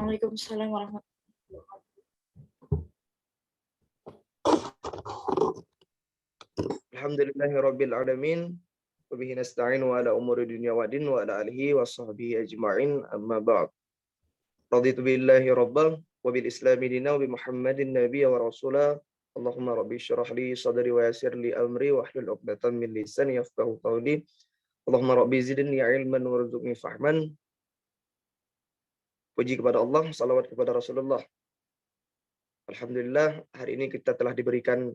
Waalaikumsalam warahmatullahi wabarakatuh. Alhamdulillahirabbil alamin. Wa bihi nasta'inu ala umuri dunya wa din wa ala alihi wa sahbihi ajma'in. Amma ba'd. Raditu billahi rabbah wa bil islami dina wa bi Muhammadin nabiyya wa rasulah. Allahumma rabbi syrah li sadri wa yassir li amri wa hlul 'uqdatam min lisani yafqahu qawli. Allahumma rabbi zidni ilman warzuqni fahman. Puji kepada Allah, salawat kepada Rasulullah. Alhamdulillah, hari ini kita telah diberikan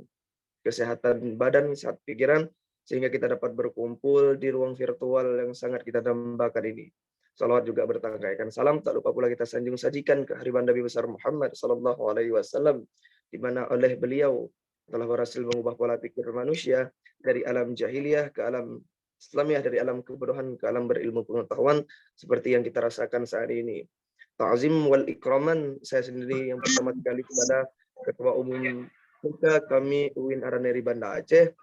kesehatan badan, sehat pikiran, sehingga kita dapat berkumpul di ruang virtual yang sangat kita dambakan ini. Salawat juga bertangkaikan salam, tak lupa pula kita sanjung sajikan kehadiran Nabi besar Muhammad sallallahu alaihi wasallam, di mana oleh beliau telah berhasil mengubah pola pikir manusia dari alam jahiliyah ke alam Islamiyah, dari alam kebodohan ke alam berilmu pengetahuan, seperti yang kita rasakan saat ini. Ta'zim wal ikraman, saya sendiri yang pertama sekali kepada Ketua Umum kami UIN Araneri Banda Aceh,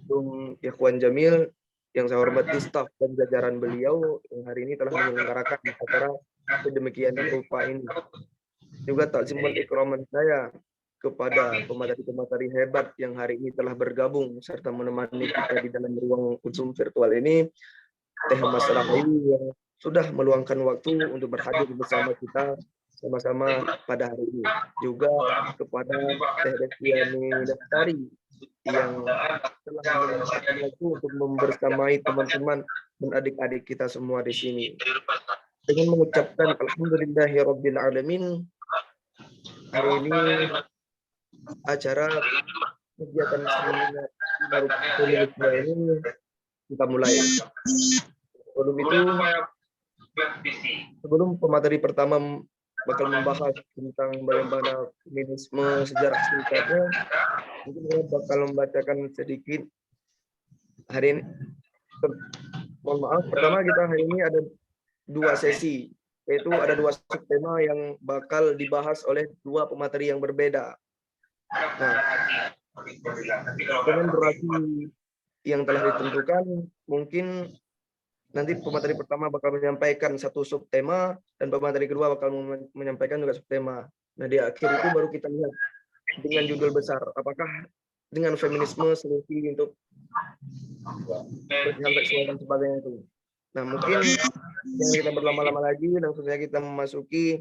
Bung Ikhwan Jamil, yang saya hormati staf dan jajaran beliau yang hari ini telah menyelenggarakan acara sedemikian rupa ini. Juga takzim wal ikraman saya kepada pemateri-pemateri hebat yang hari ini telah bergabung serta menemani kita di dalam ruang Zoom virtual ini. Teh Mas Rahayu yang sudah meluangkan waktu untuk berhadir bersama kita sama-sama pada hari ini. Juga kepada Teh Destiani Lestari yang telah meluangkan waktu untuk membersamai teman-teman dan adik-adik kita semua di sini. Dengan mengucapkan alhamdulillahirabbil alamin, hari ini acara kegiatan seminar feminisme ini kita mulai. Sebelum pemateri pertama bakal membahas tentang bagaimana feminisme sejarah singkatnya, mungkin saya bakal membacakan sedikit hari ini. Mohon maaf, pertama kita hari ini ada dua sesi, yaitu ada dua subtema yang bakal dibahas oleh dua pemateri yang berbeda. Nah, dengan durasi yang telah ditentukan, mungkin nanti pemateri pertama bakal menyampaikan satu subtema dan pemateri kedua bakal menyampaikan juga subtema. Nah, di akhir itu baru kita lihat dengan judul besar, apakah dengan feminisme solusi untuk berjihad seksual dan sebagainya itu. Nah, mungkin jangan kita berlama-lama lagi, langsung saja kita memasuki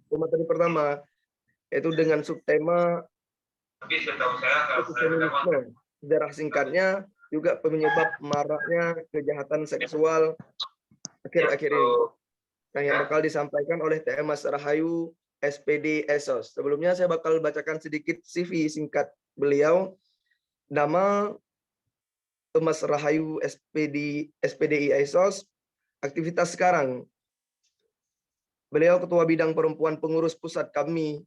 pemateri pertama, yaitu dengan subtema feminisme sejarah singkatnya, juga penyebab maraknya kejahatan seksual akhir-akhir ini. Nah, yang bakal disampaikan oleh TM Mas Rahayu, SPD ESOS. Sebelumnya saya bakal bacakan sedikit CV singkat beliau. Nama Mas Rahayu, SPDI ESOS. Aktivitas sekarang, beliau Ketua Bidang Perempuan Pengurus Pusat kami,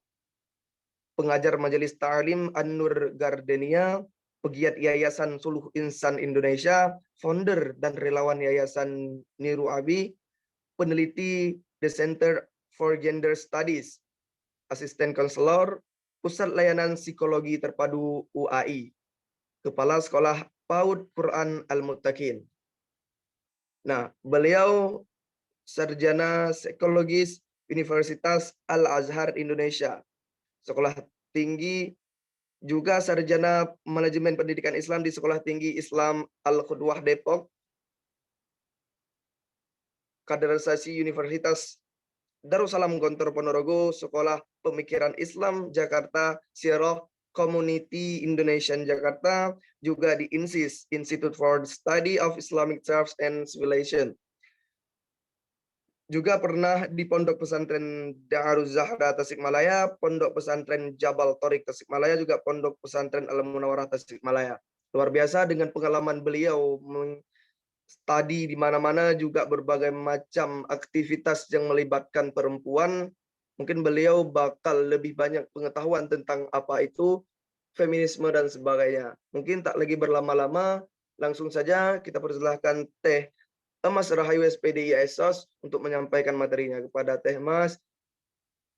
pengajar Majelis Ta'lim An-Nur Gardenia, pegiat Yayasan Suluh Insan Indonesia, founder dan relawan Yayasan Niru Abi, peneliti The Center for Gender Studies, asisten konselor, Pusat Layanan Psikologi Terpadu UAI, Kepala Sekolah PAUD Quran Al-Muttaqin. Nah, beliau sarjana psikologis Universitas Al-Azhar Indonesia, sekolah tinggi, juga sarjana manajemen pendidikan Islam di Sekolah Tinggi Islam Al-Qudwah Depok, kaderisasi Universitas Darussalam Gontor Ponorogo, Sekolah Pemikiran Islam Jakarta, Sirah Community Indonesian Jakarta, juga di INSIS, Institute for the Study of Islamic Thoughts and Civilization. Juga pernah di Pondok Pesantren Daruz Zahra Tasikmalaya, Pondok Pesantren Jabal Torik Tasikmalaya, juga Pondok Pesantren Al-Munawwarah Tasikmalaya. Luar biasa dengan pengalaman beliau studi di mana-mana, juga berbagai macam aktivitas yang melibatkan perempuan. Mungkin beliau bakal lebih banyak pengetahuan tentang apa itu feminisme dan sebagainya. Mungkin tak lagi berlama-lama, langsung saja kita persilahkan Teh Mas Rahayu SPDI ESOS untuk menyampaikan materinya. Kepada Teh Mas,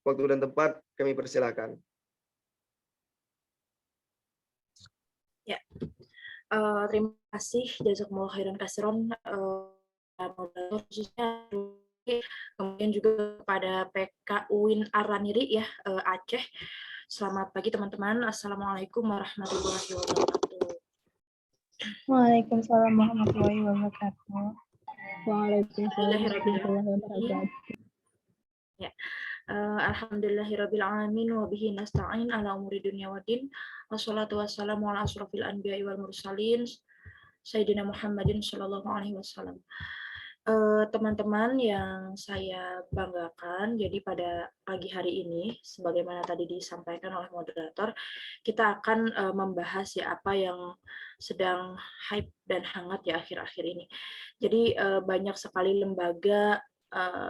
waktu dan tempat kami persilahkan. Ya, terima kasih jazakumullah khairan katsiran, khususnya kemudian juga kepada PK UIN Araniri ya, Aceh. Selamat pagi teman-teman. Assalamualaikum warahmatullahi wabarakatuh. Waalaikumsalam warahmatullahi wabarakatuh. Waalaikumsalam warahmatullahi wabarakatuh. Ya. Alhamdulillahirabbil alamin wa bihi nasta'in ala umuri dunya waddin. Wassalatu wassalamu ala asrofil anbiya'i wal mursalin Sayyidina Muhammadin sallallahu alaihi wasallam. Teman-teman yang saya banggakan, jadi pada pagi hari ini, sebagaimana tadi disampaikan oleh moderator, kita akan membahas ya apa yang sedang hype dan hangat ya akhir-akhir ini. Jadi banyak sekali lembaga,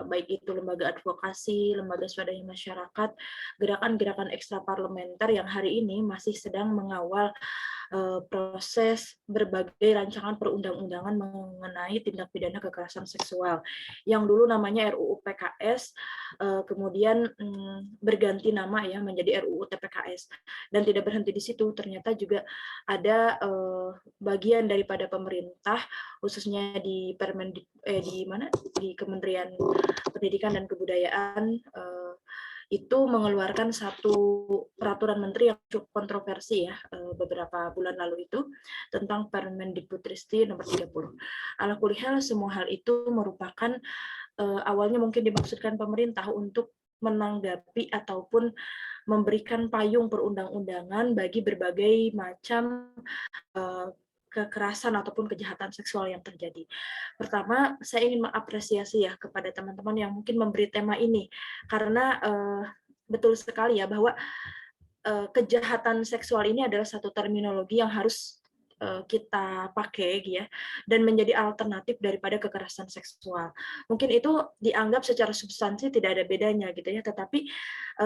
baik itu lembaga advokasi, lembaga swadaya masyarakat, gerakan-gerakan ekstraparlementer yang hari ini masih sedang mengawal proses berbagai rancangan perundang-undangan mengenai tindak pidana kekerasan seksual yang dulu namanya RUU PKS, kemudian berganti nama ya menjadi RUU TPKS, dan tidak berhenti di situ, ternyata juga ada bagian daripada pemerintah khususnya di di Kementerian Pendidikan dan Kebudayaan itu mengeluarkan satu peraturan menteri yang cukup kontroversi ya beberapa bulan lalu itu tentang Permendikbudristek nomor 30. Ala kulihal semua hal itu merupakan awalnya mungkin dimaksudkan pemerintah untuk menanggapi ataupun memberikan payung perundang-undangan bagi berbagai macam kekerasan ataupun kejahatan seksual yang terjadi. Pertama, saya ingin mengapresiasi ya kepada teman-teman yang mungkin memberi tema ini, karena betul sekali ya bahwa kejahatan seksual ini adalah satu terminologi yang harus kita pakai ya, dan menjadi alternatif daripada kekerasan seksual. Mungkin itu dianggap secara substansi tidak ada bedanya gitu ya, tetapi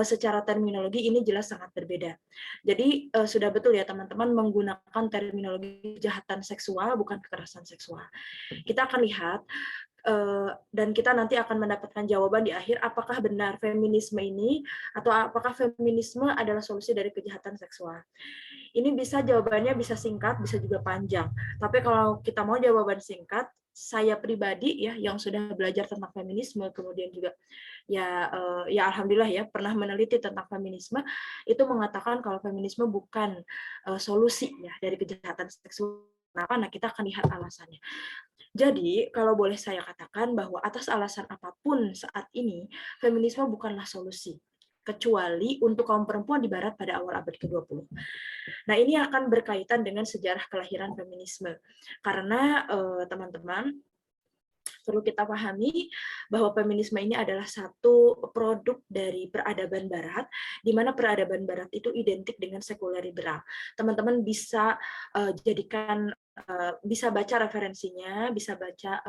secara terminologi ini jelas sangat berbeda. Jadi sudah betul ya teman-teman menggunakan terminologi kejahatan seksual bukan kekerasan seksual. Kita akan lihat dan kita nanti akan mendapatkan jawaban di akhir apakah benar feminisme ini atau apakah feminisme adalah solusi dari kejahatan seksual. Ini jawabannya bisa singkat, bisa juga panjang. Tapi kalau kita mau jawaban singkat, saya pribadi ya yang sudah belajar tentang feminisme, kemudian juga ya alhamdulillah ya pernah meneliti tentang feminisme, itu mengatakan kalau feminisme bukan solusi ya dari kejahatan seksual. Kenapa? Nah, kita akan lihat alasannya. Jadi, kalau boleh saya katakan bahwa atas alasan apapun saat ini, feminisme bukanlah solusi, kecuali untuk kaum perempuan di Barat pada awal abad ke-20. Nah, ini akan berkaitan dengan sejarah kelahiran feminisme. Karena, teman-teman, perlu kita pahami bahwa feminisme ini adalah satu produk dari peradaban Barat, di mana peradaban Barat itu identik dengan sekuler liberal. Teman-teman bisa bisa baca referensinya, bisa baca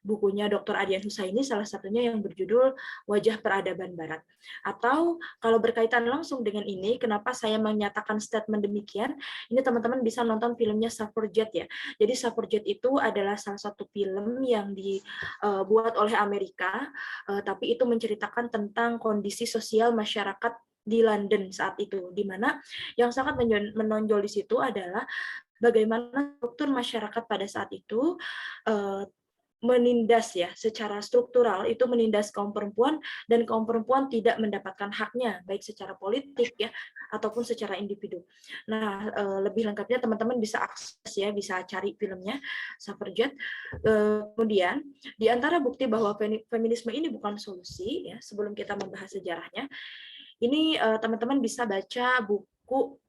bukunya Dr. Adian Husaini, salah satunya yang berjudul Wajah Peradaban Barat. Atau kalau berkaitan langsung dengan ini, kenapa saya menyatakan statement demikian, ini teman-teman bisa nonton filmnya Suffragette ya. Jadi Suffragette itu adalah salah satu film yang dibuat oleh Amerika, tapi itu menceritakan tentang kondisi sosial masyarakat di London saat itu, di mana yang sangat menonjol di situ adalah bagaimana struktur masyarakat pada saat itu menindas ya secara struktural, itu menindas kaum perempuan, dan kaum perempuan tidak mendapatkan haknya baik secara politik ya ataupun secara individu. Nah, lebih lengkapnya teman-teman bisa akses ya, bisa cari filmnya Suffragette. Kemudian di antara bukti bahwa feminisme ini bukan solusi ya, sebelum kita membahas sejarahnya, ini teman-teman bisa baca buku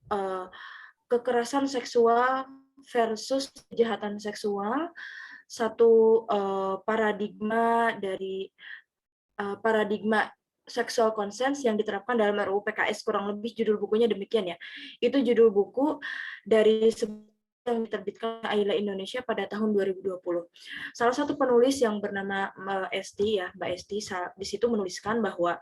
Kekerasan Seksual versus Kejahatan Seksual, satu paradigma dari paradigma sexual consent yang diterapkan dalam RUU PKS, kurang lebih judul bukunya demikian ya. Itu judul buku dari yang diterbitkan Ayla Indonesia pada tahun 2020. Salah satu penulis yang bernama Esti ya, Mbak Esti, di situ menuliskan bahwa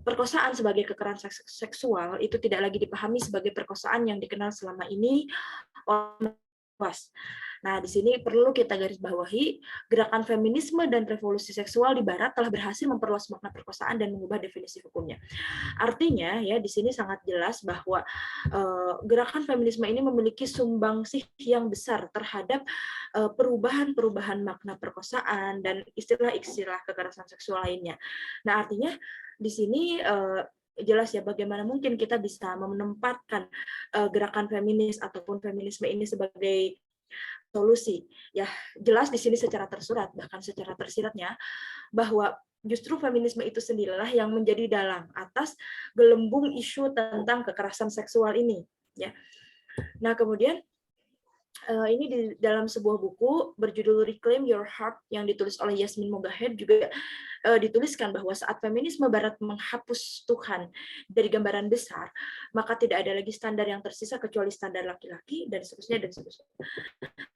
perkosaan sebagai kekerasan seksual itu tidak lagi dipahami sebagai perkosaan yang dikenal selama ini oleh luas. Nah, di sini perlu kita garis bawahi, gerakan feminisme dan revolusi seksual di Barat telah berhasil memperluas makna perkosaan dan mengubah definisi hukumnya. Artinya, ya di sini sangat jelas bahwa gerakan feminisme ini memiliki sumbangsih yang besar terhadap perubahan-perubahan makna perkosaan dan istilah-istilah kekerasan seksual lainnya. Nah, artinya di sini jelas ya bagaimana mungkin kita bisa menempatkan gerakan feminis ataupun feminisme ini sebagai solusi. Ya, jelas di sini secara tersurat, bahkan secara tersiratnya, bahwa justru feminisme itu sendirilah yang menjadi dalang atas gelembung isu tentang kekerasan seksual ini. Ya. Nah, kemudian ini di dalam sebuah buku berjudul Reclaim Your Heart yang ditulis oleh Yasmin Mogahed juga dituliskan bahwa saat feminisme Barat menghapus Tuhan dari gambaran besar, maka tidak ada lagi standar yang tersisa kecuali standar laki-laki dan seterusnya dan seterusnya.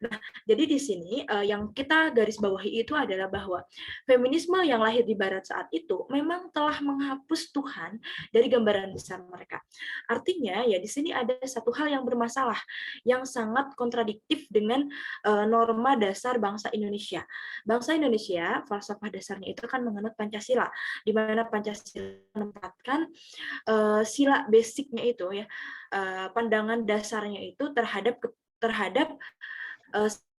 Nah, jadi di sini yang kita garis bawahi itu adalah bahwa feminisme yang lahir di Barat saat itu memang telah menghapus Tuhan dari gambaran besar mereka. Artinya ya di sini ada satu hal yang bermasalah, yang sangat kontradiktif dengan norma dasar bangsa Indonesia. Bangsa Indonesia, falsafah dasarnya itu kan menganut Pancasila, di mana Pancasila menempatkan sila basicnya itu ya, pandangan dasarnya itu terhadap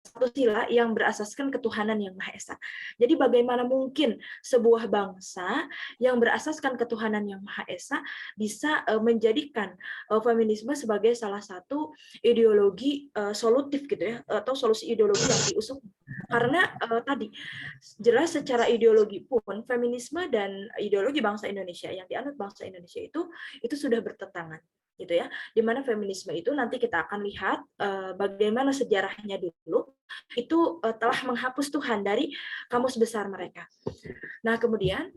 satu sila yang berasaskan ketuhanan yang Maha Esa. Jadi bagaimana mungkin sebuah bangsa yang berasaskan ketuhanan yang Maha Esa bisa menjadikan feminisme sebagai salah satu ideologi solutif gitu ya, atau solusi ideologi yang diusung. Karena tadi jelas secara ideologi pun feminisme dan ideologi bangsa Indonesia yang dianut bangsa Indonesia itu sudah bertentangan gitu ya, di mana feminisme itu nanti kita akan lihat bagaimana sejarahnya dulu itu telah menghapus Tuhan dari kamus besar mereka. Nah, kemudian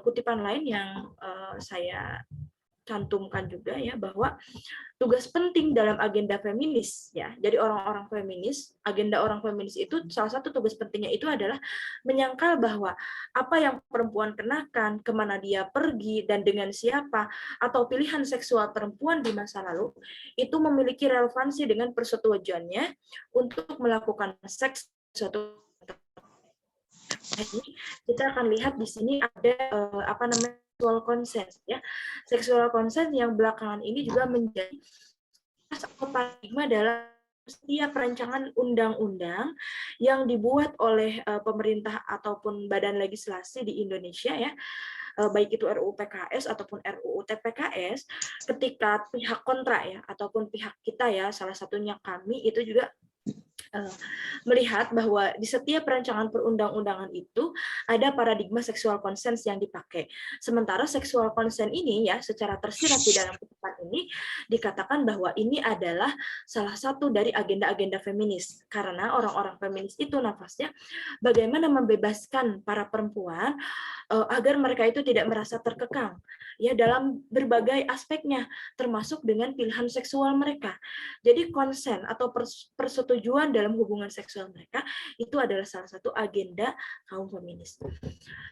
kutipan lain yang saya cantumkan juga ya, bahwa tugas penting dalam agenda feminis ya. Jadi orang-orang feminis, agenda orang feminis itu salah satu tugas pentingnya itu adalah menyangkal bahwa apa yang perempuan kenakan, kemana dia pergi dan dengan siapa, atau pilihan seksual perempuan di masa lalu itu memiliki relevansi dengan persetujuannya untuk melakukan seks suatu. Jadi kita akan lihat di sini ada apa namanya sexual consent ya. Sexual consent yang belakangan ini juga menjadi paradigma dalam setiap rancangan undang-undang yang dibuat oleh pemerintah ataupun badan legislasi di Indonesia ya, baik itu RUU PKS ataupun RUU TPKS, ketika pihak kontra ya ataupun pihak kita ya, salah satunya kami itu juga melihat bahwa di setiap rancangan perundang-undangan itu ada paradigma seksual consent yang dipakai. Sementara seksual consent ini ya secara tersirat di dalam kutipan ini dikatakan bahwa ini adalah salah satu dari agenda-agenda feminis, karena orang-orang feminis itu nafasnya bagaimana membebaskan para perempuan agar mereka itu tidak merasa terkekang ya dalam berbagai aspeknya, termasuk dengan pilihan seksual mereka. Jadi konsen atau persetujuan dalam hubungan seksual mereka itu adalah salah satu agenda kaum feminis.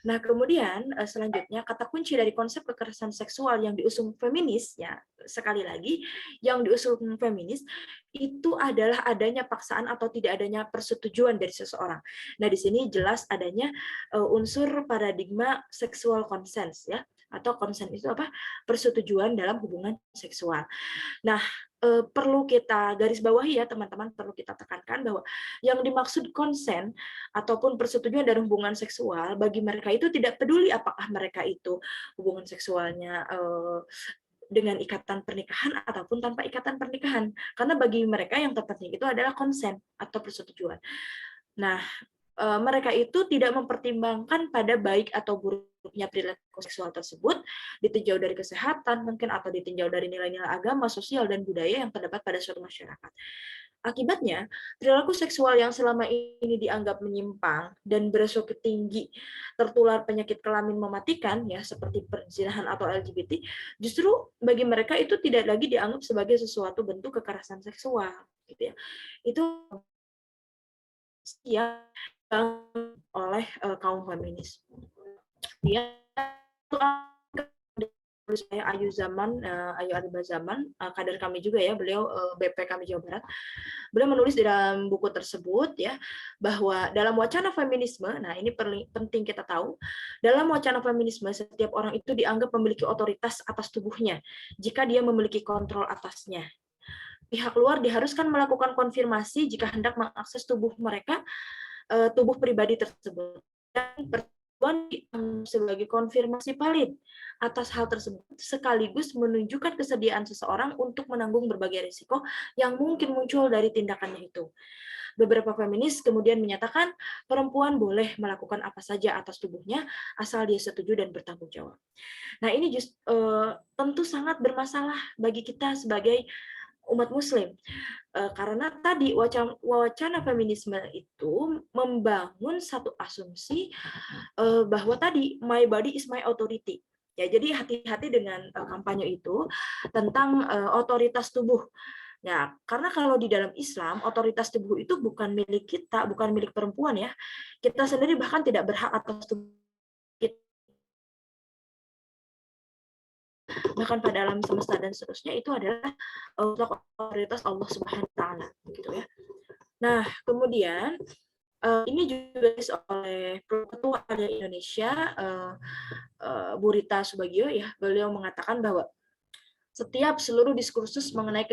Nah, kemudian selanjutnya kata kunci dari konsep kekerasan seksual yang diusung feminis ya, sekali lagi yang diusung feminis itu adalah adanya paksaan atau tidak adanya persetujuan dari seseorang. Nah, di sini jelas adanya unsur paradigma seksual consent ya, atau consent itu apa? Persetujuan dalam hubungan seksual. Nah, perlu kita garis bawahi ya teman-teman, perlu kita tekankan bahwa yang dimaksud konsen ataupun persetujuan dalam hubungan seksual bagi mereka itu tidak peduli apakah mereka itu hubungan seksualnya dengan ikatan pernikahan ataupun tanpa ikatan pernikahan, karena bagi mereka yang terpenting itu adalah konsen atau persetujuan. Nah, mereka itu tidak mempertimbangkan pada baik atau buruknya perilaku seksual tersebut, ditinjau dari kesehatan mungkin atau ditinjau dari nilai-nilai agama, sosial, dan budaya yang terdapat pada suatu masyarakat. Akibatnya, perilaku seksual yang selama ini dianggap menyimpang dan beresiko tinggi tertular penyakit kelamin mematikan, ya seperti perzinahan atau LGBT, justru bagi mereka itu tidak lagi dianggap sebagai sesuatu bentuk kekerasan seksual, gitu ya. Itu yang oleh kaum feminis. Dia saya Ayu Zaman, Ayu Ariba Zaman, kader kami juga ya, beliau BP kami Jawa Barat, Beliau menulis di dalam buku tersebut ya bahwa dalam wacana feminisme, nah ini penting kita tahu, dalam wacana feminisme setiap orang itu dianggap memiliki otoritas atas tubuhnya jika dia memiliki kontrol atasnya. Pihak luar diharuskan melakukan konfirmasi jika hendak mengakses tubuh mereka, tubuh pribadi tersebut. Dan perempuan sebagai konfirmasi valid atas hal tersebut, sekaligus menunjukkan kesediaan seseorang untuk menanggung berbagai risiko yang mungkin muncul dari tindakannya itu. Beberapa feminis kemudian menyatakan perempuan boleh melakukan apa saja atas tubuhnya asal dia setuju dan bertanggung jawab. Nah ini tentu sangat bermasalah bagi kita sebagai umat Muslim, karena tadi wacana feminisme itu membangun satu asumsi bahwa tadi my body is my authority. Ya, jadi hati-hati dengan kampanye itu tentang otoritas tubuh. Ya, karena kalau di dalam Islam otoritas tubuh itu bukan milik kita, bukan milik perempuan ya. Kita sendiri bahkan tidak berhak atas tubuh kita. Bahkan pada alam semesta dan seterusnya itu adalah otoritas Allah Subhanahu wa taala gitu ya. Nah, kemudian ini juga oleh Ketua ADA Indonesia Bu Rita Subagio ya, beliau mengatakan bahwa setiap seluruh diskursus mengenai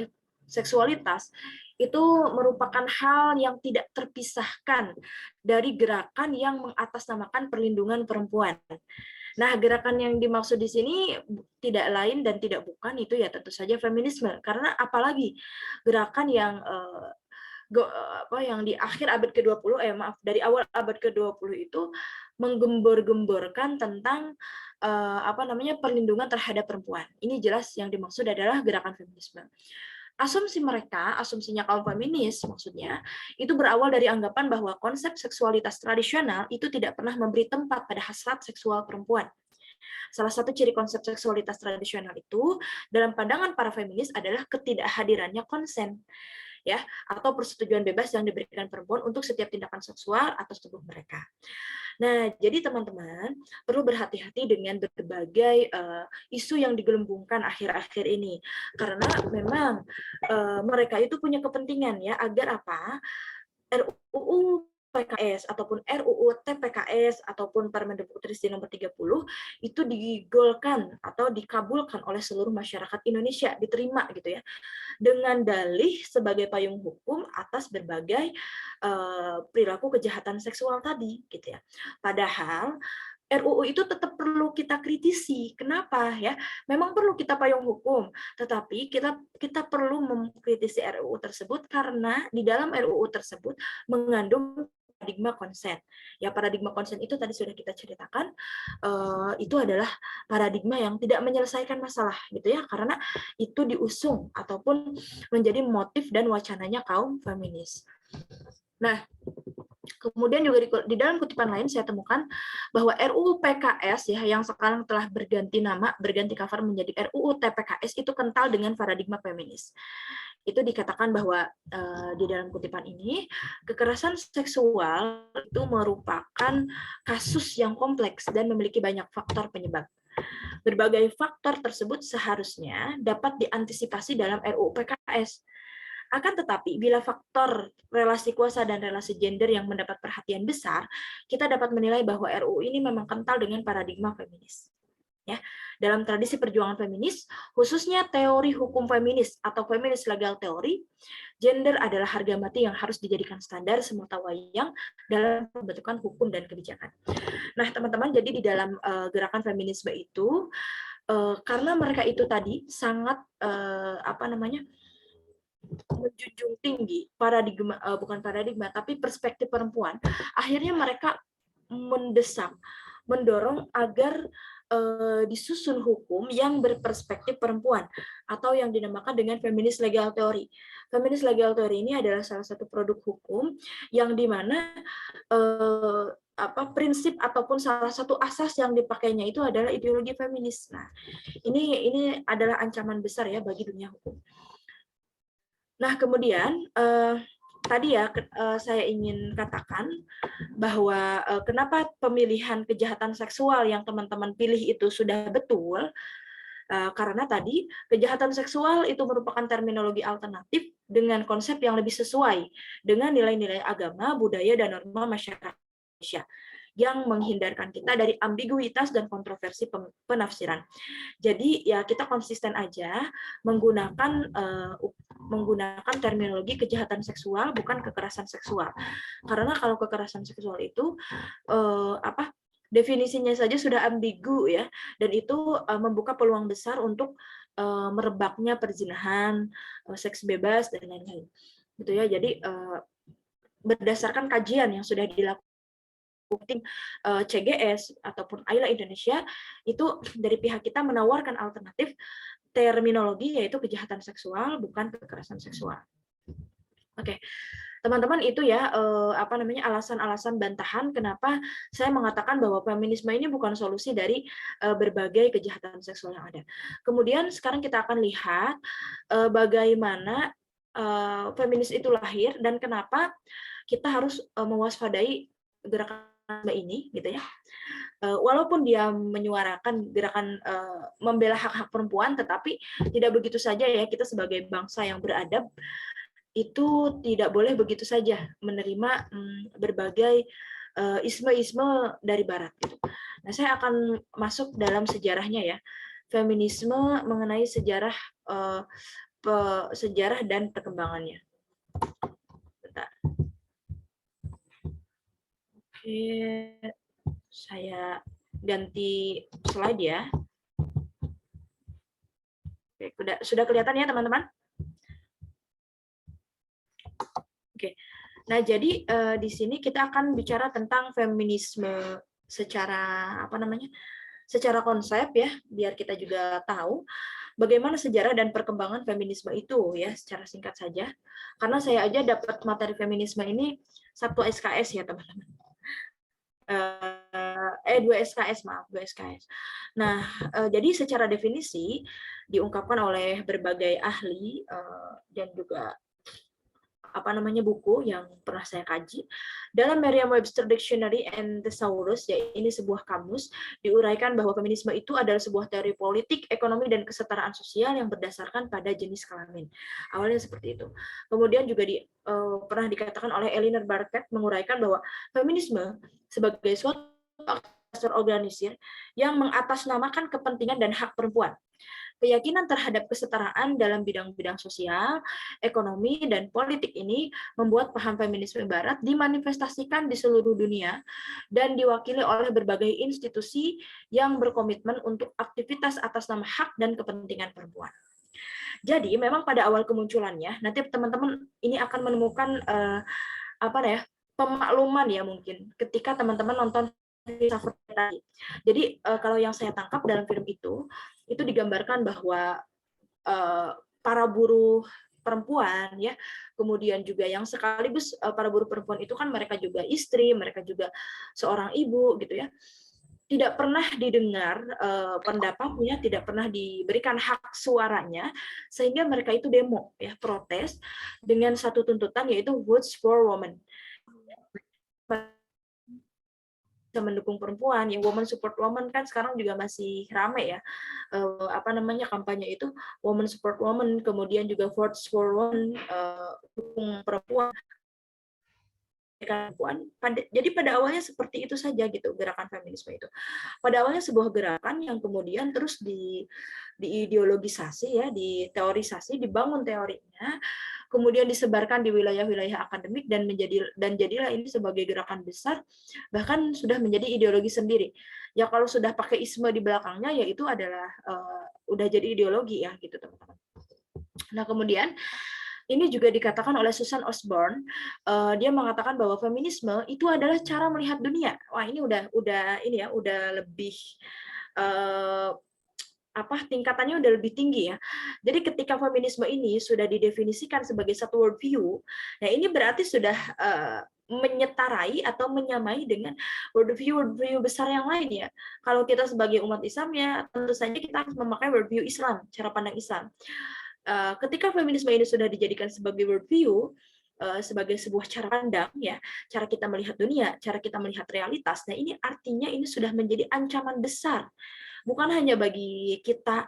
seksualitas itu merupakan hal yang tidak terpisahkan dari gerakan yang mengatasnamakan perlindungan perempuan. Nah, gerakan yang dimaksud di sini tidak lain dan tidak bukan itu ya tentu saja feminisme. Karena apalagi gerakan yang yang di akhir abad ke-20 dari awal abad ke-20 itu menggembor-gemborkan tentang perlindungan terhadap perempuan. Ini jelas yang dimaksud adalah gerakan feminisme. Asumsinya kaum feminis maksudnya, itu berawal dari anggapan bahwa konsep seksualitas tradisional itu tidak pernah memberi tempat pada hasrat seksual perempuan. Salah satu ciri konsep seksualitas tradisional itu dalam pandangan para feminis adalah ketidakhadirannya konsen, ya, atau persetujuan bebas yang diberikan perempuan untuk setiap tindakan seksual atas tubuh mereka. Nah, jadi teman-teman perlu berhati-hati dengan berbagai isu yang digelembungkan akhir-akhir ini, karena memang mereka itu punya kepentingan ya agar apa? RUU PKS ataupun RUU TPKS ataupun Permendikbudristek nomor 30 itu digolkan atau dikabulkan oleh seluruh masyarakat Indonesia, diterima gitu ya, dengan dalih sebagai payung hukum atas berbagai perilaku kejahatan seksual tadi gitu ya. Padahal RUU itu tetap perlu kita kritisi. Kenapa ya? Memang perlu kita payung hukum, tetapi kita perlu mengkritisi RUU tersebut karena di dalam RUU tersebut mengandung paradigma konsen. Ya, paradigma konsen itu tadi sudah kita ceritakan, itu adalah paradigma yang tidak menyelesaikan masalah gitu ya, karena itu diusung ataupun menjadi motif dan wacananya kaum feminis. Nah, kemudian juga di dalam kutipan lain saya temukan bahwa RUU PKS ya yang sekarang telah berganti nama, berganti cover menjadi RUU TPKS itu kental dengan paradigma feminis. Itu dikatakan bahwa di dalam kutipan ini kekerasan seksual itu merupakan kasus yang kompleks dan memiliki banyak faktor penyebab. Berbagai faktor tersebut seharusnya dapat diantisipasi dalam RUU PKS. Akan tetapi, bila faktor relasi kuasa dan relasi gender yang mendapat perhatian besar, kita dapat menilai bahwa RUU ini memang kental dengan paradigma feminis. Ya, dalam tradisi perjuangan feminis, khususnya teori hukum feminis atau feminist legal theory, gender adalah harga mati yang harus dijadikan standar semutawayang dalam pembentukan hukum dan kebijakan. Nah, teman-teman, jadi di dalam gerakan feminisme itu, karena mereka itu tadi sangat menjunjung tinggi paradigma, bukan paradigma, tapi perspektif perempuan, akhirnya mereka mendesak, mendorong agar disusun hukum yang berperspektif perempuan atau yang dinamakan dengan feminist legal theory. Feminist legal theory ini adalah salah satu produk hukum yang dimana prinsip ataupun salah satu asas yang dipakainya itu adalah ideologi feminis. Nah, ini adalah ancaman besar ya bagi dunia hukum. Nah, kemudian tadi ya saya ingin katakan bahwa kenapa pemilihan kejahatan seksual yang teman-teman pilih itu sudah betul, karena tadi kejahatan seksual itu merupakan terminologi alternatif dengan konsep yang lebih sesuai dengan nilai-nilai agama, budaya, dan norma masyarakat Indonesia yang menghindarkan kita dari ambiguitas dan kontroversi penafsiran. Jadi ya kita konsisten aja menggunakan terminologi kejahatan seksual bukan kekerasan seksual. Karena kalau kekerasan seksual itu definisinya saja sudah ambigu ya, dan itu membuka peluang besar untuk merebaknya perzinahan, seks bebas dan lain-lain. Gitu ya. Jadi berdasarkan kajian yang sudah dilakukan CGS ataupun AILA Indonesia, itu dari pihak kita menawarkan alternatif terminologi yaitu kejahatan seksual bukan kekerasan seksual. Oke. Teman-teman, itu ya alasan-alasan bantahan kenapa saya mengatakan bahwa feminisme ini bukan solusi dari berbagai kejahatan seksual yang ada. Kemudian sekarang kita akan lihat bagaimana feminis itu lahir dan kenapa kita harus mewaspadai gerakan ini gitu ya. Walaupun dia menyuarakan gerakan membela hak-hak perempuan, tetapi tidak begitu saja ya, kita sebagai bangsa yang beradab itu tidak boleh begitu saja menerima berbagai isme-isme dari Barat. Gitu. Nah, saya akan masuk dalam sejarahnya ya, feminisme mengenai sejarah dan perkembangannya. Bentar. Oke, saya ganti slide ya. Oke, sudah kelihatan ya teman-teman? Oke. Nah, jadi di sini kita akan bicara tentang feminisme secara secara konsep ya, biar kita juga tahu bagaimana sejarah dan perkembangan feminisme itu ya, secara singkat saja. Karena saya aja dapat materi feminisme ini 1 SKS ya, teman-teman. 2 SKS, maaf, 2 SKS. Nah, jadi secara definisi diungkapkan oleh berbagai ahli dan juga buku yang pernah saya kaji. Dalam Merriam-Webster Dictionary and Thesaurus, ya ini sebuah kamus, diuraikan bahwa feminisme itu adalah sebuah teori politik, ekonomi, dan kesetaraan sosial yang berdasarkan pada jenis kelamin. Awalnya seperti itu. Kemudian juga pernah dikatakan oleh Eleanor Barkett menguraikan bahwa feminisme sebagai suatu aktor organisir yang mengatasnamakan kepentingan dan hak perempuan. Keyakinan terhadap kesetaraan dalam bidang-bidang sosial, ekonomi, dan politik ini membuat paham feminisme Barat dimanifestasikan di seluruh dunia dan diwakili oleh berbagai institusi yang berkomitmen untuk aktivitas atas nama hak dan kepentingan perempuan. Jadi memang pada awal kemunculannya, nanti teman-teman ini akan menemukan pemakluman ya mungkin ketika teman-teman nonton film tadi. Jadi kalau yang saya tangkap dalam film itu digambarkan bahwa para buruh perempuan ya, kemudian juga yang sekaligus para buruh perempuan itu kan mereka juga istri, mereka juga seorang ibu gitu ya. Tidak pernah didengar pendapatnya, tidak pernah diberikan hak suaranya, sehingga mereka itu demo ya, protes dengan satu tuntutan yaitu votes for women. Mendukung perempuan, ya woman support woman kan sekarang juga masih rame ya, kampanye itu woman support woman, kemudian juga votes for women, dukung perempuan. Jadi pada awalnya seperti itu saja gitu gerakan feminisme itu. Pada awalnya sebuah gerakan yang kemudian terus diideologisasi ya, diteorisasi, dibangun teorinya, kemudian disebarkan di wilayah-wilayah akademik dan jadilah ini sebagai gerakan besar, bahkan sudah menjadi ideologi sendiri. Ya kalau sudah pakai isme di belakangnya ya itu adalah udah jadi ideologi ya gitu teman-teman. Nah, kemudian ini juga dikatakan oleh Susan Osborne, dia mengatakan bahwa feminisme itu adalah cara melihat dunia. Wah, ini udah lebih tingkatannya udah lebih tinggi ya. Jadi ketika feminisme ini sudah didefinisikan sebagai satu worldview, nah ini berarti sudah menyetarai atau menyamai dengan worldview besar yang lain ya. Kalau kita sebagai umat Islam ya tentu saja kita harus memakai worldview Islam, cara pandang Islam. Ketika feminisme ini sudah dijadikan sebagai worldview, sebagai sebuah cara pandang ya, cara kita melihat dunia, cara kita melihat realitas. Nah, ini artinya ini sudah menjadi ancaman besar. Bukan hanya bagi kita,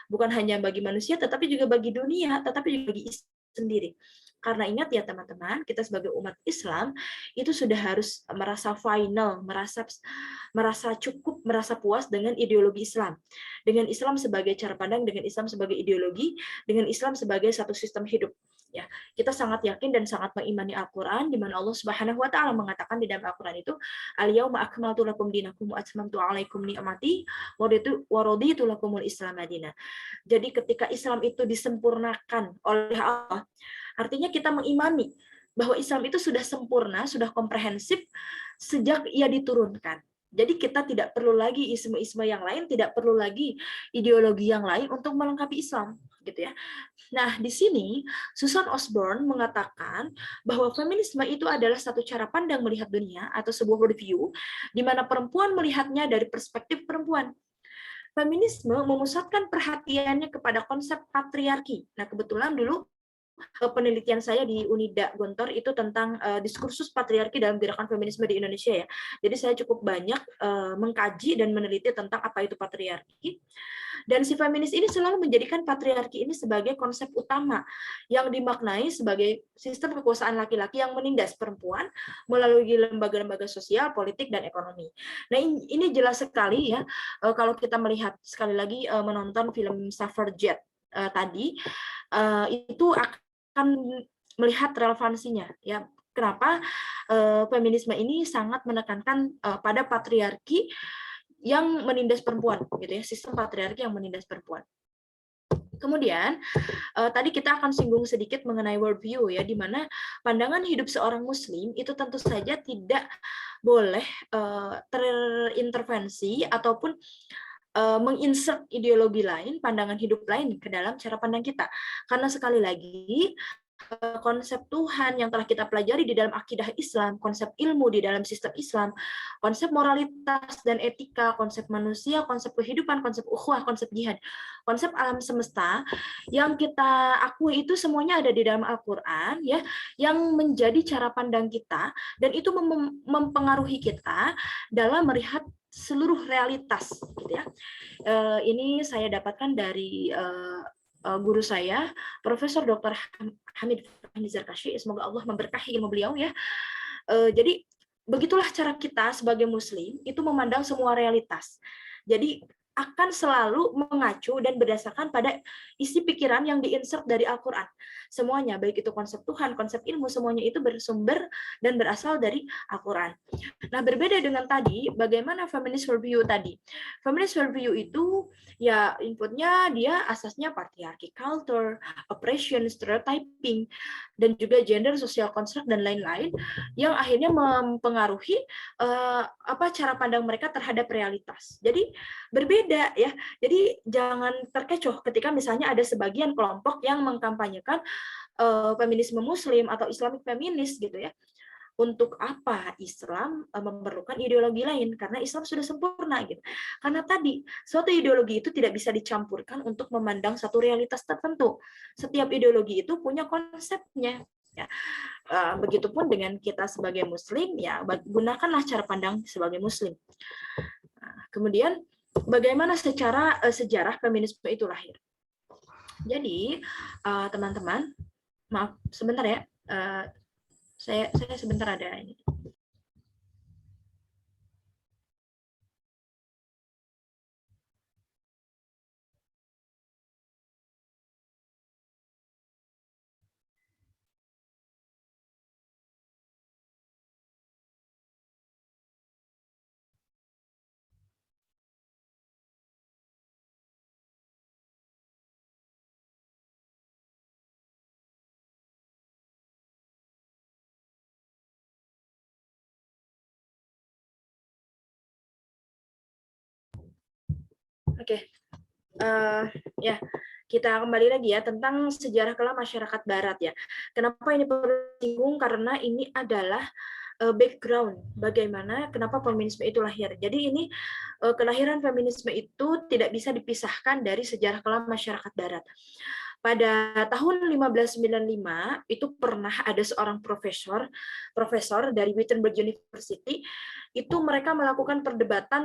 bukan hanya bagi manusia, tetapi juga bagi dunia, tetapi juga bagi Islam sendiri. Karena ingat ya teman-teman, kita sebagai umat Islam itu sudah harus merasa final, merasa cukup, merasa puas dengan ideologi Islam. Dengan Islam sebagai cara pandang, dengan Islam sebagai ideologi, dengan Islam sebagai satu sistem hidup. Ya, kita sangat yakin dan sangat mengimani Al-Qur'an di mana Allah Subhanahu wa taala mengatakan di dalam Al-Qur'an itu, "Al-yauma akmaltu lakum dinakum wa atmamtu 'alaikum ni'mati wa raditu lakumul Islam madina." Jadi ketika Islam itu disempurnakan oleh Allah, artinya kita mengimani bahwa Islam itu sudah sempurna, sudah komprehensif sejak ia diturunkan. Jadi kita tidak perlu lagi isme-isme yang lain, tidak perlu lagi ideologi yang lain untuk melengkapi Islam, gitu ya. Nah, di sini Susan Osborn mengatakan bahwa feminisme itu adalah satu cara pandang melihat dunia atau sebuah worldview di mana perempuan melihatnya dari perspektif perempuan. Feminisme memusatkan perhatiannya kepada konsep patriarki. Nah, kebetulan dulu penelitian saya di Unida Gontor itu tentang diskursus patriarki dalam gerakan feminisme di Indonesia ya. Jadi saya cukup banyak mengkaji dan meneliti tentang apa itu patriarki. Dan si feminis ini selalu menjadikan patriarki ini sebagai konsep utama yang dimaknai sebagai sistem kekuasaan laki-laki yang menindas perempuan melalui lembaga-lembaga sosial, politik, dan ekonomi. Nah, ini jelas sekali ya kalau kita melihat sekali lagi menonton film Suffragette tadi, itu akan melihat relevansinya ya. Kenapa feminisme ini sangat menekankan pada patriarki yang menindas perempuan gitu ya, sistem patriarki yang menindas perempuan. Kemudian tadi kita akan singgung sedikit mengenai worldview ya, di mana pandangan hidup seorang muslim itu tentu saja tidak boleh terintervensi ataupun menginsert ideologi lain, pandangan hidup lain ke dalam cara pandang kita. Karena sekali lagi, konsep Tuhan yang telah kita pelajari di dalam akidah Islam, konsep ilmu di dalam sistem Islam, konsep moralitas dan etika, konsep manusia, konsep kehidupan, konsep ukhuwah, konsep jihad, konsep alam semesta yang kita akui itu semuanya ada di dalam Al-Qur'an ya, yang menjadi cara pandang kita dan itu mempengaruhi kita dalam melihat seluruh realitas gitu ya. Ini saya dapatkan dari guru saya, Profesor Dr. Hamid Zarkashi, semoga Allah memberkahi ilmu beliau ya. Jadi begitulah cara kita sebagai muslim itu memandang semua realitas. Jadi akan selalu mengacu dan berdasarkan pada isi pikiran yang diinsert dari Al-Qur'an. Semuanya, baik itu konsep Tuhan, konsep ilmu, semuanya itu bersumber dan berasal dari Al-Qur'an. Nah, berbeda dengan tadi, bagaimana feminist worldview tadi? Feminist worldview itu ya inputnya dia asasnya patriarchy culture, oppression, stereotyping, dan juga gender, social construct, dan lain-lain yang akhirnya mempengaruhi cara pandang mereka terhadap realitas. Jadi berbeda ya. Jadi jangan terkecoh ketika misalnya ada sebagian kelompok yang mengkampanyekan feminisme muslim atau Islamic feminis gitu ya. Untuk apa Islam memerlukan ideologi lain? Karena Islam sudah sempurna gitu. Karena tadi suatu ideologi itu tidak bisa dicampurkan untuk memandang satu realitas tertentu. Setiap ideologi itu punya konsepnya. Ya. Begitupun dengan kita sebagai Muslim, ya gunakanlah cara pandang sebagai Muslim. Nah, kemudian bagaimana secara sejarah feminisme itu lahir? Jadi teman-teman, maaf sebentar ya. Saya sebentar ada ini. Oke, ya kita kembali lagi ya tentang sejarah kelam masyarakat Barat ya. Kenapa ini perlu disinggung? Karena ini adalah background bagaimana kenapa feminisme itu lahir. Jadi ini kelahiran feminisme itu tidak bisa dipisahkan dari sejarah kelam masyarakat Barat. Pada tahun 1595 itu pernah ada seorang profesor dari Wittenberg University, itu mereka melakukan perdebatan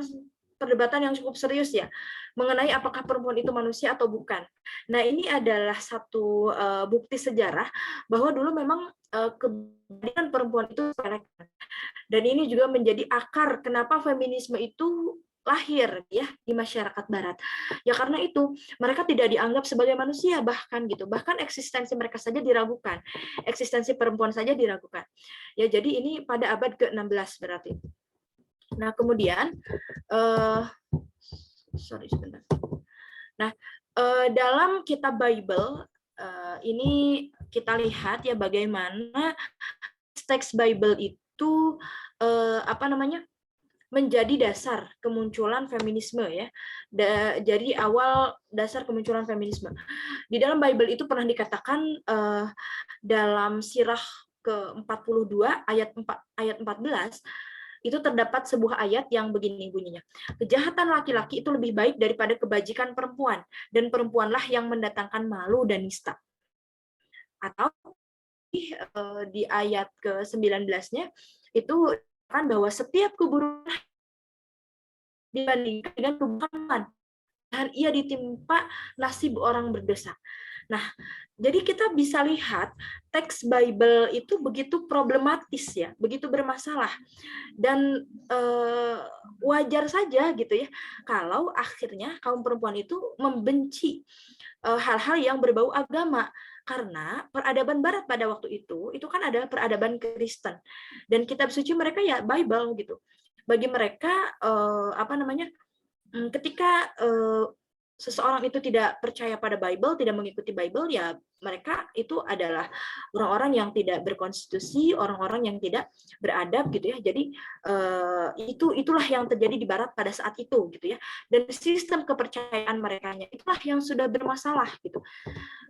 perdebatan yang cukup serius ya mengenai apakah perempuan itu manusia atau bukan. Nah, ini adalah satu bukti sejarah bahwa dulu memang keberadaan perempuan itu sepelekan. Dan ini juga menjadi akar kenapa feminisme itu lahir ya di masyarakat barat. Ya karena itu mereka tidak dianggap sebagai manusia bahkan gitu. Bahkan eksistensi mereka saja diragukan. Eksistensi perempuan saja diragukan. Ya jadi ini pada abad ke-16 berarti. Nah, kemudian sorry sebentar. Nah, dalam kitab Bible ini kita lihat ya bagaimana teks Bible itu menjadi dasar kemunculan feminisme ya. Jadi awal dasar kemunculan feminisme. Di dalam Bible itu pernah dikatakan dalam Sirah ke-42 ayat 14 itu terdapat sebuah ayat yang begini bunyinya. Kejahatan laki-laki itu lebih baik daripada kebajikan perempuan, dan perempuanlah yang mendatangkan malu dan nista. Atau di ayat ke-19-nya itu kan bahwa setiap keburukan dibandingkan dengan keburukan dan ia ditimpa nasib orang berdosa. Nah, jadi kita bisa lihat teks Bible itu begitu problematis ya, begitu bermasalah. Dan wajar saja gitu ya kalau akhirnya kaum perempuan itu membenci hal-hal yang berbau agama, karena peradaban barat pada waktu itu kan adalah peradaban Kristen dan kitab suci mereka ya Bible gitu. Bagi mereka ketika seseorang itu tidak percaya pada Bible, tidak mengikuti Bible, ya mereka itu adalah orang-orang yang tidak berkonstitusi, orang-orang yang tidak beradab gitu ya. Jadi itulah yang terjadi di Barat pada saat itu gitu ya. Dan sistem kepercayaan mereka itulah yang sudah bermasalah gitu.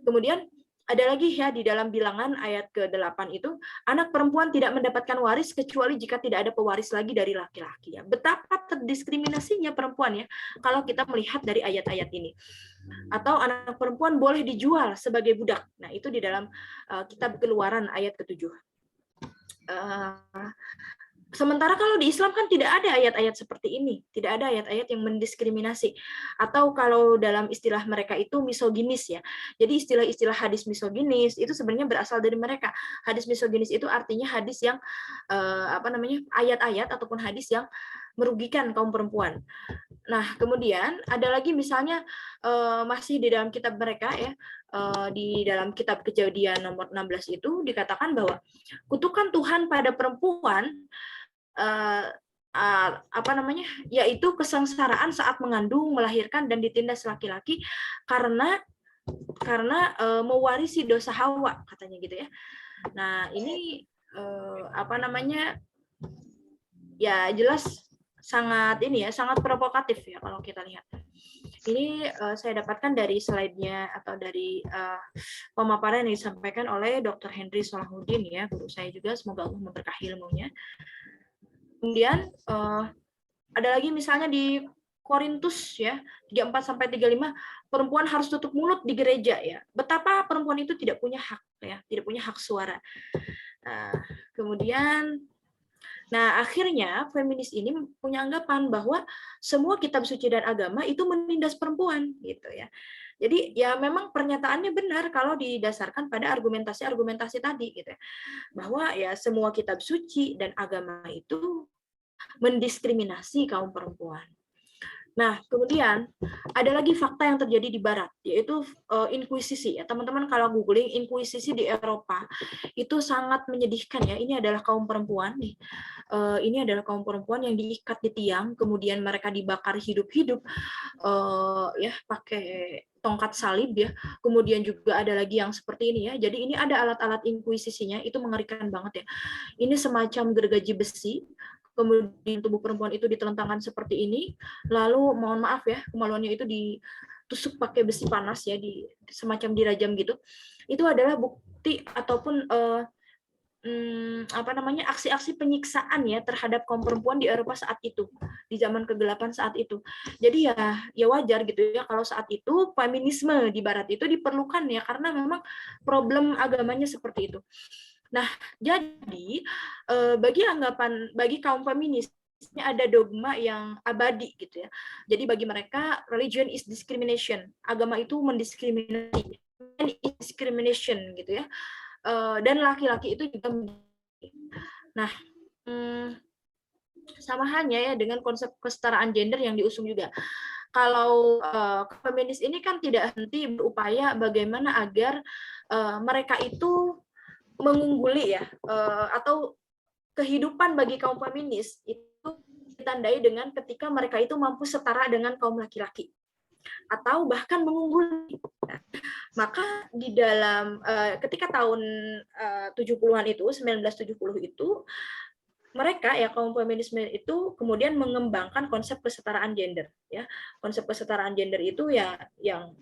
Kemudian ada lagi ya di dalam Bilangan ayat ke-8 itu, anak perempuan tidak mendapatkan waris kecuali jika tidak ada pewaris lagi dari laki-laki. Ya. Betapa terdiskriminasinya perempuan ya kalau kita melihat dari ayat-ayat ini. Atau anak perempuan boleh dijual sebagai budak. Nah, itu di dalam kitab Keluaran ayat ke-7. Sementara kalau di Islam kan tidak ada ayat-ayat seperti ini, tidak ada ayat-ayat yang mendiskriminasi, atau kalau dalam istilah mereka itu misoginis ya. Jadi istilah-istilah hadis misoginis itu sebenarnya berasal dari mereka. Hadis misoginis itu artinya hadis yang ayat-ayat ataupun hadis yang merugikan kaum perempuan. Nah, kemudian ada lagi misalnya masih di dalam kitab mereka ya, di dalam kitab Kejadian nomor 16 itu dikatakan bahwa kutukan Tuhan pada perempuan yaitu kesengsaraan saat mengandung, melahirkan dan ditindas laki-laki karena mewarisi dosa Hawa katanya gitu ya. Nah, ini ya jelas sangat provokatif ya kalau kita lihat. Ini saya dapatkan dari slide-nya atau dari pemaparan yang disampaikan oleh Dr. Henry Solahuddin ya, guru saya juga, semoga Allah memberkahi ilmunya. Kemudian ada lagi misalnya di Korintus ya 34-35 perempuan harus tutup mulut di gereja ya. Betapa perempuan itu tidak punya hak ya, tidak punya hak suara. Kemudian akhirnya feminis ini punya anggapan bahwa semua kitab suci dan agama itu menindas perempuan gitu ya. Jadi ya memang pernyataannya benar kalau didasarkan pada argumentasi tadi gitu ya. Bahwa ya semua kitab suci dan agama itu mendiskriminasi kaum perempuan. Nah, kemudian ada lagi fakta yang terjadi di Barat, yaitu inkuisisi. Ya, teman-teman kalau googling inkuisisi di Eropa itu sangat menyedihkan ya. Ini adalah kaum perempuan nih. Ini adalah kaum perempuan yang diikat di tiang, kemudian mereka dibakar hidup-hidup, ya pakai tongkat salib ya. Kemudian juga ada lagi yang seperti ini ya. Jadi ini ada alat-alat inkuisisinya, itu mengerikan banget ya. Ini semacam gergaji besi. Kemudian tubuh perempuan itu ditelentangkan seperti ini, lalu mohon maaf ya kemaluannya itu ditusuk pakai besi panas ya, semacam dirajam gitu. Itu adalah bukti ataupun aksi-aksi penyiksaan ya terhadap kaum perempuan di Eropa saat itu, di zaman kegelapan saat itu. Jadi ya wajar gitu ya kalau saat itu feminisme di Barat itu diperlukan ya, karena memang problem agamanya seperti itu. Nah, jadi bagi kaum feminis ada dogma yang abadi gitu ya. Jadi bagi mereka religion is discrimination, agama itu mendiskriminasi, discrimination gitu ya. Dan laki-laki itu juga. Nah, sama halnya ya dengan konsep kesetaraan gender yang diusung juga. Kalau feminis ini kan tidak henti berupaya bagaimana agar mereka itu mengungguli ya, atau kehidupan bagi kaum feminis itu ditandai dengan ketika mereka itu mampu setara dengan kaum laki-laki atau bahkan mengungguli. Maka di dalam ketika tahun 70-an itu 1970 itu mereka ya kaum feminisme itu kemudian mengembangkan konsep kesetaraan gender ya. Konsep kesetaraan gender itu ya yang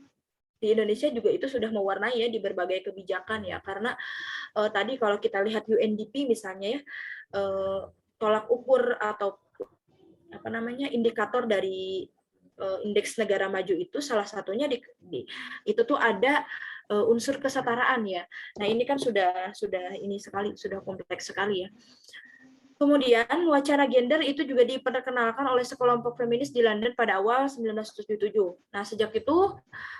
di Indonesia juga itu sudah mewarnai ya di berbagai kebijakan ya, karena tadi kalau kita lihat UNDP misalnya ya, tolak ukur atau apa namanya indikator dari indeks negara maju itu salah satunya itu tuh ada unsur kesetaraan ya. Nah ini kan sudah ini sekali, sudah kompleks sekali ya. Kemudian wacana gender itu juga diperkenalkan oleh sekelompok feminis di London pada awal 1977. Nah, sejak itu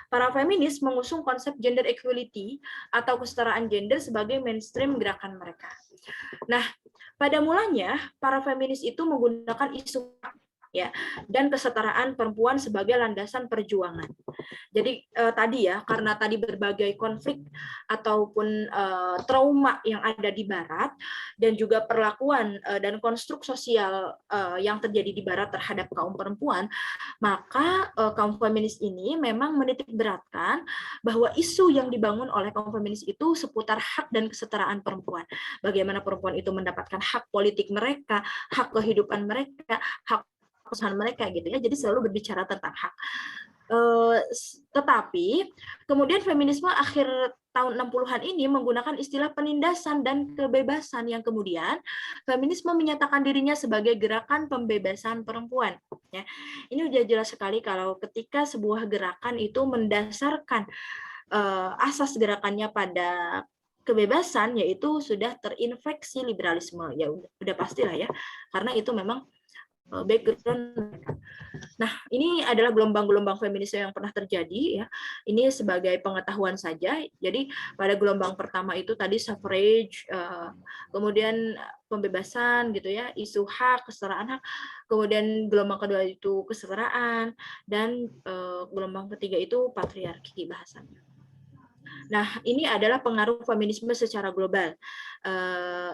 para feminis mengusung konsep gender equality atau kesetaraan gender sebagai mainstream gerakan mereka. Nah, pada mulanya para feminis itu menggunakan isu ya dan kesetaraan perempuan sebagai landasan perjuangan. Jadi tadi ya, karena tadi berbagai konflik ataupun trauma yang ada di Barat dan juga perlakuan dan konstruk sosial yang terjadi di Barat terhadap kaum perempuan, maka kaum feminis ini memang menitik beratkan bahwa isu yang dibangun oleh kaum feminis itu seputar hak dan kesetaraan perempuan. Bagaimana perempuan itu mendapatkan hak politik mereka, hak kehidupan mereka, hak usaha mereka gitu ya. Jadi selalu berbicara tentang hak. Tetapi kemudian feminisme akhir tahun 60-an ini menggunakan istilah penindasan dan kebebasan yang kemudian feminisme menyatakan dirinya sebagai gerakan pembebasan perempuan. Ya, ini udah jelas sekali kalau ketika sebuah gerakan itu mendasarkan asas gerakannya pada kebebasan, yaitu sudah terinfeksi liberalisme. Ya udah pastilah ya, karena itu memang background mereka. Nah, ini adalah gelombang-gelombang feminisme yang pernah terjadi ya. Ini sebagai pengetahuan saja. Jadi pada gelombang pertama itu tadi suffrage, kemudian pembebasan gitu ya, isu hak, kesetaraan hak. Kemudian gelombang kedua itu kesetaraan dan gelombang ketiga itu patriarki bahasanya. Nah, ini adalah pengaruh feminisme secara global.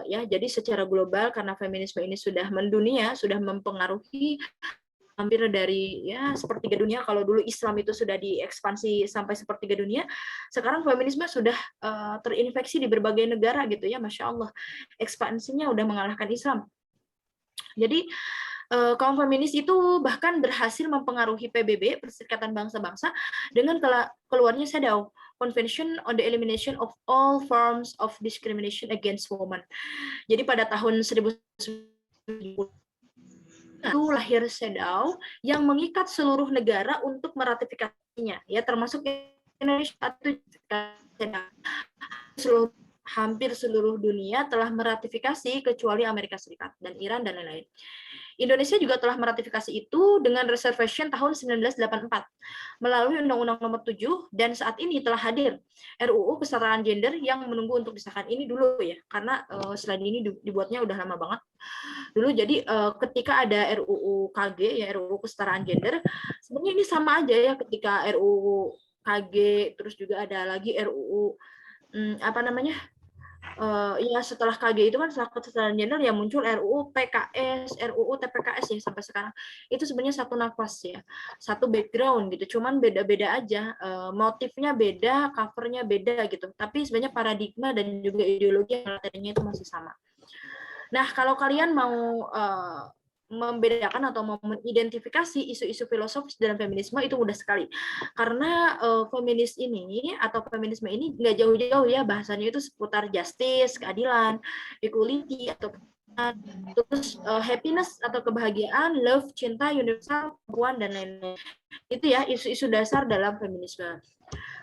Ya, jadi secara global karena feminisme ini sudah mendunia, sudah mempengaruhi hampir dari ya sepertiga dunia. Kalau dulu Islam itu sudah diekspansi sampai sepertiga dunia, sekarang feminisme sudah terinfeksi di berbagai negara gitu ya, Masya Allah. Ekspansinya udah mengalahkan Islam. Jadi kaum feminis itu bahkan berhasil mempengaruhi PBB, Perserikatan Bangsa-Bangsa, dengan keluarnya CEDAW, Convention on the Elimination of All Forms of Discrimination Against Women. Jadi pada tahun 1990 itu lahir CEDAW yang mengikat seluruh negara untuk meratifikasinya, ya termasuk Indonesia. Hampir seluruh dunia telah meratifikasi kecuali Amerika Serikat dan Iran dan lain-lain. Indonesia juga telah meratifikasi itu dengan reservation tahun 1984 melalui Undang-Undang Nomor 7 dan saat ini telah hadir RUU Kesetaraan Gender yang menunggu untuk disahkan. Ini dulu ya, karena slide ini dibuatnya udah lama banget. Dulu jadi ketika ada RUU KG ya, RUU Kesetaraan Gender, sebenarnya ini sama aja ya ketika RUU KG, terus juga ada lagi RUU apa namanya? Ya setelah KG itu kan setelah kesetaraan gender ya muncul RUU PKS, RUU TPKS ya sampai sekarang. Itu sebenarnya satu nafas ya, satu background gitu. Cuman beda-beda aja, motifnya beda, covernya beda gitu. Tapi sebenarnya paradigma dan juga ideologi materinya itu masih sama. Nah kalau kalian mau membedakan atau mengidentifikasi isu-isu filosofis dalam feminisme itu mudah sekali, karena feminis ini atau feminisme ini nggak jauh-jauh ya, bahasanya itu seputar justice, keadilan, equality atau terus happiness atau kebahagiaan, love, cinta, universal, perempuan dan lain-lain. Itu ya isu-isu dasar dalam feminisme.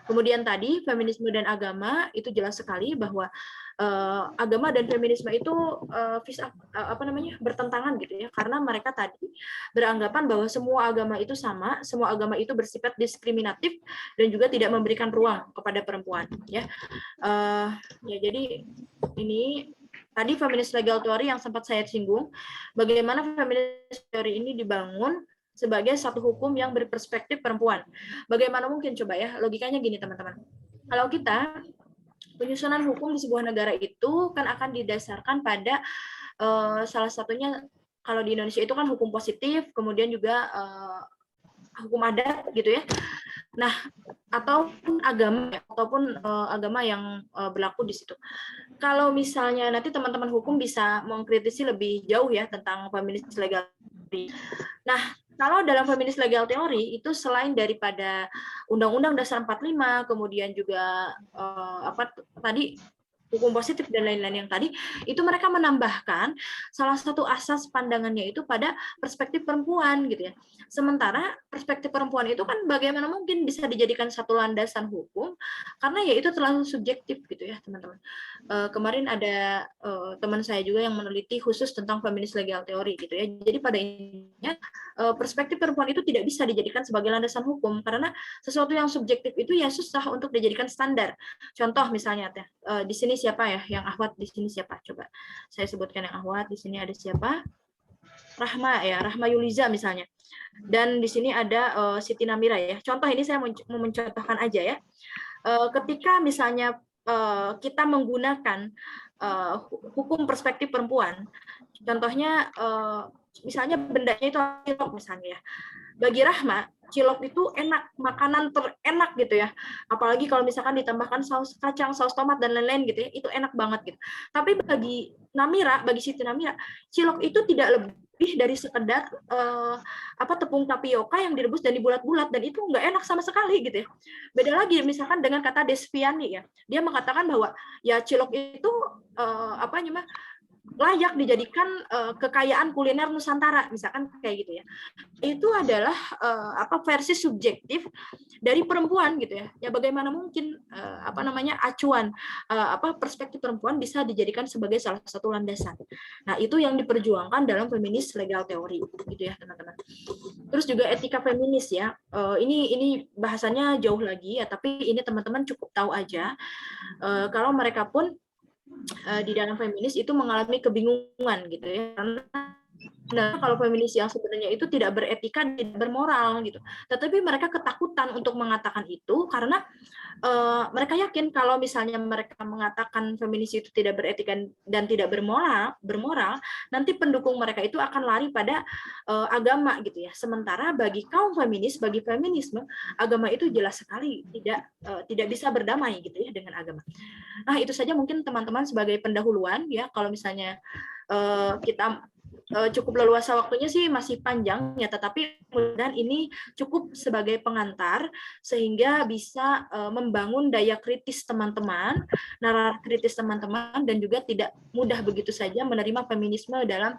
Kemudian tadi feminisme dan agama itu jelas sekali bahwa agama dan feminisme itu bertentangan gitu ya, karena mereka tadi beranggapan bahwa semua agama itu sama, semua agama itu bersifat diskriminatif dan juga tidak memberikan ruang kepada perempuan ya. Ya jadi ini tadi feminist legal theory yang sempat saya singgung, bagaimana feminist theory ini dibangun sebagai satu hukum yang berperspektif perempuan. Bagaimana mungkin coba ya, logikanya gini teman-teman. Kalau kita penyusunan hukum di sebuah negara itu kan akan didasarkan pada salah satunya kalau di Indonesia itu kan hukum positif, kemudian juga hukum adat gitu ya. Nah, ataupun agama yang berlaku di situ. Kalau misalnya nanti teman-teman hukum bisa mengkritisi lebih jauh ya tentang feminist legal theory. Nah, kalau dalam feminist legal theory itu selain daripada Undang-Undang Dasar 45, kemudian juga tadi hukum positif dan lain-lain yang tadi, itu mereka menambahkan salah satu asas pandangannya itu pada perspektif perempuan gitu ya. Sementara perspektif perempuan itu kan bagaimana mungkin bisa dijadikan satu landasan hukum, karena ya itu terlalu subjektif gitu ya teman-teman. Kemarin ada teman saya juga yang meneliti khusus tentang feminist legal theory gitu ya. Jadi pada intinya perspektif perempuan itu tidak bisa dijadikan sebagai landasan hukum, karena sesuatu yang subjektif itu ya susah untuk dijadikan standar. Contoh misalnya di sini siapa ya yang ahwat, di sini siapa, coba saya sebutkan yang ahwat. Di sini ada siapa, Rahma ya, Rahma Yuliza misalnya, dan di sini ada Siti Namira ya. Contoh ini saya mau mencontohkan aja ya. Ketika misalnya kita menggunakan hukum perspektif perempuan, contohnya misalnya bendanya itu cilok misalnya ya. Bagi Rahma, cilok itu enak, makanan terenak gitu ya. Apalagi kalau misalkan ditambahkan saus kacang, saus tomat dan lain-lain gitu ya, itu enak banget gitu. Tapi bagi Namira, bagi Siti Namira, cilok itu tidak lebih dari sekedar tepung tapioka yang direbus dan dibulat-bulat, dan itu nggak enak sama sekali gitu ya. Beda lagi misalkan dengan kata Desviani ya, dia mengatakan bahwa ya cilok itu layak dijadikan kekayaan kuliner Nusantara misalkan kayak gitu ya. Itu adalah versi subjektif dari perempuan gitu ya. Ya bagaimana mungkin acuan perspektif perempuan bisa dijadikan sebagai salah satu landasan. Nah, itu yang diperjuangkan dalam feminist legal theory gitu ya, teman-teman. Terus juga etika feminis ya. Ini bahasanya jauh lagi ya, tapi ini teman-teman cukup tahu aja kalau mereka pun di dalam feminis itu mengalami kebingungan gitu ya, karena kalau feminis yang sebenarnya itu tidak beretika, tidak bermoral gitu, tetapi mereka ketakutan untuk mengatakan itu karena mereka yakin kalau misalnya mereka mengatakan feminis itu tidak beretika dan tidak bermoral, nanti pendukung mereka itu akan lari pada agama gitu ya. Sementara bagi kaum feminis, bagi feminisme, agama itu jelas sekali tidak bisa berdamai gitu ya dengan agama. Nah, itu saja mungkin teman-teman sebagai pendahuluan ya. Kalau misalnya kita cukup leluasa waktunya sih masih panjang ya, tetapi mudah-mudahan ini cukup sebagai pengantar sehingga bisa membangun daya kritis teman-teman, nalar kritis teman-teman, dan juga tidak mudah begitu saja menerima feminisme dalam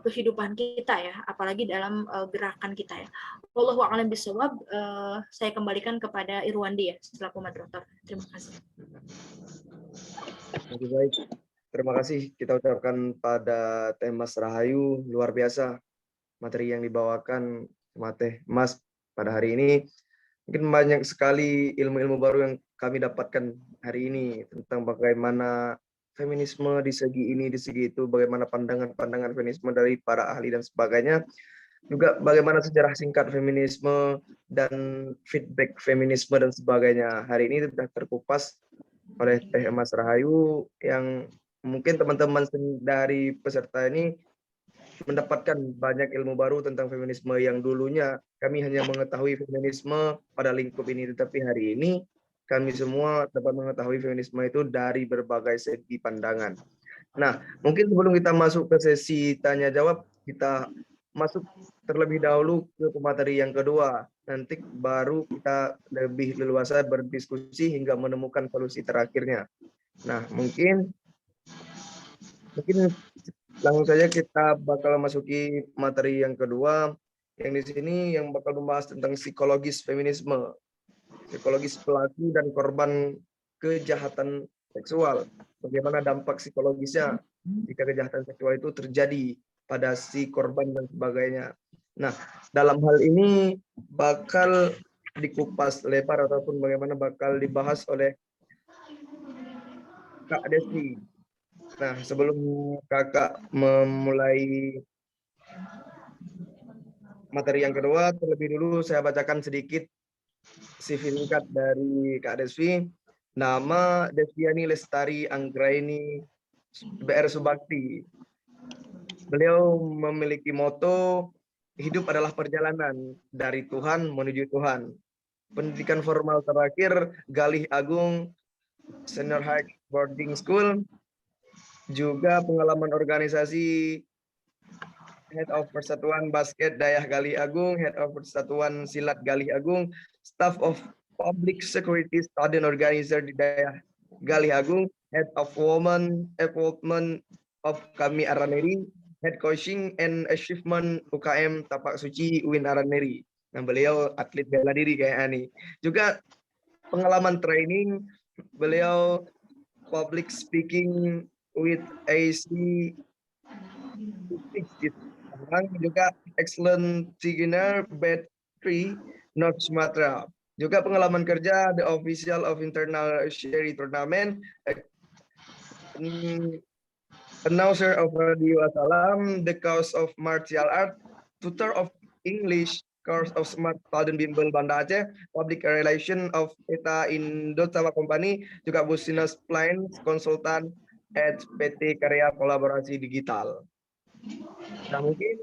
kehidupan kita ya, apalagi dalam gerakan kita ya. Wallahu a'lam bishawab. Saya kembalikan kepada Irwandi ya selaku moderator. Terima kasih. Oke, baik. Terima kasih kita ucapkan pada Teh Mas Rahayu, luar biasa materi yang dibawakan sama Teh Mas pada hari ini. Mungkin banyak sekali ilmu-ilmu baru yang kami dapatkan hari ini tentang bagaimana feminisme di segi ini, di segi itu, bagaimana pandangan-pandangan feminisme dari para ahli dan sebagainya. Juga bagaimana sejarah singkat feminisme dan feedback feminisme dan sebagainya. Hari ini sudah terkupas oleh Teh Mas Rahayu yang mungkin teman-teman dari peserta ini mendapatkan banyak ilmu baru tentang feminisme yang dulunya kami hanya mengetahui feminisme pada lingkup ini, tetapi hari ini kami semua dapat mengetahui feminisme itu dari berbagai segi pandangan. Nah, mungkin sebelum kita masuk ke sesi tanya jawab, kita masuk terlebih dahulu ke pemateri yang kedua. Nanti baru kita lebih leluasa berdiskusi hingga menemukan solusi terakhirnya. Nah, mungkin langsung saja kita bakal masuki materi yang kedua, yang di sini yang bakal membahas tentang psikologis feminisme, psikologis pelaku dan korban kejahatan seksual. Bagaimana dampak psikologisnya jika kejahatan seksual itu terjadi pada si korban dan sebagainya. Nah, dalam hal ini bakal dikupas lebar ataupun bagaimana bakal dibahas oleh Kak Desi. Nah, sebelum kakak memulai materi yang kedua, terlebih dulu saya bacakan sedikit CV singkat dari Kak Desvi. Nama Desviani Lestari Anggraini BR Subakti. Beliau memiliki moto, hidup adalah perjalanan dari Tuhan menuju Tuhan. Pendidikan formal terakhir, Galih Agung Senior High Boarding School. Juga pengalaman organisasi Head of Persatuan Basket Dayah Galih Agung, Head of Persatuan Silat Galih Agung, Staff of Public Security Student Organizer di Dayah Galih Agung, Head of Women Development of Kami Araneri, Head Coaching and Achievement UKM Tapak Suci UIN Araneri. Nah, beliau atlet bela diri kayak Ani. Juga pengalaman training, beliau public speaking with AC juga excellent beginner bed 3 North Sumatra. Juga pengalaman kerja the official of internal Sherry tournament, announcer of Radio Asalam, the course of martial art, tutor of English, course of smart student bimbel Banda Aceh, public relation of ETA Indo sama Company, juga business plan konsultan at PT Karya Kolaborasi Digital. Nah, mungkin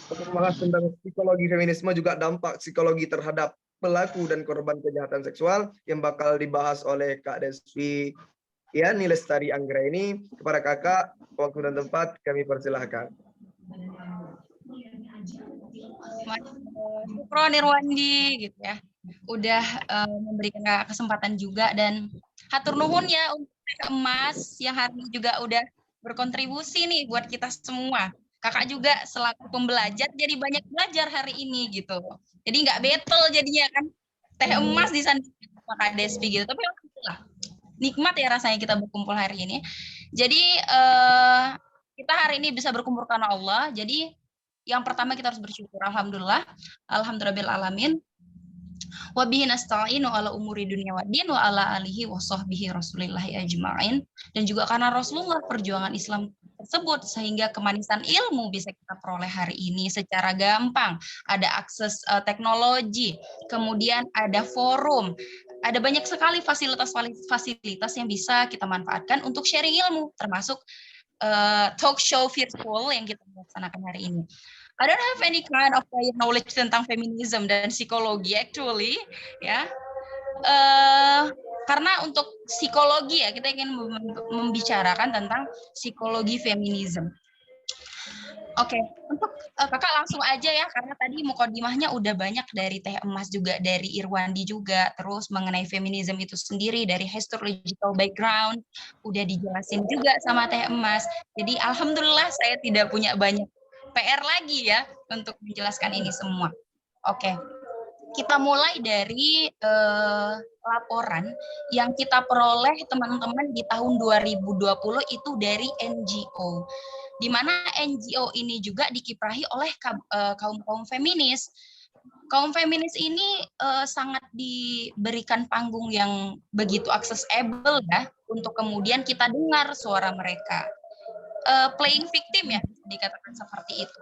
untuk membahas tentang psikologi feminisme juga dampak psikologi terhadap pelaku dan korban kejahatan seksual yang bakal dibahas oleh Kak Desvi Yani Lestari Anggraini. Kepada kakak, waktu dan tempat kami persilahkan. Syukron Irwandi gitu ya. Udah memberikan kesempatan juga, dan hatur nuhun ya untuk Emas yang hari ini juga udah berkontribusi nih buat kita semua. Kakak juga selaku pembelajar jadi banyak belajar hari ini gitu. Jadi nggak battle jadinya kan. Teh Emas di sana Kak Despi gitu. Tapi alhamdulillah nikmat ya rasanya kita berkumpul hari ini. Jadi kita hari ini bisa berkumpul karena Allah. Jadi yang pertama kita harus bersyukur. Alhamdulillah. Alhamdulillah alamin. Wa bihi nasta'inu ala umuri dunya waddin wa ala alihi wa sahbihi rasulillahi ajma'in. Dan juga karena Rasulullah perjuangan Islam tersebut sehingga kemanisan ilmu bisa kita peroleh hari ini secara gampang. Ada akses teknologi, kemudian ada forum, ada banyak sekali fasilitas yang bisa kita manfaatkan untuk sharing ilmu, termasuk talk show virtual yang kita laksanakan hari ini. I don't have any kind of knowledge tentang feminism dan psikologi actually, ya. Karena untuk psikologi ya kita ingin membicarakan tentang psikologi feminism. Oke, untuk kakak langsung aja ya, karena tadi mukadimahnya udah banyak dari Teh Emas juga, dari Irwandi juga, terus mengenai feminism itu sendiri dari historical background udah dijelasin juga sama Teh Emas. Jadi alhamdulillah saya tidak punya banyak PR lagi ya untuk menjelaskan ini semua. Oke, kita mulai dari laporan yang kita peroleh teman-teman di tahun 2020 itu dari NGO. Di mana NGO ini juga dikiprahi oleh kaum feminis. Kaum feminis ini sangat diberikan panggung yang begitu accessible ya, untuk kemudian kita dengar suara mereka. Playing victim ya, dikatakan seperti itu.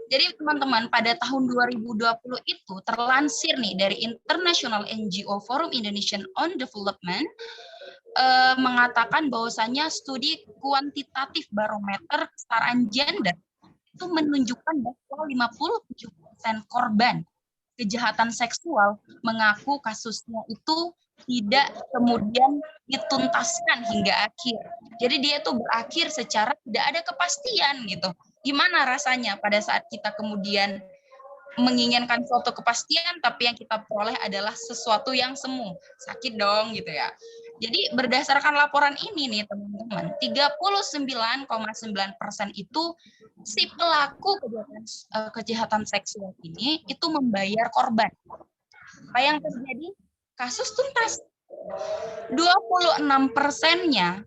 Jadi teman-teman, pada tahun 2020 itu terlansir nih dari International NGO Forum Indonesian on Development, mengatakan bahwasanya studi kuantitatif barometer kesetaraan gender itu menunjukkan bahwa 57% korban kejahatan seksual mengaku kasusnya itu tidak kemudian dituntaskan hingga akhir. Jadi dia itu berakhir secara tidak ada kepastian gitu. Gimana rasanya pada saat kita kemudian menginginkan suatu kepastian, tapi yang kita peroleh adalah sesuatu yang semu. Sakit dong gitu ya. Jadi berdasarkan laporan ini nih teman-teman, 39,9% itu si pelaku kejahatan seksual ini itu membayar korban. Apa yang terjadi? Kasus tuntas. 26%-nya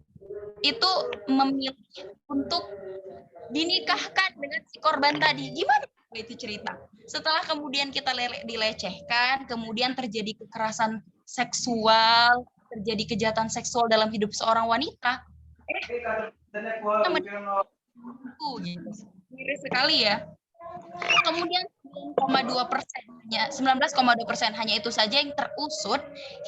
itu memilih untuk dinikahkan dengan si korban tadi. Gimana itu cerita? Setelah kemudian kita dilecehkan, kemudian terjadi kekerasan seksual, terjadi kejahatan seksual dalam hidup seorang wanita, gitu. Miris sekali ya. Kemudian 19,2% hanya itu saja yang terusut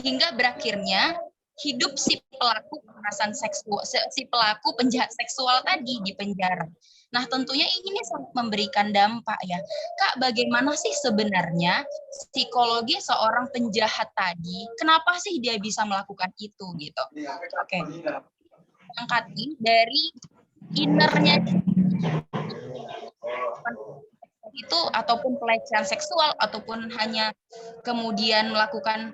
hingga berakhirnya hidup si pelaku kekerasan seksual, si pelaku penjahat seksual tadi di penjara. Nah, tentunya ini sangat memberikan dampak ya. Kak, bagaimana sih sebenarnya psikologi seorang penjahat tadi? Kenapa sih dia bisa melakukan itu gitu? Oke. Angkat dari innernya itu ataupun pelecehan seksual ataupun hanya kemudian melakukan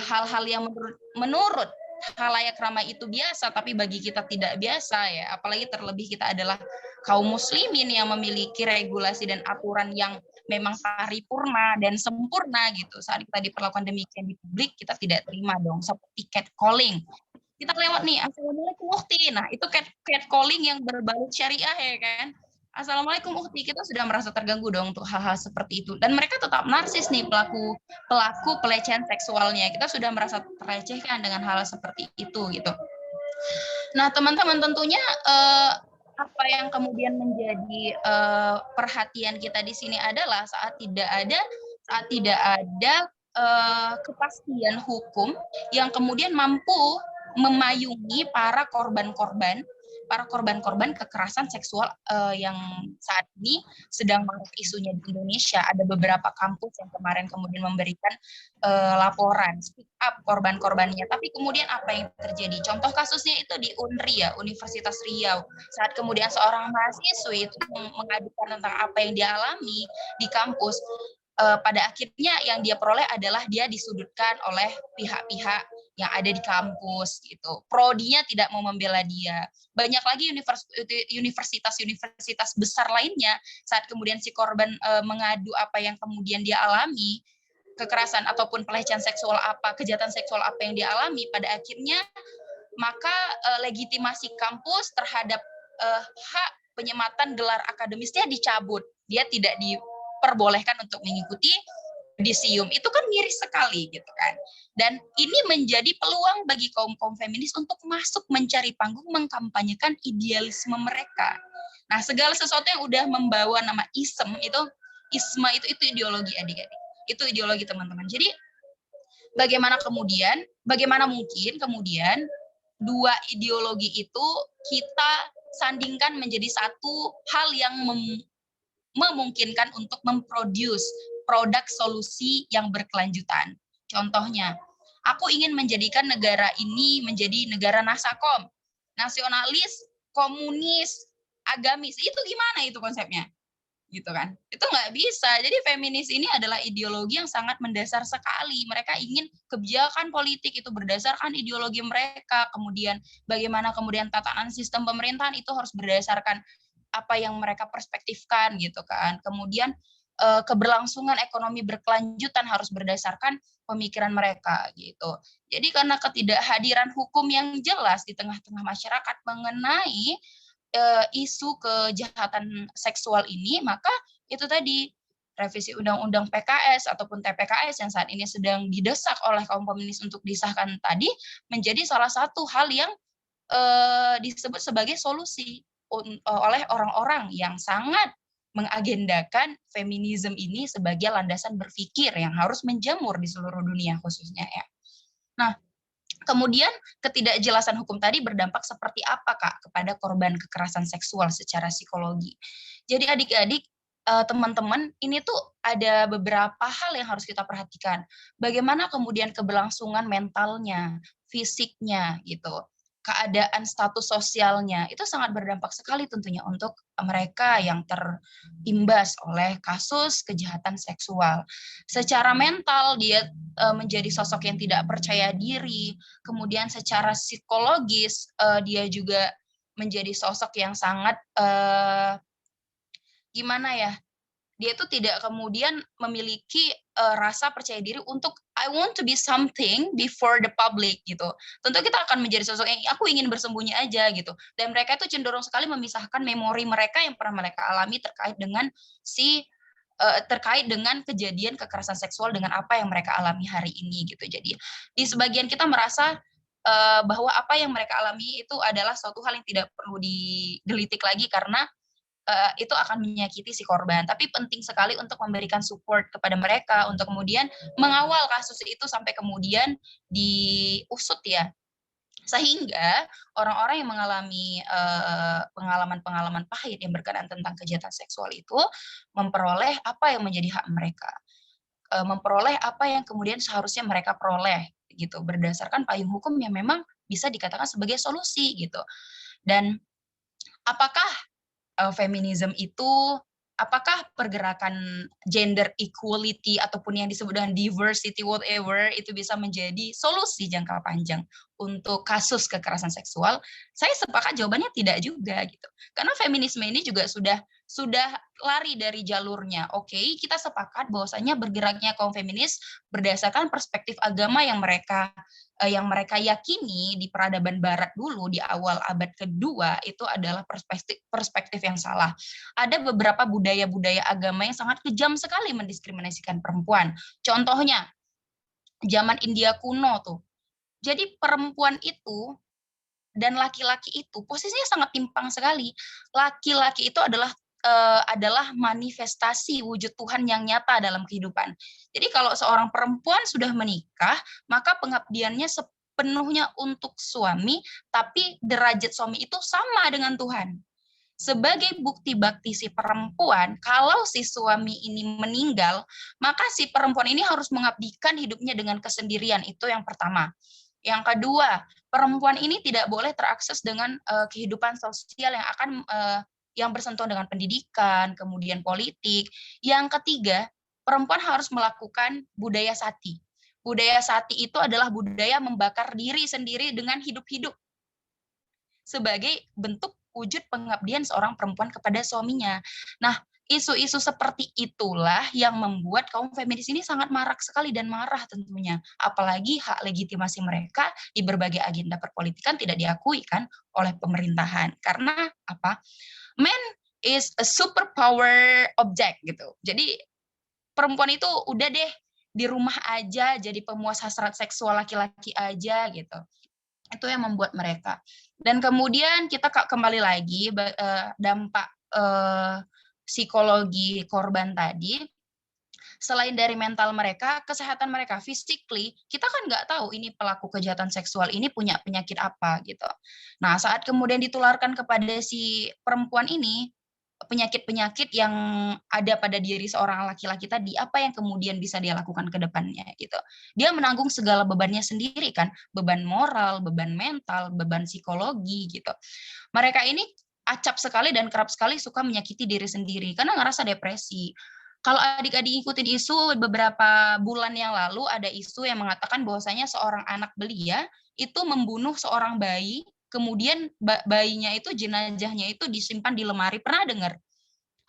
hal-hal yang menurut halayak ramai itu biasa, tapi bagi kita tidak biasa ya. Apalagi terlebih kita adalah kaum muslimin yang memiliki regulasi dan aturan yang memang paripurna dan sempurna gitu. Saat kita diperlakukan demikian di publik, kita tidak terima dong. Seperti catcalling. Kita lewat nih, assalamualaikum Ukti. Nah, itu catcalling yang berbalut syariah ya kan. Assalamualaikum Ukti, kita sudah merasa terganggu dong untuk hal-hal seperti itu. Dan mereka tetap narsis nih pelaku pelecehan seksualnya. Kita sudah merasa terlecehkan dengan hal seperti itu gitu. Nah, teman-teman tentunya apa yang kemudian menjadi perhatian kita di sini adalah saat tidak ada kepastian hukum yang kemudian mampu memayungi para korban-korban kekerasan seksual yang saat ini sedang marak isunya di Indonesia. Ada beberapa kampus yang kemarin kemudian memberikan laporan speak up korban-korbannya. Tapi kemudian apa yang terjadi? Contoh kasusnya itu di UNRI ya, Universitas Riau. Saat kemudian seorang mahasiswi itu mengadukan tentang apa yang dia alami di kampus, pada akhirnya yang dia peroleh adalah dia disudutkan oleh pihak-pihak yang ada di kampus gitu. Prodinya tidak mau membela dia. Banyak lagi universitas besar lainnya saat kemudian si korban mengadu apa yang kemudian dia alami, kekerasan ataupun pelecehan seksual apa, kejahatan seksual apa yang dia alami, pada akhirnya maka legitimasi kampus terhadap hak penyematan gelar akademisnya dicabut. Dia tidak diperbolehkan untuk mengikuti yudisium. Itu kan miris sekali gitu kan. Dan ini menjadi peluang bagi kaum feminis untuk masuk mencari panggung mengkampanyekan idealisme mereka. Nah, segala sesuatu yang udah membawa nama isme itu ideologi adik-adik. Itu ideologi teman-teman. Jadi bagaimana mungkin kemudian dua ideologi itu kita sandingkan menjadi satu hal yang memungkinkan untuk memproduce produk solusi yang berkelanjutan. Contohnya, aku ingin menjadikan negara ini menjadi negara nasakom, nasionalis, komunis, agamis. Itu gimana itu konsepnya? Gitu kan? Itu nggak bisa. Jadi feminis ini adalah ideologi yang sangat mendasar sekali. Mereka ingin kebijakan politik itu berdasarkan ideologi mereka. Kemudian bagaimana kemudian tatanan sistem pemerintahan itu harus berdasarkan apa yang mereka perspektifkan gitu kan. Kemudian keberlangsungan ekonomi berkelanjutan harus berdasarkan pemikiran mereka gitu. Jadi karena ketidakhadiran hukum yang jelas di tengah-tengah masyarakat mengenai isu kejahatan seksual ini, maka itu tadi revisi undang-undang PKS ataupun TPKS yang saat ini sedang didesak oleh kaum feminis untuk disahkan tadi menjadi salah satu hal yang disebut sebagai solusi oleh orang-orang yang sangat mengagendakan feminisme ini sebagai landasan berpikir yang harus menjamur di seluruh dunia khususnya ya. Nah, kemudian ketidakjelasan hukum tadi berdampak seperti apa Kak kepada korban kekerasan seksual secara psikologi. Jadi adik-adik, teman-teman, ini tuh ada beberapa hal yang harus kita perhatikan. Bagaimana kemudian keberlangsungan mentalnya, fisiknya gitu. Keadaan status sosialnya itu sangat berdampak sekali tentunya untuk mereka yang terimbas oleh kasus kejahatan seksual. Secara mental dia menjadi sosok yang tidak percaya diri, kemudian secara psikologis dia juga menjadi sosok yang sangat gimana ya, dia itu tidak kemudian memiliki rasa percaya diri untuk I want to be something before the public gitu. Tentu kita akan menjadi sosok yang aku ingin bersembunyi aja gitu. Dan mereka itu cenderung sekali memisahkan memori mereka yang pernah mereka alami terkait dengan kejadian kekerasan seksual dengan apa yang mereka alami hari ini gitu. Jadi di sebagian kita merasa bahwa apa yang mereka alami itu adalah suatu hal yang tidak perlu digelitik lagi karena itu akan menyakiti si korban. Tapi penting sekali untuk memberikan support kepada mereka untuk kemudian mengawal kasus itu sampai kemudian diusut ya. Sehingga orang-orang yang mengalami pengalaman-pengalaman pahit yang berkenaan tentang kejahatan seksual itu memperoleh apa yang menjadi hak mereka. Memperoleh apa yang kemudian seharusnya mereka peroleh gitu berdasarkan payung hukum yang memang bisa dikatakan sebagai solusi gitu. Dan apakah feminisme itu, apakah pergerakan gender equality ataupun yang disebut dengan diversity whatever itu bisa menjadi solusi jangka panjang untuk kasus kekerasan seksual? Saya sepakat jawabannya tidak juga gitu. Karena feminisme ini juga sudah lari dari jalurnya. Oke, kita sepakat bahwasanya bergeraknya kaum feminis berdasarkan perspektif agama yang mereka yakini di peradaban barat dulu di awal abad kedua itu adalah perspektif yang salah. Ada beberapa budaya-budaya agama yang sangat kejam sekali mendiskriminasikan perempuan. Contohnya zaman India kuno tuh. Jadi perempuan itu dan laki-laki itu posisinya sangat timpang sekali. Laki-laki itu adalah manifestasi wujud Tuhan yang nyata dalam kehidupan. Jadi kalau seorang perempuan sudah menikah, maka pengabdiannya sepenuhnya untuk suami, tapi derajat suami itu sama dengan Tuhan. Sebagai bukti bakti si perempuan, kalau si suami ini meninggal, maka si perempuan ini harus mengabdikan hidupnya dengan kesendirian. Itu yang pertama. Yang kedua, perempuan ini tidak boleh terakses dengan kehidupan sosial yang bersentuhan dengan pendidikan, kemudian politik. Yang ketiga, perempuan harus melakukan budaya sati. Budaya sati itu adalah budaya membakar diri sendiri dengan hidup-hidup sebagai bentuk wujud pengabdian seorang perempuan kepada suaminya. Nah, isu-isu seperti itulah yang membuat kaum feminis ini sangat marak sekali dan marah tentunya. Apalagi hak legitimasi mereka di berbagai agenda perpolitikan tidak diakui kan oleh pemerintahan. Karena apa? Man is a superpower object gitu. Jadi perempuan itu udah deh di rumah aja jadi pemuas hasrat seksual laki-laki aja gitu. Itu yang membuat mereka. Dan kemudian kita kembali lagi dampak psikologi korban tadi. Selain dari mental mereka, kesehatan mereka, physically, kita kan nggak tahu ini pelaku kejahatan seksual ini punya penyakit apa gitu. Nah, saat kemudian ditularkan kepada si perempuan ini, penyakit-penyakit yang ada pada diri seorang laki-laki tadi, apa yang kemudian bisa dia lakukan ke depannya gitu. Dia menanggung segala bebannya sendiri kan, beban moral, beban mental, beban psikologi gitu. Mereka ini acap sekali dan kerap sekali suka menyakiti diri sendiri karena ngerasa depresi. Kalau adik-adik ikutin isu beberapa bulan yang lalu ada isu yang mengatakan bahwasanya seorang anak belia itu membunuh seorang bayi, kemudian bayinya itu jenazahnya itu disimpan di lemari. Pernah dengar?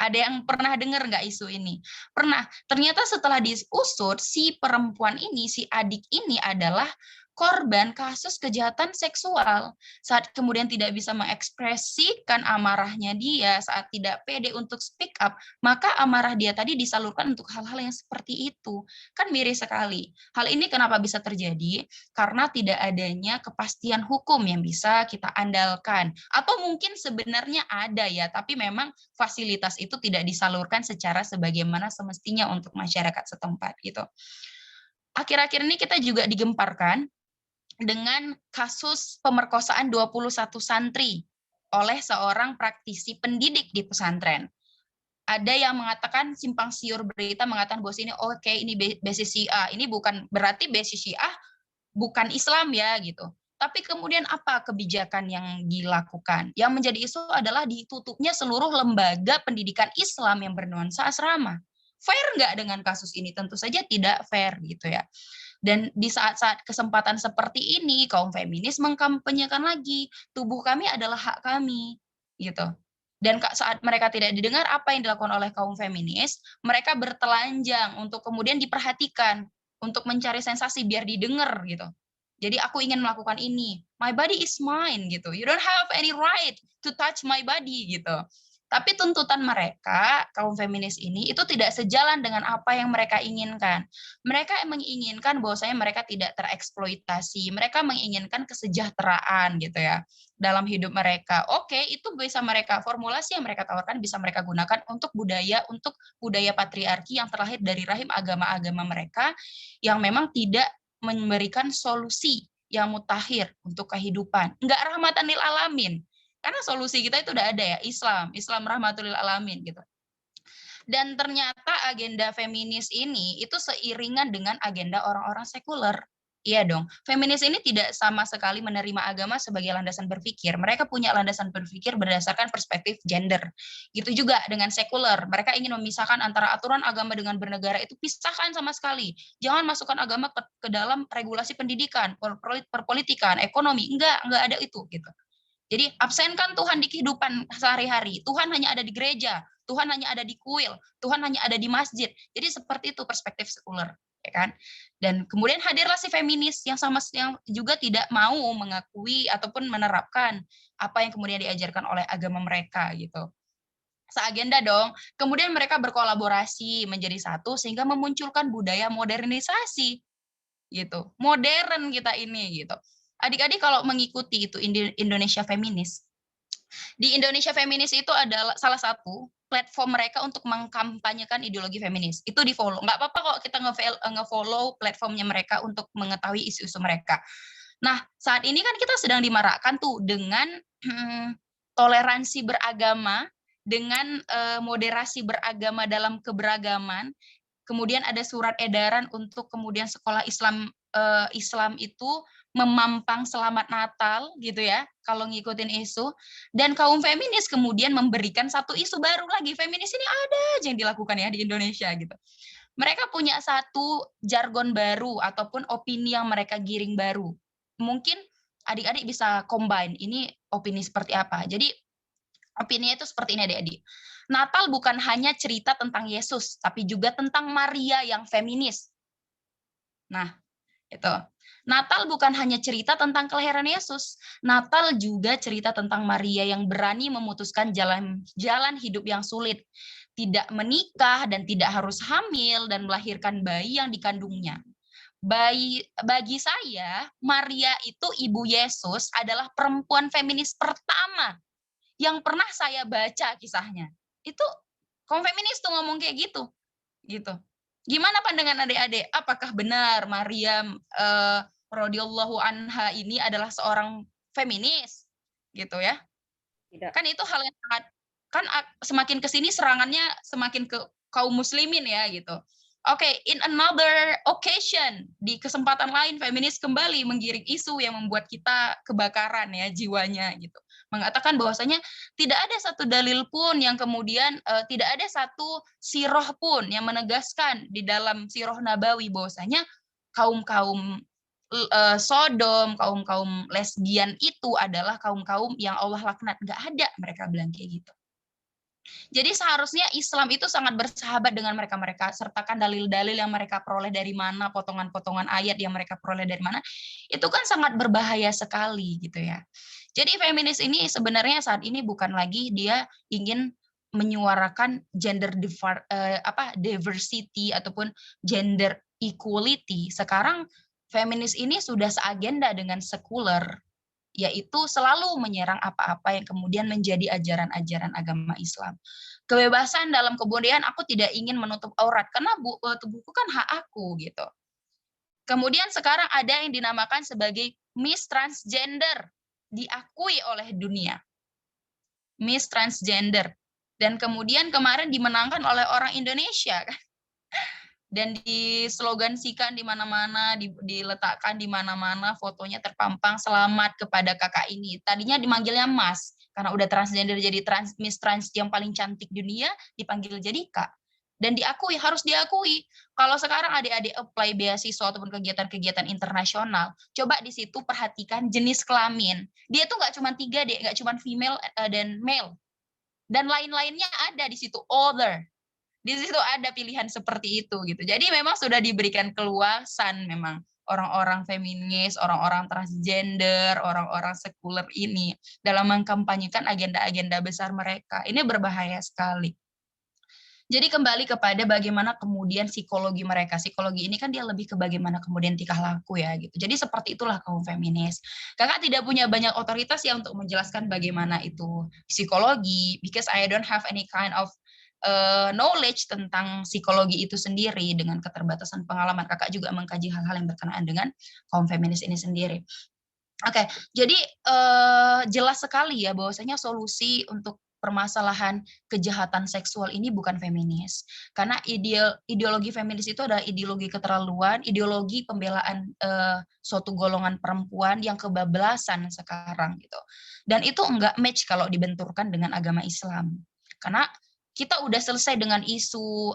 Ada yang pernah dengar nggak isu ini? Pernah. Ternyata setelah diusut, si perempuan ini, si adik ini adalah korban kasus kejahatan seksual. Saat kemudian tidak bisa mengekspresikan amarahnya dia, saat tidak pede untuk speak up, maka amarah dia tadi disalurkan untuk hal-hal yang seperti itu. Kan miris sekali. Hal ini kenapa bisa terjadi? Karena tidak adanya kepastian hukum yang bisa kita andalkan. Atau mungkin sebenarnya ada ya, tapi memang fasilitas itu tidak disalurkan secara sebagaimana semestinya untuk masyarakat setempat gitu. Akhir-akhir ini kita juga digemparkan dengan kasus pemerkosaan 21 santri oleh seorang praktisi pendidik di pesantren. Ada yang mengatakan simpang siur berita mengatakan bahwa ini basis Syiah. Ini bukan berarti basis Syiah bukan Islam ya gitu. Tapi kemudian apa kebijakan yang dilakukan? Yang menjadi isu adalah ditutupnya seluruh lembaga pendidikan Islam yang bernuansa asrama. Fair nggak dengan kasus ini? Tentu saja tidak fair gitu ya. Dan di saat-saat kesempatan seperti ini, kaum feminis mengkampanyekan lagi, tubuh kami adalah hak kami, gitu. Dan saat mereka tidak didengar apa yang dilakukan oleh kaum feminis, mereka bertelanjang untuk kemudian diperhatikan. untuk mencari sensasi biar didengar gitu. Jadi aku ingin melakukan ini. My body is mine gitu. You don't have any right to touch my body gitu. Tapi tuntutan mereka, kaum feminis ini, itu tidak sejalan dengan apa yang mereka inginkan. Mereka menginginkan bahwasanya mereka tidak tereksploitasi. Mereka menginginkan kesejahteraan gitu ya dalam hidup mereka. Oke, itu bisa mereka formulasi yang mereka tawarkan bisa mereka gunakan untuk budaya patriarki yang terlahir dari rahim agama-agama mereka yang memang tidak memberikan solusi yang mutakhir untuk kehidupan. Enggak rahmatan lil alamin. Karena solusi kita itu udah ada ya, Islam rahmatul lil alamin gitu. Dan ternyata agenda feminis ini itu seiringan dengan agenda orang-orang sekuler. Iya dong, feminis ini tidak sama sekali menerima agama sebagai landasan berpikir. Mereka punya landasan berpikir berdasarkan perspektif gender. Gitu juga dengan sekuler. Mereka ingin memisahkan antara aturan agama dengan bernegara itu pisahkan sama sekali. Jangan masukkan agama ke dalam regulasi pendidikan, perpolitikan, ekonomi. Enggak ada itu gitu. Jadi absenkan Tuhan di kehidupan sehari-hari. Tuhan hanya ada di gereja, Tuhan hanya ada di kuil, Tuhan hanya ada di masjid. Jadi seperti itu perspektif sekuler, ya kan? Dan kemudian hadirlah si feminis yang juga tidak mau mengakui ataupun menerapkan apa yang kemudian diajarkan oleh agama mereka gitu. Seagenda dong. Kemudian mereka berkolaborasi menjadi satu sehingga memunculkan budaya modernisasi gitu. Modern kita ini gitu. Adik-adik kalau mengikuti itu Indonesia Feminis. Di Indonesia Feminis itu adalah salah satu platform mereka untuk mengkampanyekan ideologi feminis. Itu di-follow. Nggak apa-apa kok kita nge-follow platformnya mereka untuk mengetahui isu-isu mereka. Nah, saat ini kan kita sedang dimarakkan tuh dengan toleransi beragama, dengan moderasi beragama dalam keberagaman. Kemudian ada surat edaran untuk kemudian sekolah Islam itu memampang selamat Natal gitu ya, kalau ngikutin isu. Dan kaum feminis kemudian memberikan satu isu baru lagi. Feminis ini ada aja yang dilakukan ya di Indonesia gitu. Mereka punya satu jargon baru ataupun opini yang mereka giring baru. Mungkin adik-adik bisa combine ini opini seperti apa. Jadi opininya itu seperti ini adik-adik. Natal bukan hanya cerita tentang Yesus, tapi juga tentang Maria yang feminis. Nah, itu. Natal bukan hanya cerita tentang kelahiran Yesus. Natal juga cerita tentang Maria yang berani memutuskan jalan hidup yang sulit. Tidak menikah dan tidak harus hamil dan melahirkan bayi yang dikandungnya. Bagi saya, Maria itu ibu Yesus adalah perempuan feminis pertama yang pernah saya baca kisahnya. Itu kaum feminis tuh ngomong kayak gitu. Gimana pandangan adik-adik? Apakah benar Maria radhiyallahu anha ini adalah seorang feminis? Gitu ya. Tidak. Kan itu hal yang sangat, kan semakin kesini serangannya semakin ke kaum muslimin ya gitu. Oke, in another occasion, di kesempatan lain feminis kembali menggiring isu yang membuat kita kebakaran ya jiwanya gitu. Mengatakan bahwasanya tidak ada satu dalil pun yang kemudian tidak ada satu sirah pun yang menegaskan di dalam sirah Nabawi bahwasanya kaum-kaum Sodom, kaum-kaum lesbian itu adalah kaum-kaum yang Allah laknat. Nggak ada, mereka bilang kayak gitu. Jadi seharusnya Islam itu sangat bersahabat dengan mereka-mereka, sertakan dalil-dalil yang mereka peroleh dari mana, potongan-potongan ayat yang mereka peroleh dari mana, itu kan sangat berbahaya sekali gitu ya. Jadi feminis ini sebenarnya saat ini bukan lagi dia ingin menyuarakan gender diversity ataupun gender equality. Sekarang feminis ini sudah seagenda dengan sekuler, yaitu selalu menyerang apa-apa yang kemudian menjadi ajaran-ajaran agama Islam. Kebebasan dalam kebudayaan, aku tidak ingin menutup aurat, karena tubuhku kan hak aku, gitu. Kemudian sekarang ada yang dinamakan sebagai Miss Transgender, diakui oleh dunia. Miss Transgender. Dan kemudian kemarin dimenangkan oleh orang Indonesia, kan? Dan dislogansikan di mana-mana, diletakkan di mana-mana, fotonya terpampang, selamat kepada kakak ini. Tadinya dimanggilnya Mas, karena udah transgender jadi Miss Trans yang paling cantik dunia, dipanggil jadi Kak. Dan diakui, harus diakui. Kalau sekarang adik-adik apply beasiswa ataupun kegiatan-kegiatan internasional, coba di situ perhatikan jenis kelamin. Dia tuh nggak cuma 3, deh, nggak cuma female dan male. Dan lain-lainnya ada di situ, other. Di situ ada pilihan seperti itu gitu. Jadi memang sudah diberikan keluasan memang orang-orang feminis, orang-orang transgender, orang-orang sekuler ini dalam mengkampanyekan agenda-agenda besar mereka. Ini berbahaya sekali. Jadi kembali kepada bagaimana kemudian psikologi mereka. Psikologi ini kan dia lebih ke bagaimana kemudian tingkah laku ya gitu. Jadi seperti itulah kaum feminis. Kakak tidak punya banyak otoritas ya untuk menjelaskan bagaimana itu psikologi, because I don't have any kind of knowledge tentang psikologi itu sendiri. Dengan keterbatasan pengalaman, kakak juga mengkaji hal-hal yang berkenaan dengan kaum feminis ini sendiri. Oke, jadi jelas sekali ya bahwasanya solusi untuk permasalahan kejahatan seksual ini bukan feminis. Karena ideologi feminis itu adalah ideologi keterlaluan, ideologi pembelaan suatu golongan perempuan yang kebablasan sekarang gitu. Dan itu enggak match kalau dibenturkan dengan agama Islam. Karena kita udah selesai dengan isu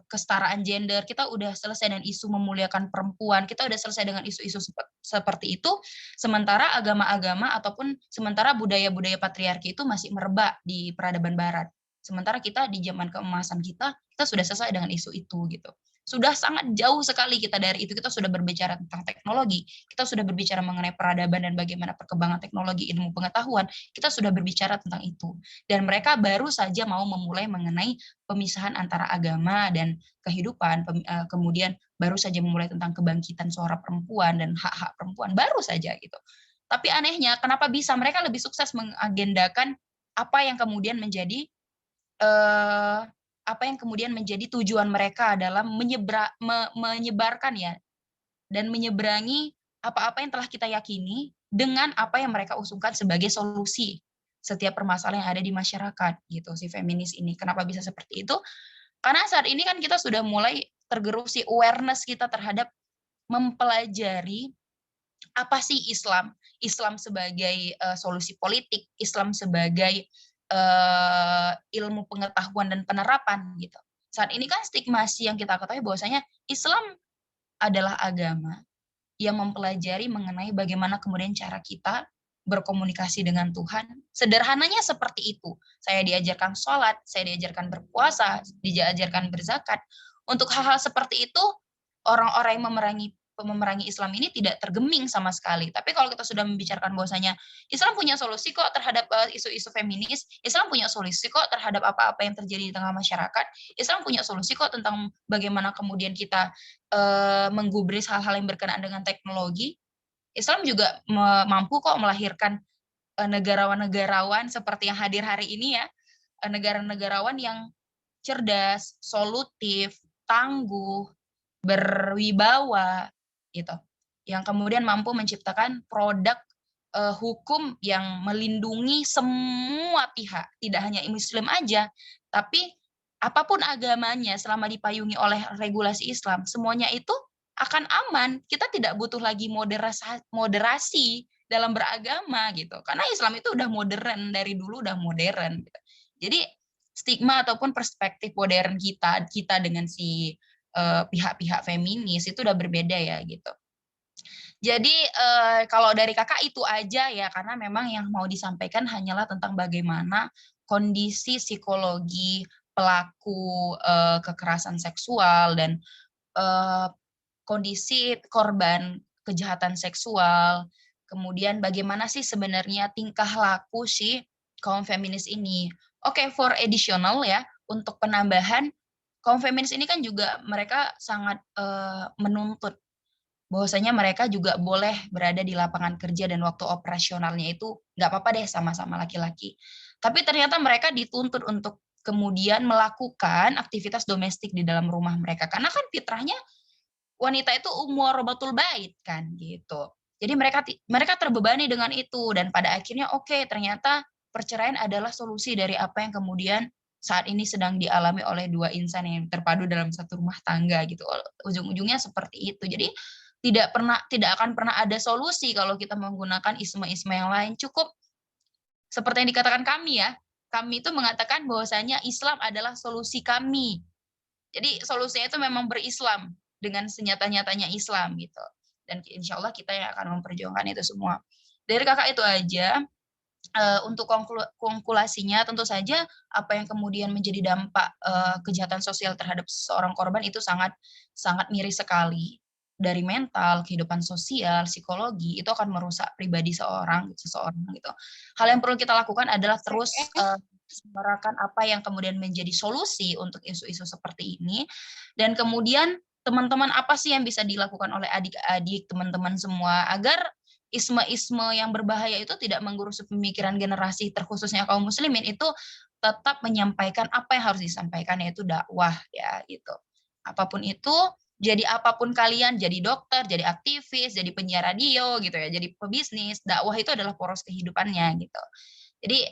kesetaraan gender, kita udah selesai dengan isu memuliakan perempuan, kita udah selesai dengan isu-isu seperti itu, sementara agama-agama ataupun sementara budaya-budaya patriarki itu masih merebak di peradaban barat. Sementara kita di zaman keemasan kita sudah selesai dengan isu itu gitu. Sudah sangat jauh sekali kita dari itu, kita sudah berbicara tentang teknologi, kita sudah berbicara mengenai peradaban dan bagaimana perkembangan teknologi ilmu pengetahuan, kita sudah berbicara tentang itu. Dan mereka baru saja mau memulai mengenai pemisahan antara agama dan kehidupan, kemudian baru saja memulai tentang kebangkitan suara perempuan dan hak-hak perempuan, baru saja gitu. Tapi anehnya, kenapa bisa mereka lebih sukses mengagendakan apa yang kemudian menjadi tujuan mereka dalam menyebarkan ya, dan menyeberangi apa-apa yang telah kita yakini dengan apa yang mereka usungkan sebagai solusi setiap permasalahan yang ada di masyarakat gitu, si feminis ini. Kenapa bisa seperti itu? Karena saat ini kan kita sudah mulai tergerus si awareness kita terhadap mempelajari apa sih Islam, Islam sebagai solusi politik, Islam sebagai ilmu pengetahuan dan penerapan gitu. Saat ini kan stigmasi yang kita ketahui bahwasanya Islam adalah agama yang mempelajari mengenai bagaimana kemudian cara kita berkomunikasi dengan Tuhan. Sederhananya seperti itu. Saya diajarkan sholat, saya diajarkan berpuasa, diajarkan berzakat. Untuk hal-hal seperti itu, orang-orang yang memerangi Islam ini tidak tergeming sama sekali. Tapi kalau kita sudah membicarakan bahwasanya Islam punya solusi kok terhadap isu-isu feminis, Islam punya solusi kok terhadap apa-apa yang terjadi di tengah masyarakat, Islam punya solusi kok tentang bagaimana kemudian kita menggubris hal-hal yang berkenaan dengan teknologi, Islam juga mampu kok melahirkan negarawan-negarawan seperti yang hadir hari ini ya, negara-negarawan yang cerdas, solutif, tangguh, berwibawa, gitu, yang kemudian mampu menciptakan produk hukum yang melindungi semua pihak, tidak hanya Muslim aja, tapi apapun agamanya selama dipayungi oleh regulasi Islam, semuanya itu akan aman. Kita tidak butuh lagi moderasi dalam beragama gitu, karena Islam itu udah modern, dari dulu udah modern gitu. Jadi stigma ataupun perspektif modern kita dengan si pihak-pihak feminis itu udah berbeda ya gitu. Jadi kalau dari kakak itu aja ya, karena memang yang mau disampaikan hanyalah tentang bagaimana kondisi psikologi pelaku kekerasan seksual dan kondisi korban kejahatan seksual, kemudian bagaimana sih sebenarnya tingkah laku si kaum feminis ini. Oke, for additional ya, untuk penambahan, kaum feminis ini kan juga mereka sangat menuntut bahwasanya mereka juga boleh berada di lapangan kerja dan waktu operasionalnya itu nggak apa-apa deh sama-sama laki-laki. Tapi ternyata mereka dituntut untuk kemudian melakukan aktivitas domestik di dalam rumah mereka. Karena kan fitrahnya wanita itu umuratul bait kan gitu. Jadi mereka terbebani dengan itu, dan pada akhirnya oke, ternyata perceraian adalah solusi dari apa yang kemudian saat ini sedang dialami oleh dua insan yang terpadu dalam satu rumah tangga gitu. Ujung-ujungnya seperti itu. Jadi tidak akan pernah ada solusi kalau kita menggunakan isme-isme yang lain. Cukup seperti yang dikatakan kami ya. Kami itu mengatakan bahwasanya Islam adalah solusi kami. Jadi solusinya itu memang berislam dengan senyata-nyatanya Islam gitu. Dan insya Allah kita yang akan memperjuangkan itu semua. Dari kakak itu aja. untuk konkulasinya tentu saja apa yang kemudian menjadi dampak kejahatan sosial terhadap seorang korban itu sangat miris sekali. Dari mental, kehidupan sosial, psikologi itu akan merusak pribadi seseorang gitu. Hal yang perlu kita lakukan adalah terus menyuarakan apa yang kemudian menjadi solusi untuk isu-isu seperti ini, dan kemudian teman-teman apa sih yang bisa dilakukan oleh adik-adik, teman-teman semua agar isme-isme yang berbahaya itu tidak menggerus pemikiran generasi terkhususnya kaum muslimin, itu tetap menyampaikan apa yang harus disampaikan, yaitu dakwah ya gitu. Apapun itu, jadi apapun kalian, jadi dokter, jadi aktivis, jadi penyiar radio gitu ya, jadi pebisnis, dakwah itu adalah poros kehidupannya gitu. Jadi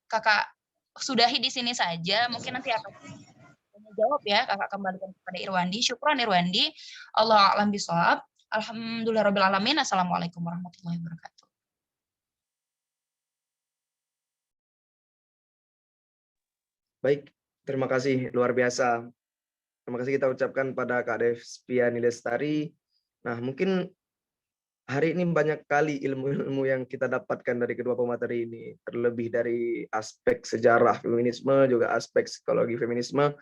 kakak sudahi di sini saja, mungkin nanti akan jawab ya, kakak kembalikan kepada Irwandi. Syukran Irwandi. Allah a'lam bishawab. Alhamdulillahirabbil alamin. Assalamualaikum warahmatullahi wabarakatuh. Baik, terima kasih luar biasa. Terima kasih kita ucapkan pada Kak Despiani Lestari. Nah, mungkin hari ini banyak kali ilmu-ilmu yang kita dapatkan dari kedua pemateri ini, terlebih dari aspek sejarah feminisme, juga aspek psikologi feminisme,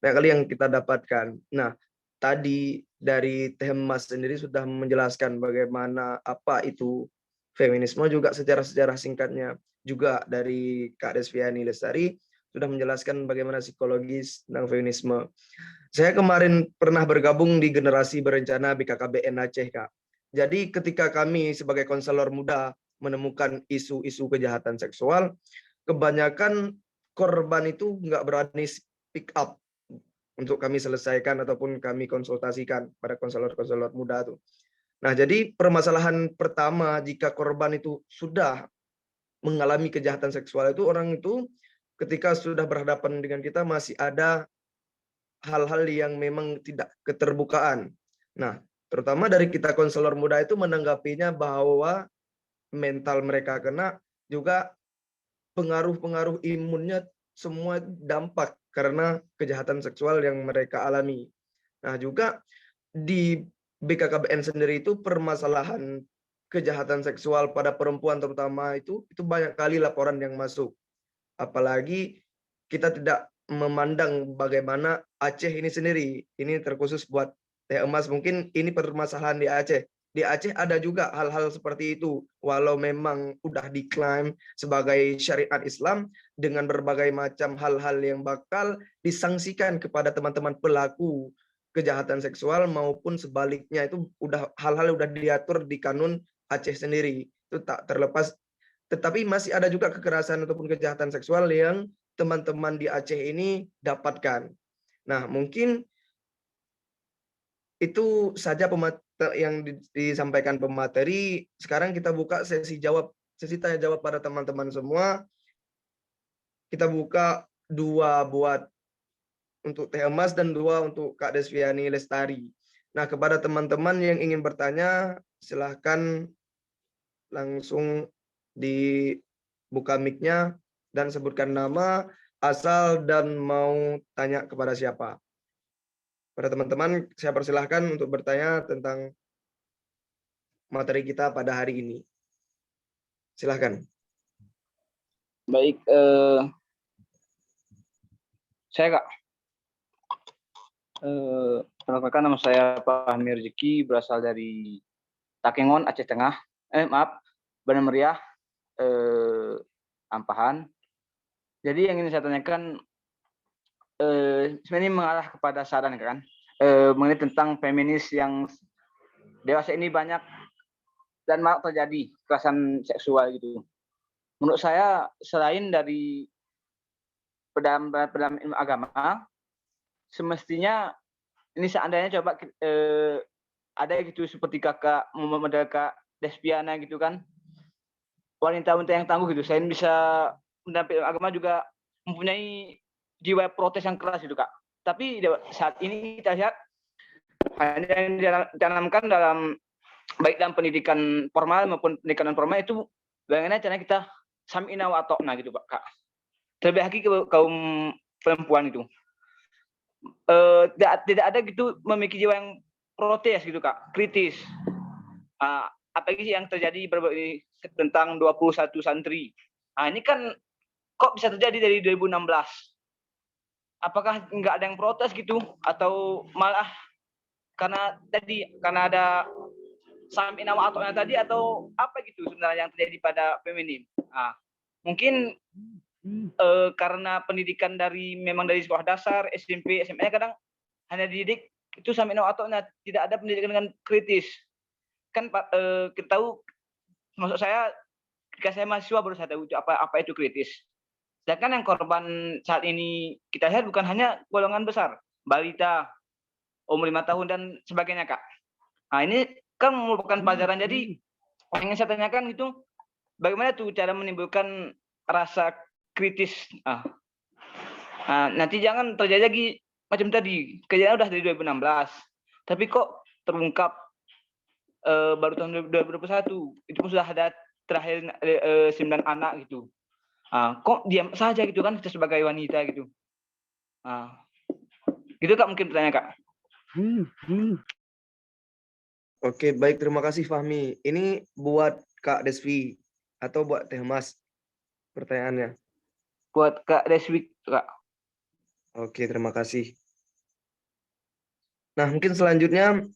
banyak kali yang kita dapatkan. Nah, tadi dari Teh Mas sendiri sudah menjelaskan bagaimana apa itu feminisme, juga sejarah-sejarah singkatnya. Juga dari Kak Desviani Lestari sudah menjelaskan bagaimana psikologis tentang feminisme. Saya kemarin pernah bergabung di Generasi Berencana BKKBN Aceh, Kak. Jadi ketika kami sebagai konselor muda menemukan isu-isu kejahatan seksual, kebanyakan korban itu nggak berani speak up untuk kami selesaikan ataupun kami konsultasikan pada konselor-konselor muda itu. Nah, jadi permasalahan pertama jika korban itu sudah mengalami kejahatan seksual itu, orang itu ketika sudah berhadapan dengan kita masih ada hal-hal yang memang tidak keterbukaan. Nah, terutama dari kita konselor muda itu menanggapinya bahwa mental mereka kena, juga pengaruh-pengaruh imunnya semua dampak karena kejahatan seksual yang mereka alami. Nah, juga di BKKBN sendiri itu permasalahan kejahatan seksual pada perempuan terutama itu banyak kali laporan yang masuk. Apalagi kita tidak memandang bagaimana Aceh ini sendiri. Ini terkhusus buat Teh Emas, mungkin ini permasalahan di Aceh. Di Aceh ada juga hal-hal seperti itu. Walau memang udah diklaim sebagai syariat Islam, dengan berbagai macam hal-hal yang bakal disangsikan kepada teman-teman pelaku kejahatan seksual maupun sebaliknya, itu udah hal-hal udah diatur di kanun Aceh sendiri. Itu tak terlepas, tetapi masih ada juga kekerasan ataupun kejahatan seksual yang teman-teman di Aceh ini dapatkan. Nah, mungkin itu saja yang disampaikan pemateri. Sekarang kita buka sesi tanya jawab pada teman-teman semua. Kita buka 2 buat untuk Teh Emas dan 2 untuk Kak Desviani Lestari. Nah, kepada teman-teman yang ingin bertanya, silahkan langsung dibuka mic-nya dan sebutkan nama, asal, dan mau tanya kepada siapa. Pada teman-teman, saya persilahkan untuk bertanya tentang materi kita pada hari ini. Silahkan. Baik, saya Kak. Perkenalkan, nama saya Fahmi Rezeki, berasal dari Takengon, Aceh Tengah. Banda Meriah, Ampahan. Jadi yang ingin saya tanyakan sebenarnya mengarah kepada saran kan, mengenai tentang feminis yang dewasa ini banyak dan marak terjadi kekerasan seksual gitu. Menurut saya, selain dari dalam ilmu agama, semestinya ini seandainya coba ada gitu seperti kakak Kak Despiana gitu kan, wanita-wanita yang tangguh gitu, selain bisa mendampingi agama juga mempunyai jiwa protes yang keras gitu Kak. Tapi saat ini kita lihat hanya yang ditanamkan dalam baik dalam pendidikan formal maupun pendidikan non formal itu bagaimana caranya kita samina wa ata'na gitu Pak Kak. Terlebih lagi ke kaum perempuan itu. Tidak ada gitu memiliki jiwa yang protes gitu Kak, kritis. Apalagi yang terjadi tentang 21 santri. Nah, ini kan kok bisa terjadi dari 2016? Apakah nggak ada yang protes gitu? Atau malah karena ada sampai nama ataunya tadi, atau apa gitu sebenarnya yang terjadi pada feminim? Nah, mungkin karena pendidikan memang dari sekolah dasar, SMP, SMA kadang hanya dididik itu sampai nama ataunya, tidak ada pendidikan dengan kritis. Kan kita tahu, maksud saya ketika saya mahasiswa baru saya tahu itu apa itu kritis. Sedangkan yang korban saat ini kita lihat bukan hanya golongan besar, balita, umur 5 tahun dan sebagainya, Kak. Nah, ini kan merupakan pelajaran. Jadi yang ingin saya tanyakan itu, bagaimana tuh cara menimbulkan rasa kritis? Nanti jangan terjadi lagi macam tadi, kejadian udah dari 2016, tapi kok terungkap baru tahun 2021, itu pun sudah ada terakhir 9 anak gitu. Kok diam saja gitu kan kita sebagai wanita gitu. Gitu Kak, mungkin pertanyaan Kak. Oke, baik, terima kasih Fahmi. Ini buat Kak Desvi atau buat Teh Mas pertanyaannya? Buat Kak Deswi, Kak. Oke, terima kasih. Nah, mungkin selanjutnya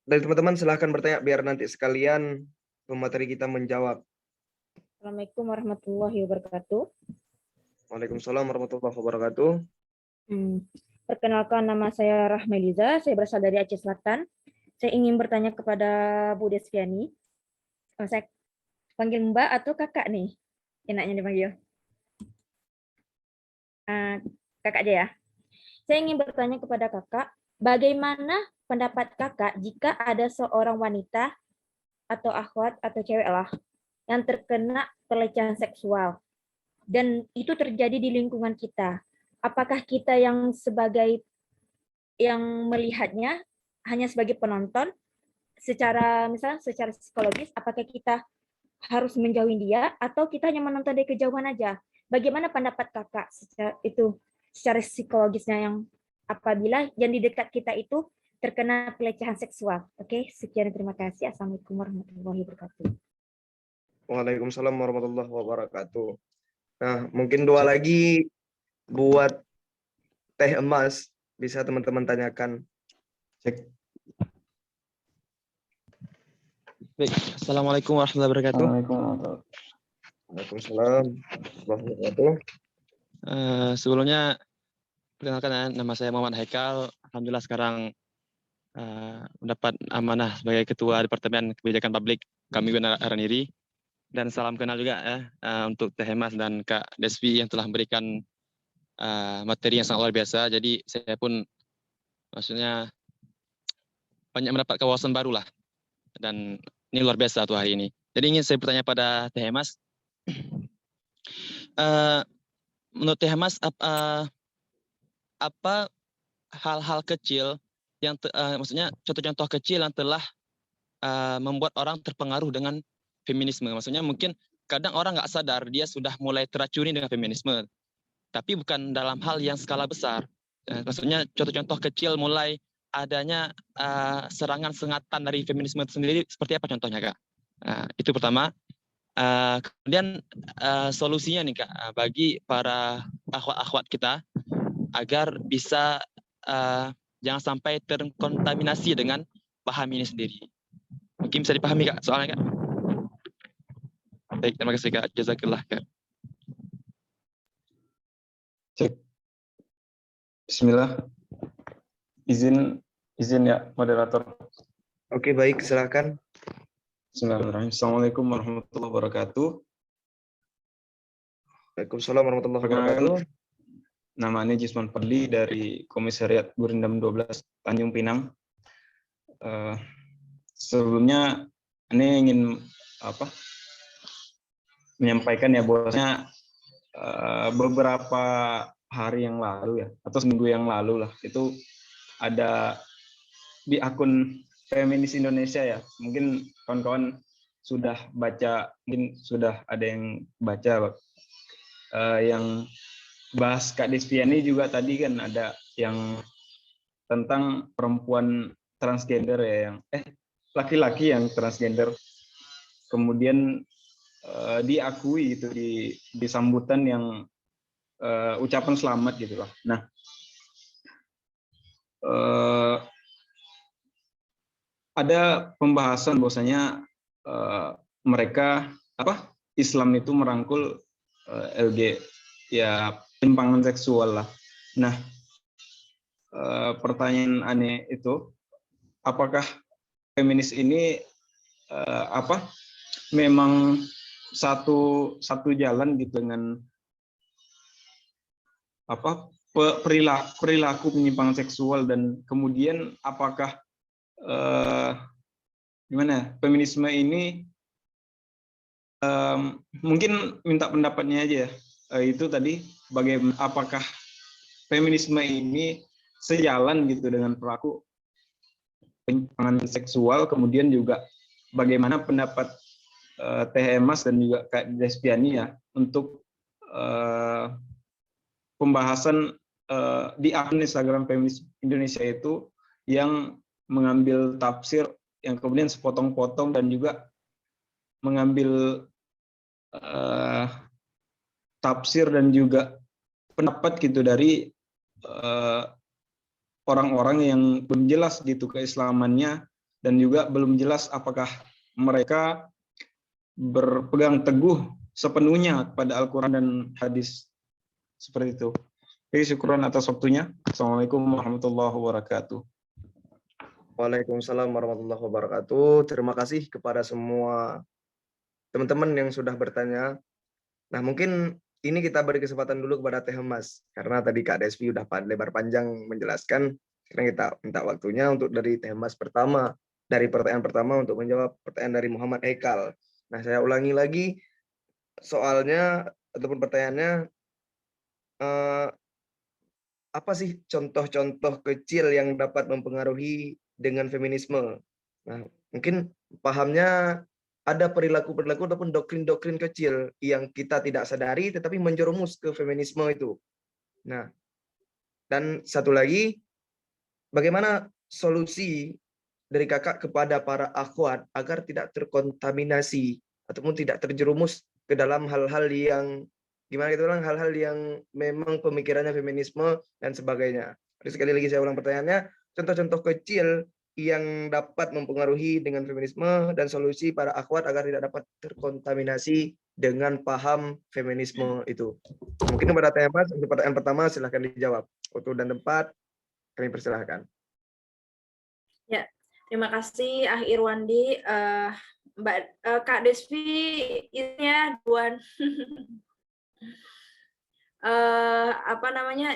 dari teman-teman silahkan bertanya biar nanti sekalian pemateri kita menjawab. Assalamualaikum warahmatullahi wabarakatuh. Waalaikumsalam warahmatullahi wabarakatuh. Perkenalkan, nama saya Rahmeliza, saya berasal dari Aceh Selatan. Saya ingin bertanya kepada Bu Desviani. Saya panggil Mbak atau Kakak nih? Enaknya dipanggil. Kakak aja ya. Saya ingin bertanya kepada Kakak, bagaimana pendapat Kakak jika ada seorang wanita atau akhwat atau cewek lah yang terkena pelecehan seksual dan itu terjadi di lingkungan kita? Apakah kita yang melihatnya hanya sebagai penonton secara psikologis, apakah kita harus menjauhi dia atau kita hanya menonton dari kejauhan aja? Bagaimana pendapat Kakak secara psikologisnya yang apabila yang di dekat kita itu terkena pelecehan seksual? Oke, sekian, terima kasih. Assalamualaikum warahmatullahi wabarakatuh. Waalaikumsalam warahmatullahi wabarakatuh. Nah, mungkin 2 lagi buat Teh Emas, bisa teman-teman tanyakan. Cek. Baik, Assalamualaikum warahmatullahi wabarakatuh. Waalaikumsalam warahmatullahi wabarakatuh. Sebelumnya, perkenalkan, nama saya Muhammad Haikal. Alhamdulillah sekarang mendapat amanah sebagai Ketua Departemen Kebijakan Publik kami Araniri. Dan salam kenal juga untuk Teh Emas dan Kak Desvi yang telah memberikan materi yang sangat luar biasa. Jadi saya pun maksudnya banyak mendapat wawasan baru lah. Dan ini luar biasa tuh hari ini. Jadi ingin saya bertanya pada Teh Emas. Menurut Teh Emas, apa hal-hal kecil yang maksudnya contoh-contoh kecil yang telah membuat orang terpengaruh dengan feminisme? Maksudnya mungkin kadang orang nggak sadar dia sudah mulai teracuni dengan feminisme, tapi bukan dalam hal yang skala besar. Maksudnya contoh-contoh kecil mulai adanya serangan sengatan dari feminisme itu sendiri, seperti apa contohnya Kak? Itu pertama. Kemudian solusinya nih Kak, bagi para akhwat-akhwat kita agar bisa jangan sampai terkontaminasi dengan paham ini sendiri. Mungkin bisa dipahami Kak soalnya Kak. Baik, terima kasih Kak. Jazakillah Kak. Cek. Bismillah. Izin ya moderator. Oke, baik, silakan. Bismillahirrahmanirrahim. Assalamualaikum warahmatullahi wabarakatuh. Waalaikumsalam warahmatullahi wabarakatuh. Namanya Jisman Fadli dari Komisariat Gurindam 12 Tanjung Pinang. Sebelumnya ini ingin menyampaikan ya bahwasanya beberapa hari yang lalu ya, atau seminggu yang lalu lah, itu ada di akun Feminis Indonesia ya, mungkin kawan-kawan sudah baca, mungkin sudah ada yang baca yang bahas Kak Desviani juga tadi kan ada yang tentang perempuan transgender ya, yang laki-laki yang transgender. kemudian diakui gitu di sambutan yang ucapan selamat gitu lah. Nah, ada pembahasan bahwasanya mereka Islam itu merangkul LG ya penyimpangan seksual lah. Nah, pertanyaan aneh itu, apakah feminis ini memang satu jalan gitu dengan perilaku penyimpangan seksual, dan kemudian apakah gimana feminisme ini mungkin minta pendapatnya aja ya, itu tadi bagaimana, apakah feminisme ini sejalan gitu dengan perilaku penyimpangan seksual, kemudian juga bagaimana pendapat Teh Emas dan juga Kak Despiani ya untuk pembahasan di akun Instagram Feminis Indonesia itu yang mengambil tafsir yang kemudian sepotong-potong dan juga mengambil tafsir dan juga pendapat gitu dari orang-orang yang belum jelas gitu keislamannya, dan juga belum jelas apakah mereka berpegang teguh sepenuhnya pada Al-Quran dan hadis seperti itu. Oke, syukuran atas waktunya. Assalamualaikum warahmatullahi wabarakatuh. Waalaikumsalam warahmatullahi wabarakatuh. Terima kasih kepada semua teman-teman yang sudah bertanya. Nah, mungkin ini kita beri kesempatan dulu kepada Teh Emas, karena tadi Kak Desvi udah lebar panjang menjelaskan. Sekarang kita minta waktunya untuk dari Teh Emas dari pertanyaan pertama untuk menjawab pertanyaan dari Muhammad Hekal. Nah, saya ulangi lagi soalnya ataupun pertanyaannya, apa sih contoh-contoh kecil yang dapat mempengaruhi dengan feminisme? Nah, mungkin pahamnya ada perilaku-perilaku ataupun doktrin-doktrin kecil yang kita tidak sadari tetapi menjerumus ke feminisme itu. Nah, dan satu lagi, bagaimana solusi dari kakak kepada para akhwat agar tidak terkontaminasi ataupun tidak terjerumus ke dalam hal-hal yang gimana gitu, hal-hal yang memang pemikirannya feminisme dan sebagainya. Jadi sekali lagi saya ulang pertanyaannya, contoh-contoh kecil yang dapat mempengaruhi dengan feminisme dan solusi para akhwat agar tidak dapat terkontaminasi dengan paham feminisme itu. Mungkin kepada Teh Emas, untuk pertanyaan pertama silahkan dijawab. Waktu dan tempat kami persilahkan. Ya, terima kasih Ah Irwandi. Mbak Kak Desvi, ini duluan.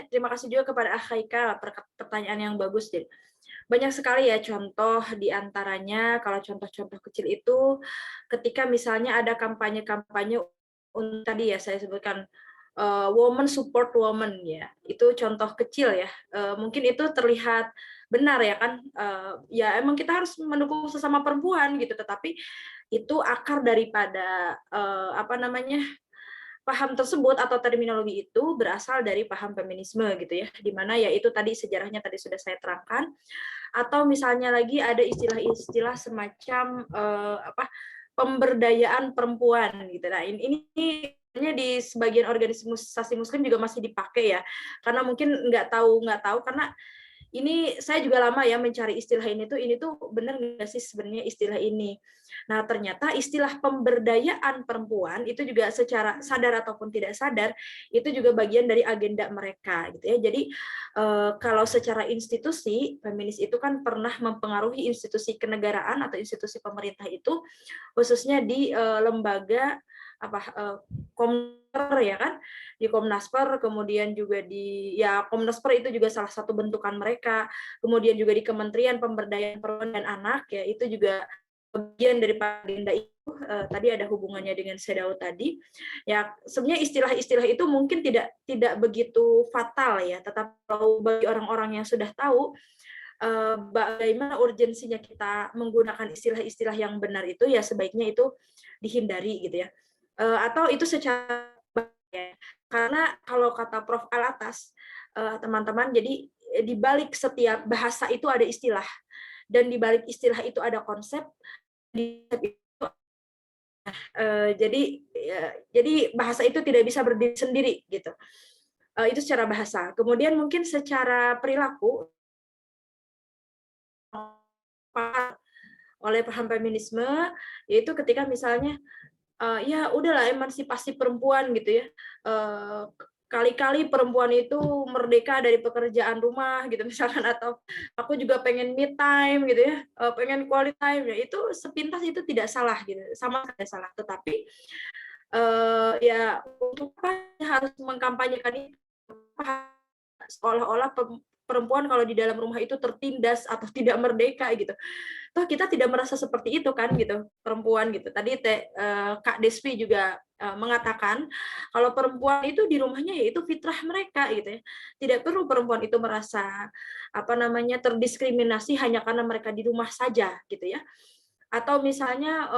Terima kasih juga kepada Ah Haika, pertanyaan yang bagus. Jadi banyak sekali ya contoh, di antaranya kalau contoh-contoh kecil itu ketika misalnya ada kampanye-kampanye tadi ya saya sebutkan woman support woman ya, itu contoh kecil ya. Mungkin itu terlihat benar ya kan, ya emang kita harus mendukung sesama perempuan gitu, tetapi itu akar daripada paham tersebut atau terminologi itu berasal dari paham feminisme gitu ya, di mana ya itu tadi sejarahnya tadi sudah saya terangkan. Atau misalnya lagi ada istilah-istilah semacam pemberdayaan perempuan gitu. Nah, ini di sebagian organisasi muslim juga masih dipakai ya, karena mungkin nggak tahu karena ini saya juga lama ya mencari istilah ini tuh benar nggak sih sebenarnya istilah ini. Nah, ternyata istilah pemberdayaan perempuan itu juga secara sadar ataupun tidak sadar itu juga bagian dari agenda mereka gitu ya. Jadi kalau secara institusi, feminis itu kan pernah mempengaruhi institusi kenegaraan atau institusi pemerintah itu, khususnya di lembaga Komnaspers ya kan, di Komnaspers, kemudian juga di Komnaspers itu juga salah satu bentukan mereka, kemudian juga di Kementerian Pemberdayaan Perempuan dan Anak ya, itu juga bagian dari agenda itu. Tadi ada hubungannya dengan Sedao tadi ya. Sebenarnya istilah-istilah itu mungkin tidak begitu fatal ya, tetapi kalau bagi orang-orang yang sudah tahu bagaimana urgensinya kita menggunakan istilah-istilah yang benar itu, ya sebaiknya itu dihindari gitu ya. Atau itu secara ya. Karena kalau kata Prof. Alatas, teman-teman, jadi di balik setiap bahasa itu ada istilah, dan di balik istilah itu ada konsep, di itu Jadi bahasa itu tidak bisa berdiri sendiri gitu. Itu secara bahasa. Kemudian mungkin secara perilaku oleh paham feminisme, yaitu ketika misalnya ya udahlah emansipasi perempuan gitu ya. Kali-kali perempuan itu merdeka dari pekerjaan rumah gitu misalkan, atau aku juga pengen me time gitu ya, pengen quality time ya, itu sepintas itu tidak salah gitu, sama tidak salah. Tetapi ya untuk apa harus mengkampanyekan itu, seolah-olah perempuan kalau di dalam rumah itu tertindas atau tidak merdeka gitu. Toh kita tidak merasa seperti itu kan gitu, perempuan gitu. Tadi Kak Desvi juga mengatakan kalau perempuan itu di rumahnya ya itu fitrah mereka gitu ya. Tidak perlu perempuan itu merasa terdiskriminasi hanya karena mereka di rumah saja gitu ya. Atau misalnya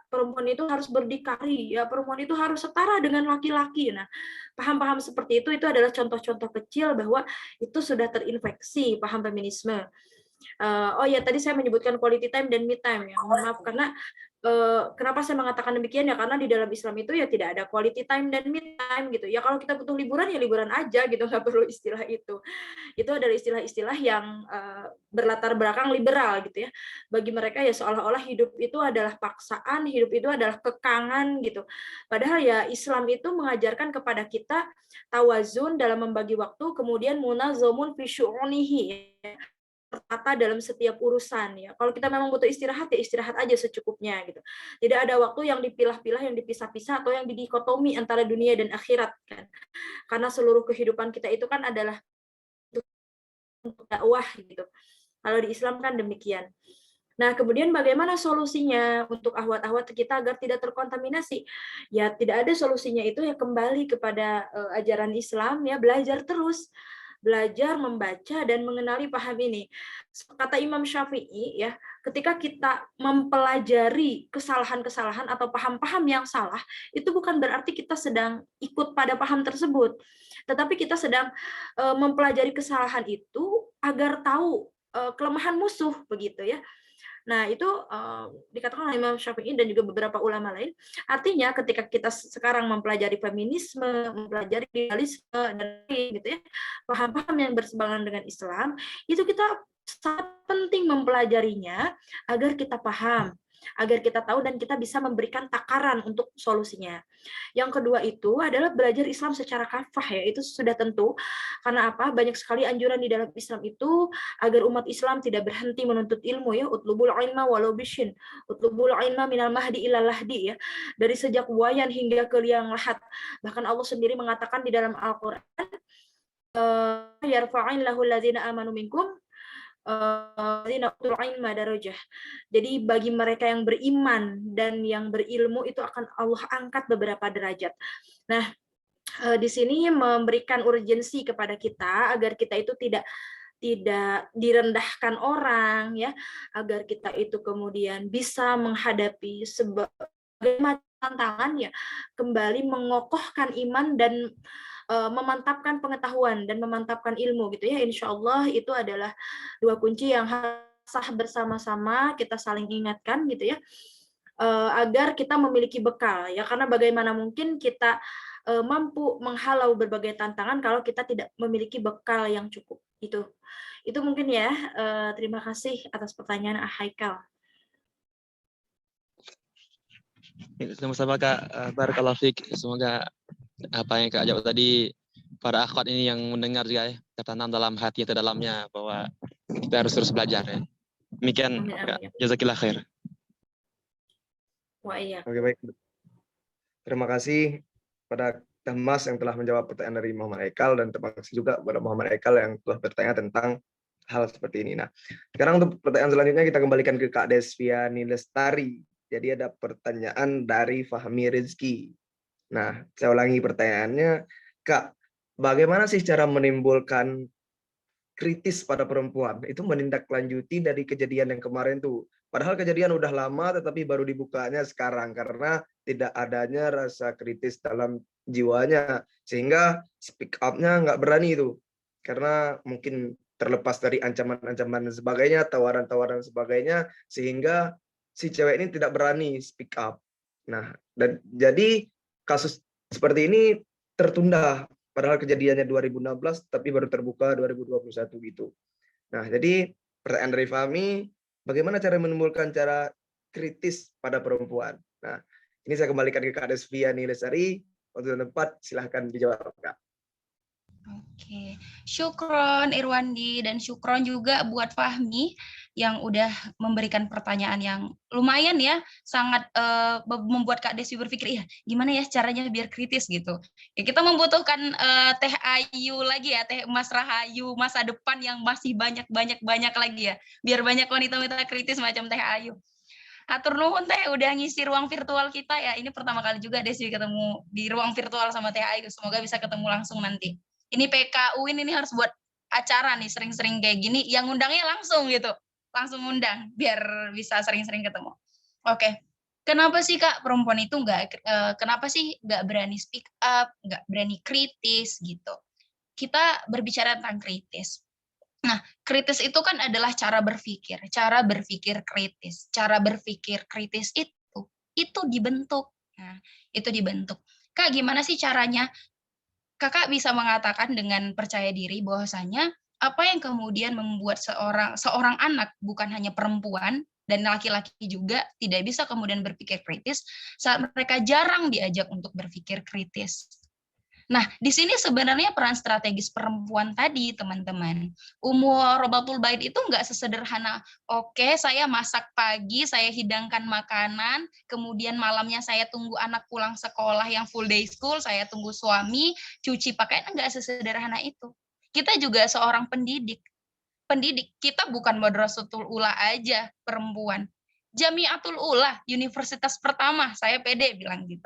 perempuan itu harus berdikari, ya perempuan itu harus setara dengan laki-laki. Nah, paham-paham seperti itu adalah contoh-contoh kecil bahwa itu sudah terinfeksi paham feminisme. Oh ya, tadi saya menyebutkan quality time dan me time ya. Mohon maaf karena kenapa saya mengatakan demikian ya, karena di dalam Islam itu ya tidak ada quality time dan me time gitu. Ya kalau kita butuh liburan ya liburan aja gitu, nggak perlu istilah itu. Itu adalah istilah-istilah yang berlatar belakang liberal gitu ya. Bagi mereka ya seolah-olah hidup itu adalah paksaan, hidup itu adalah kekangan gitu. Padahal ya Islam itu mengajarkan kepada kita tawazun dalam membagi waktu, kemudian munazamun fi syu'unihi, tertata dalam setiap urusan ya. Kalau kita memang butuh istirahat ya istirahat aja secukupnya gitu. Tidak ada waktu yang dipilah-pilah, yang dipisah-pisah atau yang didikotomi antara dunia dan akhirat kan. Karena seluruh kehidupan kita itu kan adalah untuk dakwah gitu. Kalau di Islam kan demikian. Nah, kemudian bagaimana solusinya untuk ahwat-ahwat kita agar tidak terkontaminasi? Ya, tidak ada solusinya, itu ya kembali kepada ajaran Islam ya, belajar terus. Belajar membaca dan mengenali paham ini. Kata Imam Syafi'i ya, ketika kita mempelajari kesalahan-kesalahan atau paham-paham yang salah, itu bukan berarti kita sedang ikut pada paham tersebut, tetapi kita sedang mempelajari kesalahan itu agar tahu kelemahan musuh begitu ya. Nah, itu dikatakan oleh Imam Syafi'i dan juga beberapa ulama lain. Artinya ketika kita sekarang mempelajari feminisme, mempelajari idealisme dan gitu ya, paham-paham yang berseberangan dengan Islam, itu kita sangat penting mempelajarinya agar kita paham, agar kita tahu dan kita bisa memberikan takaran untuk solusinya. Yang kedua itu adalah belajar Islam secara kafah ya, itu sudah tentu. Karena apa? Banyak sekali anjuran di dalam Islam itu agar umat Islam tidak berhenti menuntut ilmu ya, utlubul ilma walau bisyin, utlubul ilma minal mahdi ilal lahdi ya, dari sejak buayan hingga ke liang lahat. Bahkan Allah sendiri mengatakan di dalam Al-Qur'an, yarfa'in lahul ladzina amanu minkum darajah. Jadi bagi mereka yang beriman dan yang berilmu itu akan Allah angkat beberapa derajat. Nah, di sini memberikan urgensi kepada kita agar kita itu tidak direndahkan orang ya, agar kita itu kemudian bisa menghadapi sebagai macam tantangan ya, kembali mengokohkan iman dan memantapkan pengetahuan dan memantapkan ilmu gitu ya. Insya Allah itu adalah dua kunci yang sah bersama-sama kita saling ingatkan gitu ya, agar kita memiliki bekal ya, karena bagaimana mungkin kita mampu menghalau berbagai tantangan kalau kita tidak memiliki bekal yang cukup. Itu mungkin ya. Terima kasih atas pertanyaan Haikal. Sama-sama Kak, barakallahu fiik. Semoga apa yang Kak jawab tadi para akhwat ini yang mendengar juga ya, tertanam dalam hati atau dalamnya bahwa kita harus terus belajar ya. Demikian Kak, jazakillah khair. Wah, iya. Oke, baik. Terima kasih pada Mas yang telah menjawab pertanyaan dari Muhammad Haikal, dan terima kasih juga kepada Muhammad Haikal yang telah bertanya tentang hal seperti ini. Nah, sekarang untuk pertanyaan selanjutnya kita kembalikan ke Kak Desviani Lestari. Jadi ada pertanyaan dari Fahmi Rizki. Nah, saya ulangi pertanyaannya, Kak, bagaimana sih cara menimbulkan kritis pada perempuan? Itu menindaklanjuti dari kejadian yang kemarin tuh. Padahal kejadian udah lama, tetapi baru dibukanya sekarang karena tidak adanya rasa kritis dalam jiwanya, sehingga speak up-nya nggak berani itu, karena mungkin terlepas dari ancaman-ancaman dan sebagainya, tawaran-tawaran sebagainya, sehingga si cewek ini tidak berani speak up. Nah, dan jadi kasus seperti ini tertunda, padahal kejadiannya 2016 tapi baru terbuka 2021 gitu. Nah, jadi pertanyaan dari Fahmi, bagaimana cara menimbulkan cara kritis pada perempuan? Nah, ini saya kembalikan ke Kak Desviani Lesari. Waktu dan tempat, silahkan dijawab, Kak. Oke, syukron Irwandi dan syukron juga buat Fahmi yang udah memberikan pertanyaan yang lumayan ya, sangat membuat Kak Desi berpikir, ya gimana ya caranya biar kritis gitu. Ya, kita membutuhkan Teh Ayu lagi ya, Teh Mas Rahayu masa depan yang masih banyak lagi ya, biar banyak wanita-wanita kritis macam Teh Ayu. Atur nuhun Teh udah ngisi ruang virtual kita ya. Ini pertama kali juga Desi ketemu di ruang virtual sama Teh Ayu. Semoga bisa ketemu langsung nanti. Ini PK UIN ini harus buat acara nih sering-sering kayak gini. Yang undangnya langsung gitu. Langsung undang biar bisa sering-sering ketemu. Oke. Kenapa sih Kak perempuan itu kenapa sih nggak berani speak up, nggak berani kritis gitu? Kita berbicara tentang kritis. Nah, kritis itu kan adalah cara berpikir kritis. Cara berpikir kritis itu dibentuk. Nah, itu dibentuk. Kak, gimana sih caranya? Kakak bisa mengatakan dengan percaya diri bahwasanya apa yang kemudian membuat seorang anak, bukan hanya perempuan dan laki-laki juga, tidak bisa kemudian berpikir kritis saat mereka jarang diajak untuk berpikir kritis. Nah, di sini sebenarnya peran strategis perempuan tadi, teman-teman. Robatul Bait itu nggak sesederhana, oke, saya masak pagi, saya hidangkan makanan, kemudian malamnya saya tunggu anak pulang sekolah yang full day school, saya tunggu suami, cuci pakaian, nggak sesederhana itu. Kita juga seorang pendidik. Kita bukan Madrasatul Ula aja, perempuan. Jamiatul Ula, universitas pertama, saya pede bilang gitu.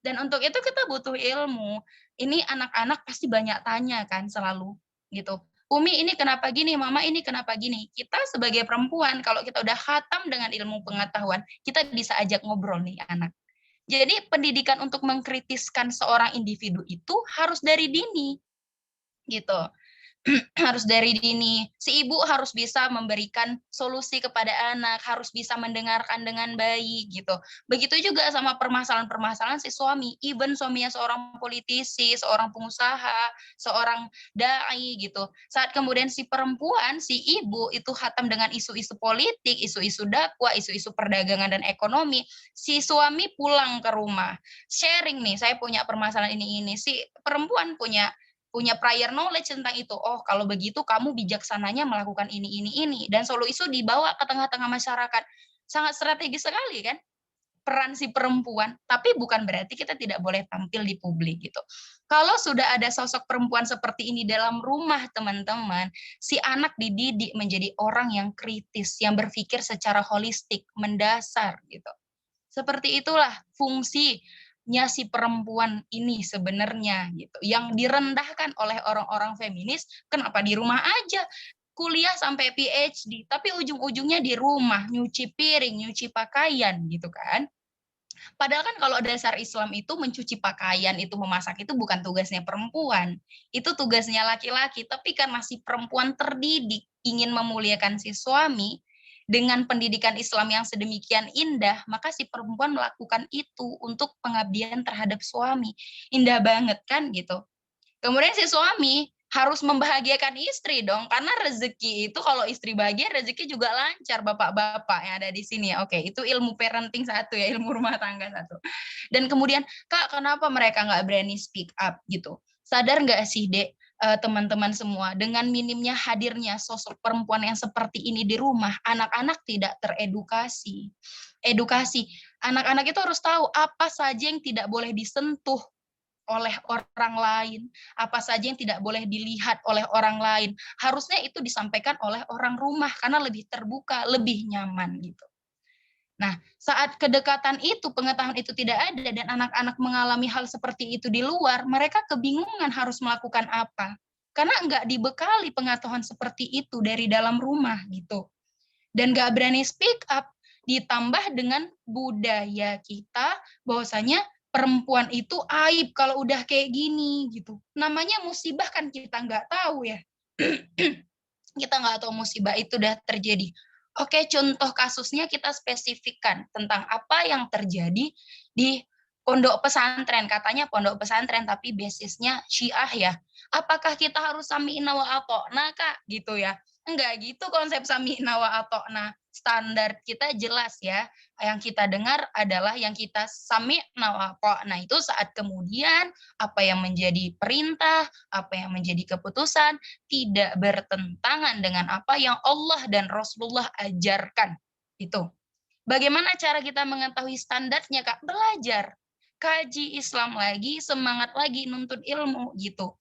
Dan untuk itu kita butuh ilmu. Ini anak-anak pasti banyak tanya kan selalu gitu. Umi ini kenapa gini, Mama ini kenapa gini. Kita sebagai perempuan kalau kita udah khatam dengan ilmu pengetahuan, kita bisa ajak ngobrol nih anak. Jadi pendidikan untuk mengkritiskan seorang individu itu harus dari dini. Gitu. Harus dari dini. Si ibu harus bisa memberikan solusi kepada anak, harus bisa mendengarkan dengan baik gitu. Begitu juga sama permasalahan-permasalahan si suami, even suaminya seorang politisi, seorang pengusaha, seorang dai gitu. Saat kemudian si perempuan, si ibu itu khatam dengan isu-isu politik, isu-isu dakwah, isu-isu perdagangan dan ekonomi, si suami pulang ke rumah, sharing nih, saya punya permasalahan ini, si perempuan punya prior knowledge tentang itu. Oh, kalau begitu kamu bijaksananya melakukan ini. Dan solusi itu dibawa ke tengah-tengah masyarakat. Sangat strategis sekali kan peran si perempuan. Tapi bukan berarti kita tidak boleh tampil di publik gitu. Kalau sudah ada sosok perempuan seperti ini dalam rumah teman-teman, si anak dididik menjadi orang yang kritis, yang berpikir secara holistik, mendasar gitu. Seperti itulah fungsinya si perempuan ini sebenarnya gitu. Yang direndahkan oleh orang-orang feminis, kenapa di rumah aja? Kuliah sampai PhD, tapi ujung-ujungnya di rumah, nyuci piring, nyuci pakaian gitu kan. Padahal kan kalau dasar Islam itu mencuci pakaian, itu memasak itu bukan tugasnya perempuan. Itu tugasnya laki-laki, tapi karena si perempuan terdidik ingin memuliakan si suami, dengan pendidikan Islam yang sedemikian indah, maka si perempuan melakukan itu untuk pengabdian terhadap suami. Indah banget kan gitu. Kemudian si suami harus membahagiakan istri dong, karena rezeki itu kalau istri bahagia, rezeki juga lancar, bapak-bapak yang ada di sini. Oke, itu ilmu parenting satu ya, ilmu rumah tangga satu. Dan kemudian, Kak, kenapa mereka nggak berani speak up gitu? Sadar nggak sih, Dek, teman-teman semua, dengan minimnya hadirnya sosok perempuan yang seperti ini di rumah, anak-anak tidak teredukasi. Anak-anak itu harus tahu apa saja yang tidak boleh disentuh oleh orang lain, apa saja yang tidak boleh dilihat oleh orang lain. Harusnya itu disampaikan oleh orang rumah karena lebih terbuka, lebih nyaman gitu. Nah, saat kedekatan itu, pengetahuan itu tidak ada dan anak-anak mengalami hal seperti itu di luar, mereka kebingungan harus melakukan apa. Karena nggak dibekali pengetahuan seperti itu dari dalam rumah gitu. Dan nggak berani speak up, ditambah dengan budaya kita bahwasanya perempuan itu aib kalau udah kayak gini gitu. Namanya musibah kan kita nggak tahu ya. Kita nggak tahu musibah itu udah terjadi. Oke, contoh kasusnya kita spesifikkan tentang apa yang terjadi di pondok pesantren, katanya pondok pesantren tapi basisnya Syiah ya. Apakah kita harus sami'na wa ata'na, Kak? Gitu ya. Enggak gitu konsep sami'na wa ata'na. Standar kita jelas ya. Yang kita dengar adalah yang kita sami'na wa ata'na itu saat kemudian apa yang menjadi perintah, apa yang menjadi keputusan tidak bertentangan dengan apa yang Allah dan Rasulullah ajarkan. Itu. Bagaimana cara kita mengetahui standarnya, Kak? Belajar. Kaji Islam lagi, semangat lagi nuntut ilmu gitu.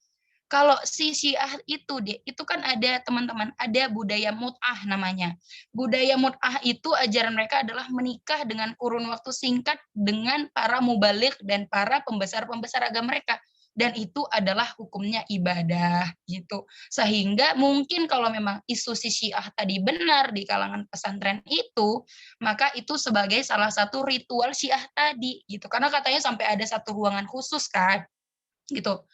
Kalau si Syiah itu kan ada teman-teman, ada budaya mut'ah namanya. Budaya mut'ah itu ajaran mereka adalah menikah dengan kurun waktu singkat dengan para mubalik dan para pembesar-pembesar agama mereka. Dan itu adalah hukumnya ibadah gitu. Sehingga mungkin kalau memang isu si Syiah tadi benar di kalangan pesantren itu, maka itu sebagai salah satu ritual Syiah tadi gitu. Karena katanya sampai ada satu ruangan khusus kan gitu.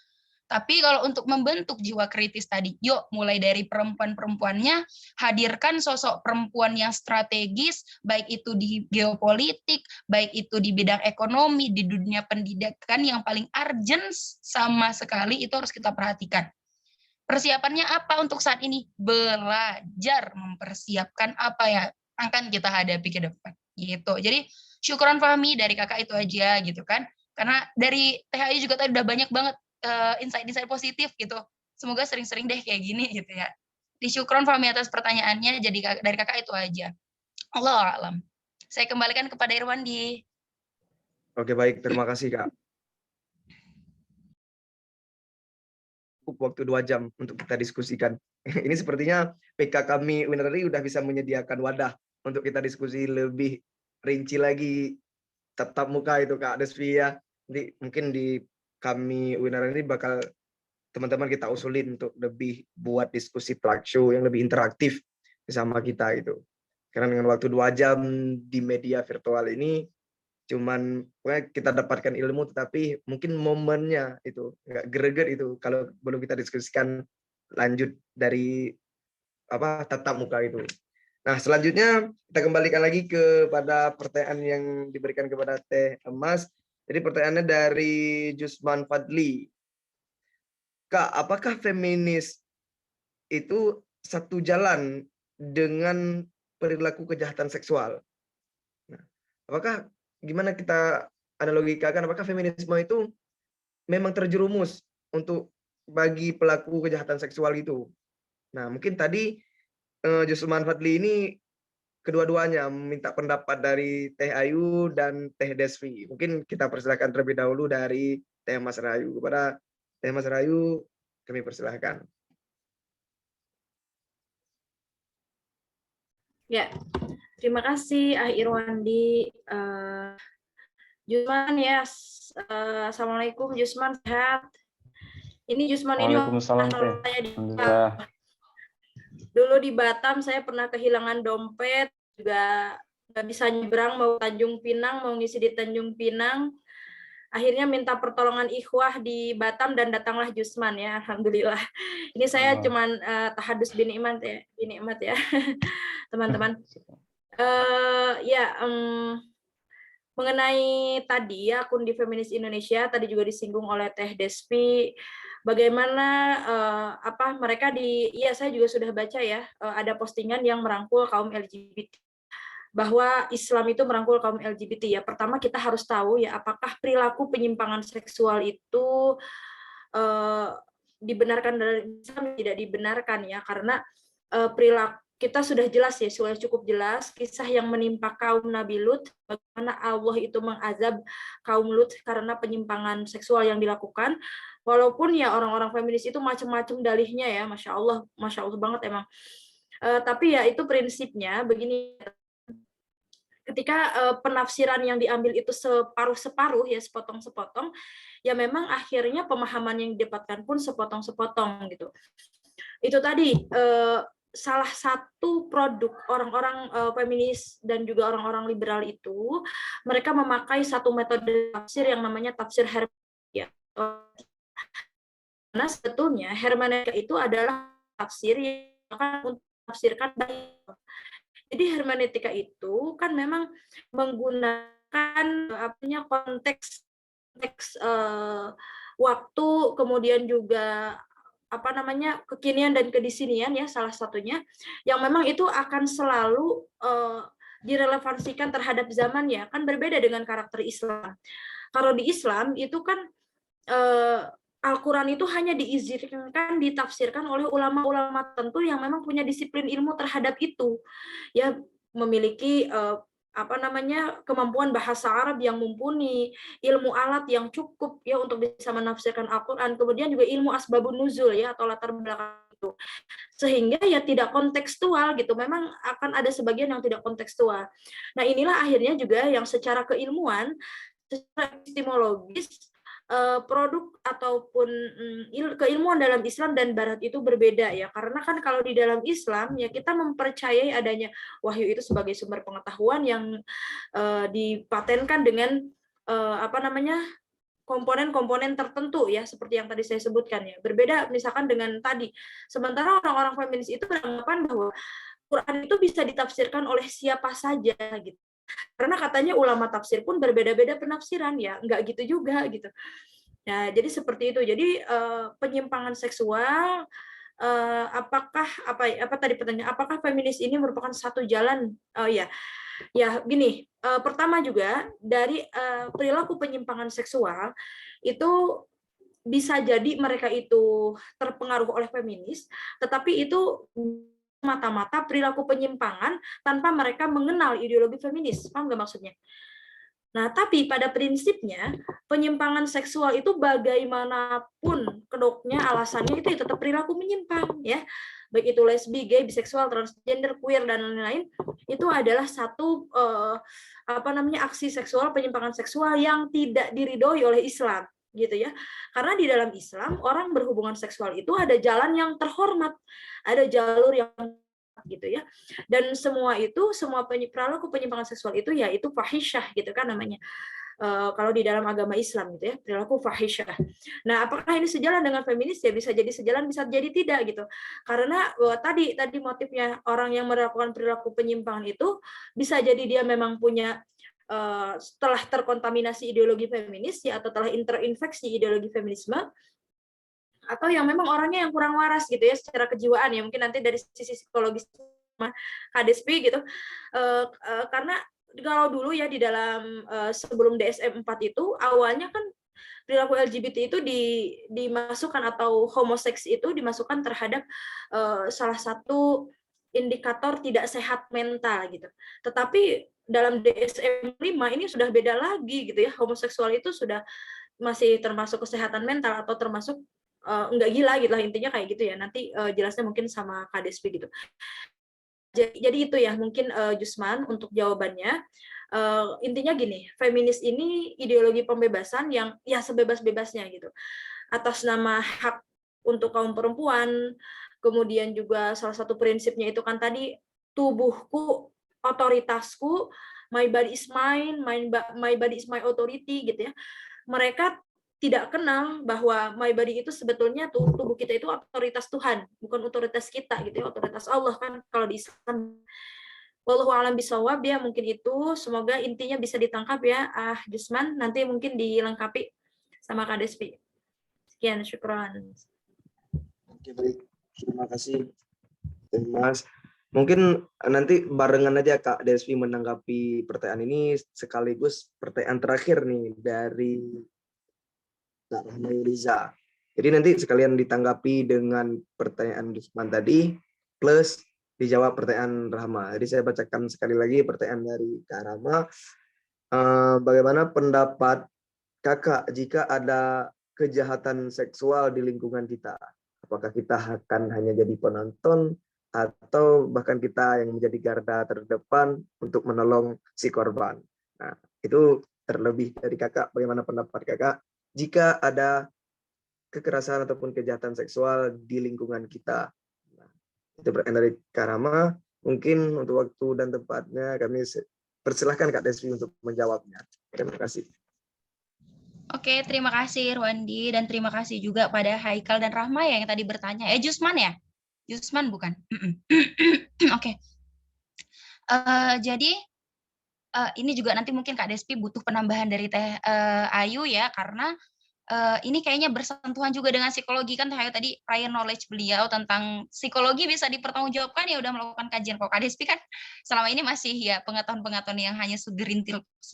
Tapi kalau untuk membentuk jiwa kritis tadi, yuk mulai dari perempuan-perempuannya, hadirkan sosok perempuan yang strategis, baik itu di geopolitik, baik itu di bidang ekonomi, di dunia pendidikan yang paling urgent sama sekali itu harus kita perhatikan. Persiapannya apa untuk saat ini? Belajar mempersiapkan apa ya akan kita hadapi ke depan. Gitu. Jadi syukuran Fahmi dari kakak itu aja gitu kan. Karena dari THI juga tadi udah banyak banget insight-insight positif gitu. Semoga sering-sering deh kayak gini gitu ya. Disyukron Fahmi atas pertanyaannya, jadi dari kakak itu aja. Allahu a'lam. Saya kembalikan kepada Irwandi. Oke, baik, terima kasih Kak. Cukup waktu 2 jam untuk kita diskusikan. Ini sepertinya PK kami Winery udah bisa menyediakan wadah untuk kita diskusi lebih rinci lagi tatap muka itu Kak Desvi ya. Jadi mungkin di kami Winery ini bakal teman-teman kita usulin untuk lebih buat diskusi talk show yang lebih interaktif bersama kita itu. Karena dengan waktu 2 jam di media virtual ini cuman kita dapatkan ilmu, tetapi mungkin momennya itu nggak greget itu kalau belum kita diskusikan lanjut dari tatap muka itu. Nah, selanjutnya kita kembalikan lagi kepada pertanyaan yang diberikan kepada Teh Emas. Jadi pertanyaannya dari Jusman Fadli. Kak, apakah feminis itu satu jalan dengan perilaku kejahatan seksual? Nah, apakah gimana kita analogikakan, apakah feminisme itu memang terjerumus untuk bagi pelaku kejahatan seksual itu? Nah, mungkin tadi Jusman Fadli ini kedua-duanya meminta pendapat dari Teh Ayu dan Teh Desvi. Mungkin kita persilakan terlebih dahulu dari Teh Mas Rahayu. Kepada Teh Mas Rahayu, kami persilahkan. Ya, terima kasih Irwandi. Jusman ya, assalamualaikum Jusman, sehat. Ini Jusman ini Waalaikumsalam, Teh. Alhamdulillah. Dulu di Batam saya pernah kehilangan dompet, juga nggak bisa nyebrang mau Tanjung Pinang, mau ngisi di Tanjung Pinang. Akhirnya minta pertolongan ikhwah di Batam dan datanglah Jusman ya, alhamdulillah. Ini saya cuman tahadus binikmat ya, teman-teman. Mengenai tadi ya akun di Feminis Indonesia tadi juga disinggung oleh Teh Despi, bagaimana mereka saya juga sudah baca ya, ada postingan yang merangkul kaum LGBT, bahwa Islam itu merangkul kaum LGBT ya. Pertama kita harus tahu ya apakah perilaku penyimpangan seksual itu dibenarkan dari Islam, tidak dibenarkan ya, karena perilaku kita sudah jelas ya, sudah cukup jelas kisah yang menimpa kaum Nabi Lut, bagaimana Allah itu mengazab kaum Lut karena penyimpangan seksual yang dilakukan. Walaupun ya orang-orang feminis itu macam-macam dalihnya ya, masya Allah banget emang. Tapi ya itu prinsipnya begini, ketika penafsiran yang diambil itu separuh-separuh ya, sepotong-sepotong, ya memang akhirnya pemahaman yang didapatkan pun sepotong-sepotong gitu. Itu tadi salah satu produk orang-orang feminis dan juga orang-orang liberal itu, mereka memakai satu metode tafsir yang namanya tafsir hermeneutika. Karena sebetulnya hermeneutika itu adalah tafsir yang akan menafsirkan baik. Jadi hermeneutika itu kan memang menggunakan memperhatikan konteks waktu, kemudian juga kekinian dan kedisinian ya salah satunya, yang memang itu akan selalu direlevansikan terhadap zamannya, kan berbeda dengan karakter Islam. Kalau di Islam itu kan Al-Quran itu hanya diizinkan ditafsirkan oleh ulama-ulama tertentu yang memang punya disiplin ilmu terhadap itu, ya memiliki kemampuan bahasa Arab yang mumpuni, ilmu alat yang cukup ya untuk bisa menafsirkan Al-Quran, kemudian juga ilmu asbabun nuzul ya atau latar belakang itu, sehingga ya tidak kontekstual gitu. Memang akan ada sebagian yang tidak kontekstual. Nah inilah akhirnya juga yang secara keilmuan, secara epistemologis, produk ataupun keilmuan dalam Islam dan Barat itu berbeda ya, karena kan kalau di dalam Islam ya kita mempercayai adanya wahyu itu sebagai sumber pengetahuan yang dipatenkan dengan komponen-komponen tertentu ya, seperti yang tadi saya sebutkan ya. Berbeda misalkan dengan tadi, sementara orang-orang feminis itu beranggapan bahwa Quran itu bisa ditafsirkan oleh siapa saja gitu. Karena katanya ulama tafsir pun berbeda-beda penafsiran ya, enggak gitu juga gitu. Nah, jadi seperti itu. Jadi penyimpangan seksual, apakah tadi pertanyaan, apakah feminis ini merupakan satu jalan? Ya gini, pertama juga dari perilaku penyimpangan seksual itu bisa jadi mereka itu terpengaruh oleh feminis, tetapi itu mata-mata perilaku penyimpangan tanpa mereka mengenal ideologi feminis. Paham nggak maksudnya? Nah, tapi pada prinsipnya penyimpangan seksual itu bagaimanapun kedoknya alasannya itu tetap perilaku menyimpang ya. Baik itu lesbi, gay, biseksual, transgender, queer dan lain-lain, itu adalah satu aksi seksual, penyimpangan seksual yang tidak diridhoi oleh Islam gitu ya. Karena di dalam Islam orang berhubungan seksual itu ada jalan yang terhormat, ada jalur yang gitu ya, dan semua perilaku penyimpangan seksual itu yaitu fahisyah gitu kan namanya, kalau di dalam agama Islam gitu ya, perilaku fahisyah. Nah, apakah ini sejalan dengan feminis? Ya bisa jadi sejalan, bisa jadi tidak gitu, karena tadi motifnya orang yang melakukan perilaku penyimpangan itu bisa jadi dia memang punya setelah terkontaminasi ideologi feminis ya, atau telah terinfeksi ideologi feminisme, atau yang memang orangnya yang kurang waras gitu ya secara kejiwaan ya, mungkin nanti dari sisi psikologis KDSP gitu, karena kalau dulu ya di dalam sebelum DSM 4 itu awalnya kan perilaku LGBT itu dimasukkan, atau homoseks itu dimasukkan terhadap salah satu indikator tidak sehat mental gitu. Tetapi dalam DSM 5 ini sudah beda lagi gitu ya, homoseksual itu sudah masih termasuk kesehatan mental atau termasuk enggak gila gitu lah, intinya kayak gitu ya. Nanti jelasnya mungkin sama KDSP gitu. Jadi itu ya mungkin Jusman untuk jawabannya. Intinya gini, feminis ini ideologi pembebasan yang ya sebebas-bebasnya gitu. Atas nama hak untuk kaum perempuan, kemudian juga salah satu prinsipnya itu kan tadi tubuhku, otoritasku, my body is mine, my body is my authority gitu ya. Mereka tidak kenal bahwa my body itu sebetulnya tubuh kita itu otoritas Tuhan, bukan otoritas kita gitu ya, otoritas Allah kan kalau di Islam. Wallahu a'lam bishawab ya, mungkin itu, semoga intinya bisa ditangkap ya Jusman, nanti mungkin dilengkapi sama KDSP. Sekian, syukran. Oke, baik. Terima kasih, Mas. Mungkin nanti barengan aja Kak Desvi menanggapi pertanyaan ini, sekaligus pertanyaan terakhir nih dari Kak Rahma Yuriza. Jadi nanti sekalian ditanggapi dengan pertanyaan Jusman tadi, plus dijawab pertanyaan Rahma. Jadi saya bacakan sekali lagi pertanyaan dari Kak Rahma. Bagaimana pendapat Kakak jika ada kejahatan seksual di lingkungan kita? Apakah kita akan hanya jadi penonton atau bahkan kita yang menjadi garda terdepan untuk menolong si korban? Nah, itu terlebih dari Kakak, bagaimana pendapat Kakak jika ada kekerasan ataupun kejahatan seksual di lingkungan kita? Nah, itu pertanyaan dari Kak Rahma. Mungkin untuk waktu dan tempatnya kami persilahkan Kak Desvi untuk menjawabnya. Terima kasih. Oke, terima kasih Rwandi, dan terima kasih juga pada Haikal dan Rahma ya yang tadi bertanya. Jusman ya? Jusman bukan? Oke. Jadi ini juga nanti mungkin Kak Despi butuh penambahan dari Teh Ayu ya, karena ini kayaknya bersentuhan juga dengan psikologi kan Teh Ayu tadi prior knowledge beliau tentang psikologi bisa dipertanggungjawabkan ya udah melakukan kajian. Kok Kak Despi kan selama ini masih ya pengetahuan-pengetahuan yang hanya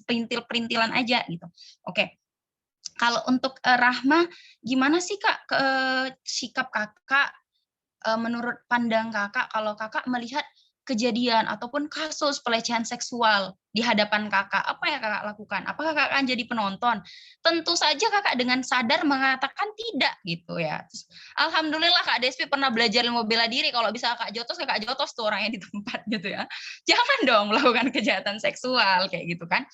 perintil-perintilan aja gitu. Oke. Kalau untuk Rahma, gimana sih Kak sikap Kakak menurut pandang Kakak kalau Kakak melihat kejadian ataupun kasus pelecehan seksual di hadapan Kakak, apa yang Kakak lakukan? Apakah Kakak akan jadi penonton? Tentu saja Kakak dengan sadar mengatakan tidak gitu ya. Terus, alhamdulillah Kak Despi pernah belajar ilmu bela diri, kalau bisa Kakak jotos tuh orangnya di tempat gitu ya. Jangan dong melakukan kejahatan seksual kayak gitu kan.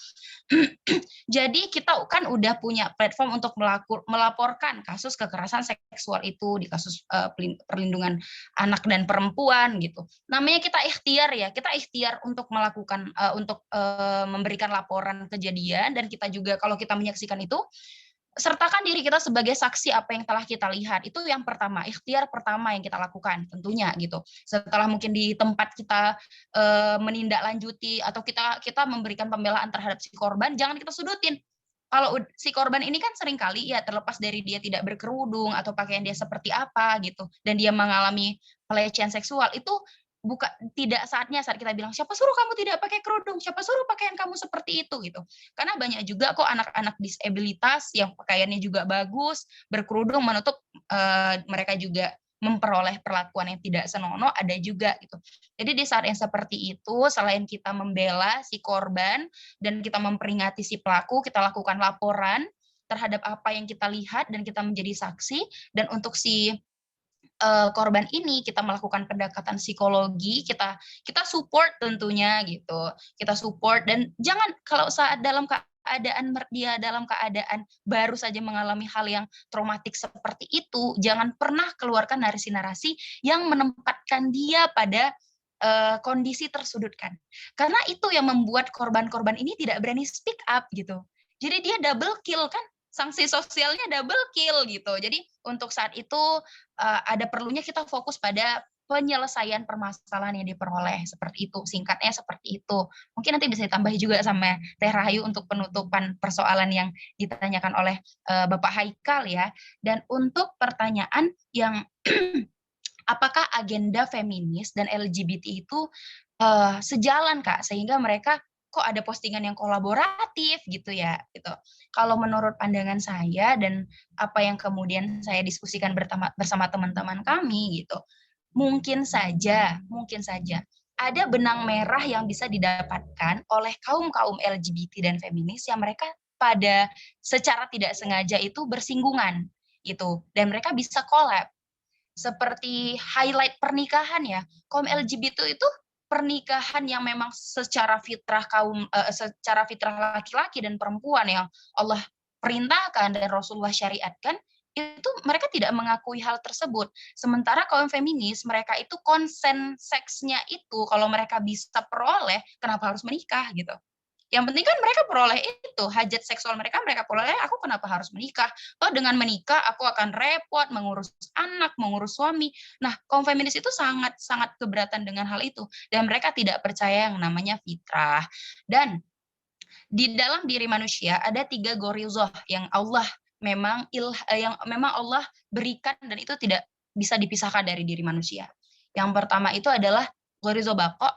Jadi kita kan udah punya platform untuk melaporkan kasus kekerasan seksual itu di kasus perlindungan anak dan perempuan gitu. Namanya kita ikhtiar ya, kita ikhtiar untuk melakukan memberikan laporan kejadian, dan kita juga kalau kita menyaksikan itu sertakan diri kita sebagai saksi apa yang telah kita lihat. Itu yang pertama, ikhtiar pertama yang kita lakukan tentunya gitu. Setelah mungkin di tempat kita menindaklanjuti atau kita memberikan pembelaan terhadap si korban, jangan kita sudutin. Kalau si korban ini kan seringkali ya terlepas dari dia tidak berkerudung atau pakaian dia seperti apa gitu, dan dia mengalami pelecehan seksual, itu tidak saatnya saat kita bilang siapa suruh kamu tidak pakai kerudung, siapa suruh pakaian kamu seperti itu gitu. Karena banyak juga kok anak-anak disabilitas yang pakaiannya juga bagus, berkerudung menutup, mereka juga memperoleh perlakuan yang tidak senonoh, ada juga gitu. Jadi di saat yang seperti itu, selain kita membela si korban dan kita memperingati si pelaku, kita lakukan laporan terhadap apa yang kita lihat dan kita menjadi saksi. Dan untuk si korban ini kita melakukan pendekatan psikologi, kita support tentunya gitu, kita support. Dan jangan kalau saat dia dalam keadaan baru saja mengalami hal yang traumatik seperti itu, jangan pernah keluarkan narasi-narasi yang menempatkan dia pada kondisi tersudutkan, karena itu yang membuat korban-korban ini tidak berani speak up gitu. Jadi dia double kill kan, sanksi sosialnya double kill gitu. Jadi untuk saat itu ada perlunya kita fokus pada penyelesaian permasalahan yang diperoleh, seperti itu, singkatnya seperti itu. Mungkin nanti bisa ditambah juga sama Teh Rahayu untuk penutupan persoalan yang ditanyakan oleh Bapak Haikal ya. Dan untuk pertanyaan yang apakah agenda feminis dan LGBT itu sejalan Kak, sehingga mereka kok ada postingan yang kolaboratif gitu ya gitu. Kalau menurut pandangan saya dan apa yang kemudian saya diskusikan bersama teman-teman kami gitu, mungkin saja ada benang merah yang bisa didapatkan oleh kaum LGBT dan feminis yang mereka pada secara tidak sengaja itu bersinggungan gitu, dan mereka bisa collab. Seperti highlight pernikahan ya, kaum LGBT itu pernikahan yang memang secara fitrah laki-laki dan perempuan yang Allah perintahkan dan Rasulullah syariatkan, itu mereka tidak mengakui hal tersebut. Sementara kaum feminis, mereka itu konsen seksnya itu kalau mereka bisa peroleh, kenapa harus menikah gitu. Yang penting kan mereka peroleh itu, hajat seksual mereka peroleh, aku kenapa harus menikah? Toh dengan menikah aku akan repot mengurus anak, mengurus suami. Nah, kaum feminis itu sangat keberatan dengan hal itu, dan mereka tidak percaya yang namanya fitrah. Dan di dalam diri manusia ada 3 gorizoh yang Allah memang Allah berikan, dan itu tidak bisa dipisahkan dari diri manusia. Yang pertama itu adalah gorizoh baqo,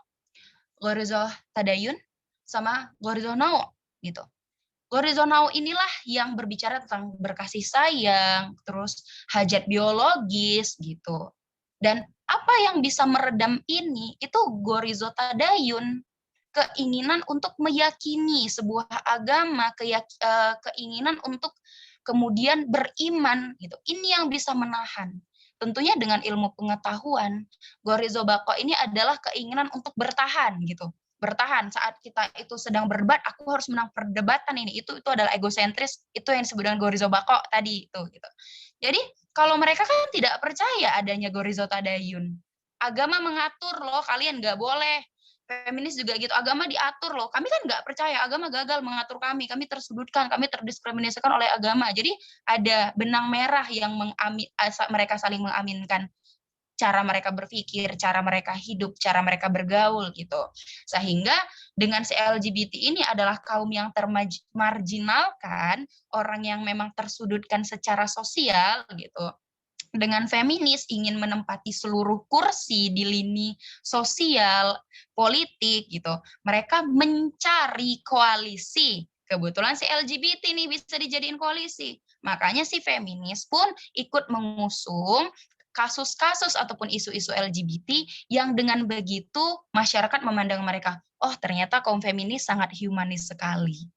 gorizoh tadayun, sama gorizoh nau gitu. Gorizoh nau inilah yang berbicara tentang berkasih sayang, terus hajat biologis gitu. Dan apa yang bisa meredam ini itu gorizoh tadayun, keinginan untuk meyakini sebuah agama, keinginan untuk kemudian beriman gitu. Ini yang bisa menahan. Tentunya dengan ilmu pengetahuan, gorizoh baqo ini adalah keinginan untuk bertahan gitu. Bertahan saat kita itu sedang berdebat, aku harus menang perdebatan ini. Itu adalah egosentris, itu yang disebut dengan gorizoh baqo tadi itu gitu. Jadi kalau mereka kan tidak percaya adanya gorizoh tadayun. Agama mengatur loh, kalian nggak boleh. Feminis juga gitu, agama diatur loh. Kami kan nggak percaya, agama gagal mengatur kami tersudutkan, kami terdiskriminasikan oleh agama. Jadi ada benang merah yang mereka saling mengaminkan. cara mereka berpikir, cara mereka hidup, cara mereka bergaul gitu. Sehingga dengan si LGBT ini adalah kaum yang termarginalkan, orang yang memang tersudutkan secara sosial gitu. Dengan feminis ingin menempati seluruh kursi di lini sosial, politik gitu. Mereka mencari koalisi. Kebetulan si LGBT nih bisa dijadiin koalisi. Makanya si feminis pun ikut mengusung kasus-kasus ataupun isu-isu LGBT yang dengan begitu masyarakat memandang mereka, oh ternyata kaum feminis sangat humanis sekali.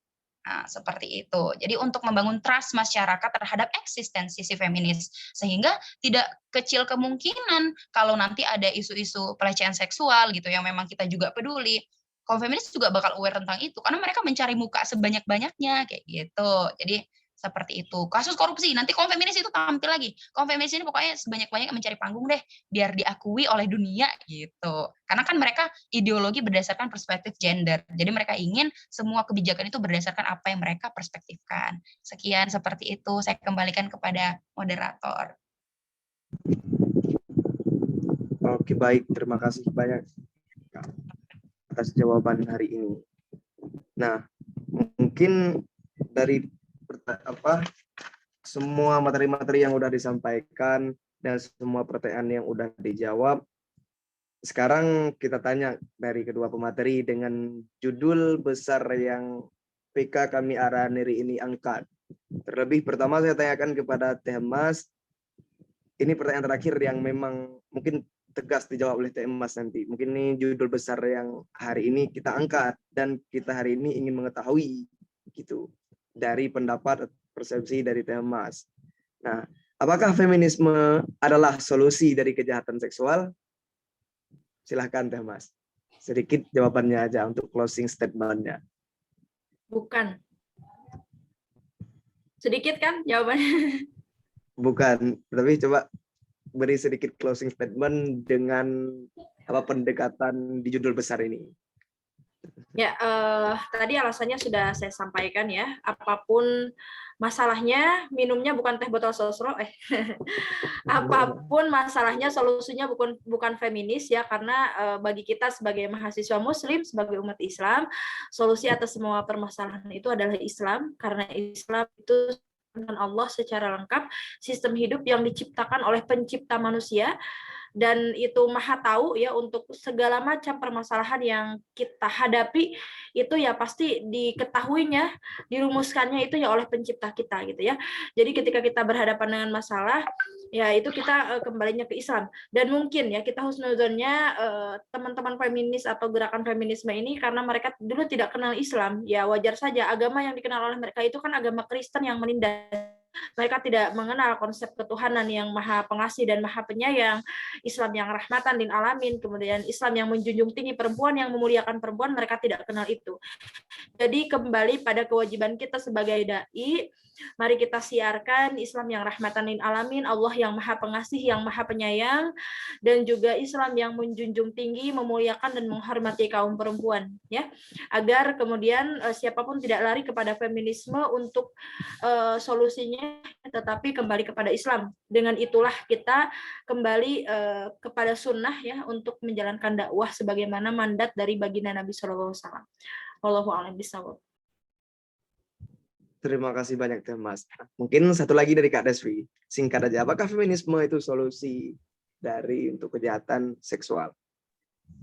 Nah, seperti itu. Jadi untuk membangun trust masyarakat terhadap eksistensi si feminis. Sehingga tidak kecil kemungkinan kalau nanti ada isu-isu pelecehan seksual gitu yang memang kita juga peduli, kaum feminis juga bakal aware tentang itu. Karena mereka mencari muka sebanyak-banyaknya kayak gitu. Jadi seperti itu. Kasus korupsi, nanti kaum feminis itu tampil lagi. Kaum feminis ini pokoknya sebanyak-banyaknya mencari panggung deh, biar diakui oleh dunia gitu. Karena kan mereka ideologi berdasarkan perspektif gender. Jadi mereka ingin semua kebijakan itu berdasarkan apa yang mereka perspektifkan. Sekian seperti itu, saya kembalikan kepada moderator. Oke, baik. Terima kasih banyak atas jawaban hari ini. Nah, mungkin dari semua materi-materi yang udah disampaikan dan semua pertanyaan yang udah dijawab, sekarang kita tanya dari kedua pemateri dengan judul besar yang PK kami Araniri ini angkat. Terlebih pertama saya tanyakan kepada Teh Mas, ini pertanyaan terakhir yang memang mungkin tegas dijawab oleh Teh Mas nanti. Mungkin ini judul besar yang hari ini kita angkat dan kita hari ini ingin mengetahui gitu dari pendapat persepsi dari Teh Mas. Nah, apakah feminisme adalah solusi dari kejahatan seksual? Silahkan Teh Mas. Sedikit jawabannya aja untuk closing statement-nya. Bukan. Sedikit kan jawabannya? Bukan, tapi coba beri sedikit closing statement dengan pendekatan di judul besar ini. Ya, tadi alasannya sudah saya sampaikan ya. Apapun masalahnya, minumnya bukan teh botol sosro. Apapun masalahnya, solusinya bukan feminis ya. Karena bagi kita sebagai mahasiswa Muslim, sebagai umat Islam, solusi atas semua permasalahan itu adalah Islam. Karena Islam itu dengan Allah secara lengkap, sistem hidup yang diciptakan oleh pencipta manusia. Dan itu maha tahu ya untuk segala macam permasalahan yang kita hadapi itu ya pasti diketahuinya, dirumuskannya itu ya oleh pencipta kita gitu ya. Jadi ketika kita berhadapan dengan masalah ya itu kita kembalinya ke Islam. Dan mungkin ya kita husnuzonnya teman-teman feminis atau gerakan feminisme ini karena mereka dulu tidak kenal Islam, ya wajar saja. Agama yang dikenal oleh mereka itu kan agama Kristen yang menindas. Mereka tidak mengenal konsep ketuhanan yang maha pengasih dan maha penyayang, Islam yang rahmatan lil alamin, kemudian Islam yang menjunjung tinggi perempuan, yang memuliakan perempuan, mereka tidak kenal itu. Jadi kembali pada kewajiban kita sebagai dai, mari kita siarkan Islam yang rahmatan lil alamin, Allah yang maha pengasih, yang maha penyayang, dan juga Islam yang menjunjung tinggi, memuliakan dan menghormati kaum perempuan, ya, agar kemudian siapapun tidak lari kepada feminisme untuk solusinya, tetapi kembali kepada Islam. Dengan itulah kita kembali kepada sunnah ya untuk menjalankan dakwah sebagaimana mandat dari baginda Nabi Shallallahu Alaihi Wasallam. Wallahu a'lam bishawab. Terima kasih banyak Teh Mas. Mungkin satu lagi dari Kak Deswi. Singkat aja, apakah feminisme itu solusi dari untuk kejahatan seksual?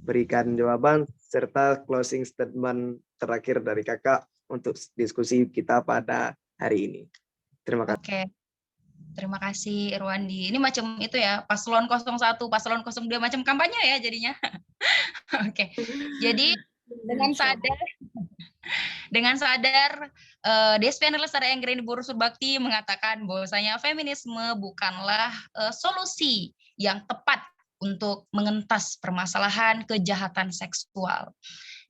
Berikan jawaban serta closing statement terakhir dari Kakak untuk diskusi kita pada hari ini. Terima kasih. Oke. Terima kasih Irwandi. Ini macam itu ya, paslon 01, paslon 02 macam kampanye ya jadinya. Oke. Jadi dengan sadar Desvian Lestari Anggreni Boru Surbakti mengatakan bahwasanya feminisme bukanlah solusi yang tepat untuk mengentas permasalahan kejahatan seksual.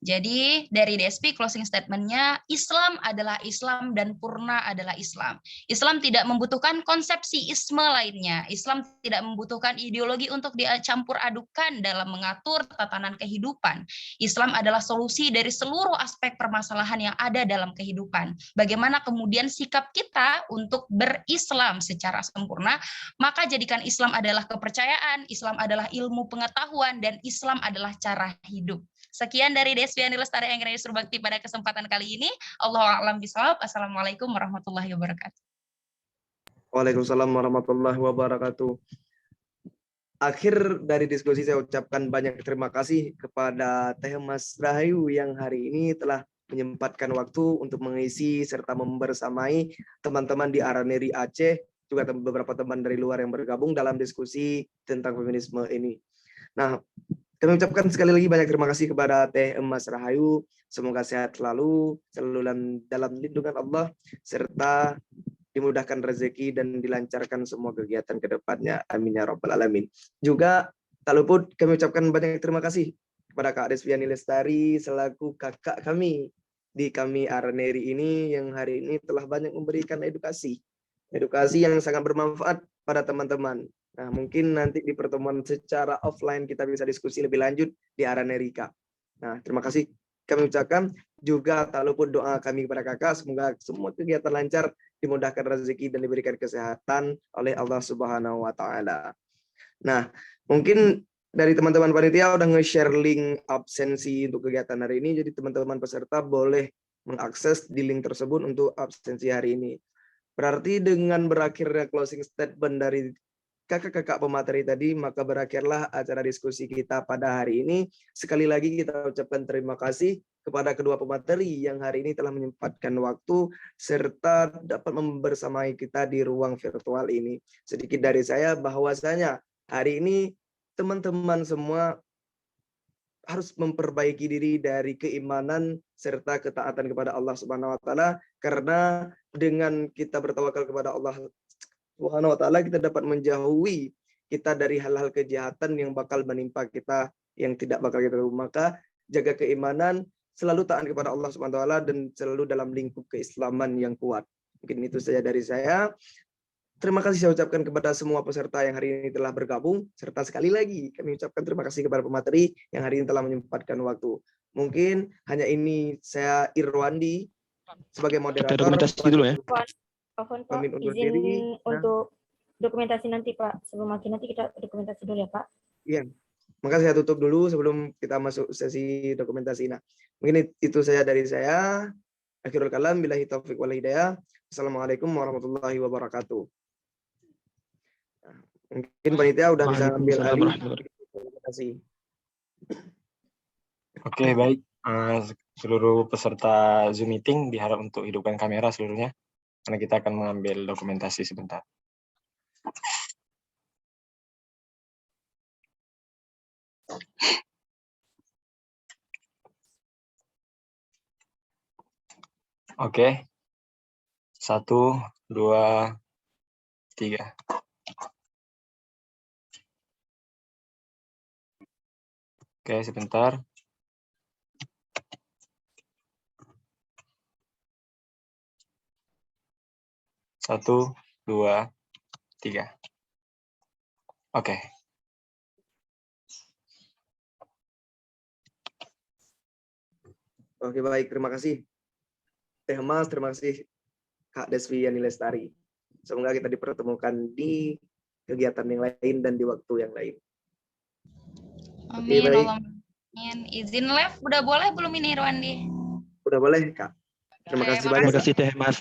Jadi dari DSP closing statement-nya, Islam adalah Islam dan purna adalah Islam. Islam tidak membutuhkan konsepsi isme lainnya. Islam tidak membutuhkan ideologi untuk dicampur adukan dalam mengatur tatanan kehidupan. Islam adalah solusi dari seluruh aspek permasalahan yang ada dalam kehidupan. Bagaimana kemudian sikap kita untuk berislam secara sempurna, maka jadikan Islam adalah kepercayaan, Islam adalah ilmu pengetahuan, dan Islam adalah cara hidup. Sekian dari Desviani Lestari Anggreni Surbakti pada kesempatan kali ini. Allahu a'lam bishawab. Assalamualaikum warahmatullahi wabarakatuh. Waalaikumsalam warahmatullahi wabarakatuh. Akhir dari diskusi saya ucapkan banyak terima kasih kepada Teh Mas Rahayu yang hari ini telah menyempatkan waktu untuk mengisi serta membersamai teman-teman di Araneri Aceh, juga beberapa teman dari luar yang bergabung dalam diskusi tentang feminisme ini. Nah, kami ucapkan sekali lagi banyak terima kasih kepada Teh Mas Rahayu. Semoga sehat selalu dalam lindungan Allah, serta dimudahkan rezeki dan dilancarkan semua kegiatan ke depannya. Amin ya rabbal alamin. Juga tak luput kami ucapkan banyak terima kasih kepada Kak Desviani Lestari selaku kakak kami di kami Araneri ini yang hari ini telah banyak memberikan edukasi yang sangat bermanfaat pada teman-teman. Nah, mungkin nanti di pertemuan secara offline kita bisa diskusi lebih lanjut di Aranerika. Nah, terima kasih kami ucapkan. Juga tak luput doa kami kepada kakak, semoga semua kegiatan lancar, dimudahkan rezeki dan diberikan kesehatan oleh Allah Subhanahu wa Ta'ala. Nah, mungkin dari teman-teman panitia udah nge-share link absensi untuk kegiatan hari ini, jadi teman-teman peserta boleh mengakses di link tersebut untuk absensi hari ini. Berarti dengan berakhirnya closing statement dari kakak-kakak pemateri tadi, maka berakhirlah acara diskusi kita pada hari ini. Sekali lagi kita ucapkan terima kasih kepada kedua pemateri yang hari ini telah menyempatkan waktu serta dapat membersamai kita di ruang virtual ini. Sedikit dari saya bahwasanya hari ini teman-teman semua harus memperbaiki diri dari keimanan serta ketaatan kepada Allah Subhanahu wa Ta'ala, karena dengan kita bertawakal kepada Allah Subhanahu wa Ta'ala, kita dapat menjauhi kita dari hal-hal kejahatan yang bakal menimpa kita, yang tidak bakal kita lakukan. Maka jaga keimanan, selalu taat kepada Allah Subhanahu wa Ta'ala, dan selalu dalam lingkup keislaman yang kuat. Mungkin itu saja dari saya. Terima kasih saya ucapkan kepada semua peserta yang hari ini telah bergabung, serta sekali lagi kami ucapkan terima kasih kepada pemateri yang hari ini telah menyempatkan waktu. Mungkin hanya ini saya Irwandi sebagai moderator. Kita dokumentasi dulu ya. Pohon Pak, Pamit undur izin diri. untuk dokumentasi nanti Pak. Sebelum akhir nanti kita dokumentasi dulu ya Pak. Iya. Maka saya tutup dulu sebelum kita masuk sesi dokumentasi. Nah, mungkin itu saja dari saya. Akhirul kalam, billahi taufiq wal hidayah. Assalamualaikum warahmatullahi wabarakatuh. Nah, mungkin panitia udah bisa ambil alih. Terima kasih. Oke, baik. Seluruh peserta Zoom meeting diharap untuk hidupkan kamera seluruhnya, karena kita akan mengambil dokumentasi sebentar. Oke. 1, 2, 3. Oke, sebentar. Satu, 2, 3. Oke. Oke, baik. Terima kasih Teh Mas, terima kasih Kak Desviani Lestari. Semoga kita dipertemukan di kegiatan yang lain dan di waktu yang lain. Amin. Oke, baik. Amin. Izin live udah boleh belum ini Irwandi? Udah boleh, Kak. Terima kasih banyak. Terima kasih Teh Mas.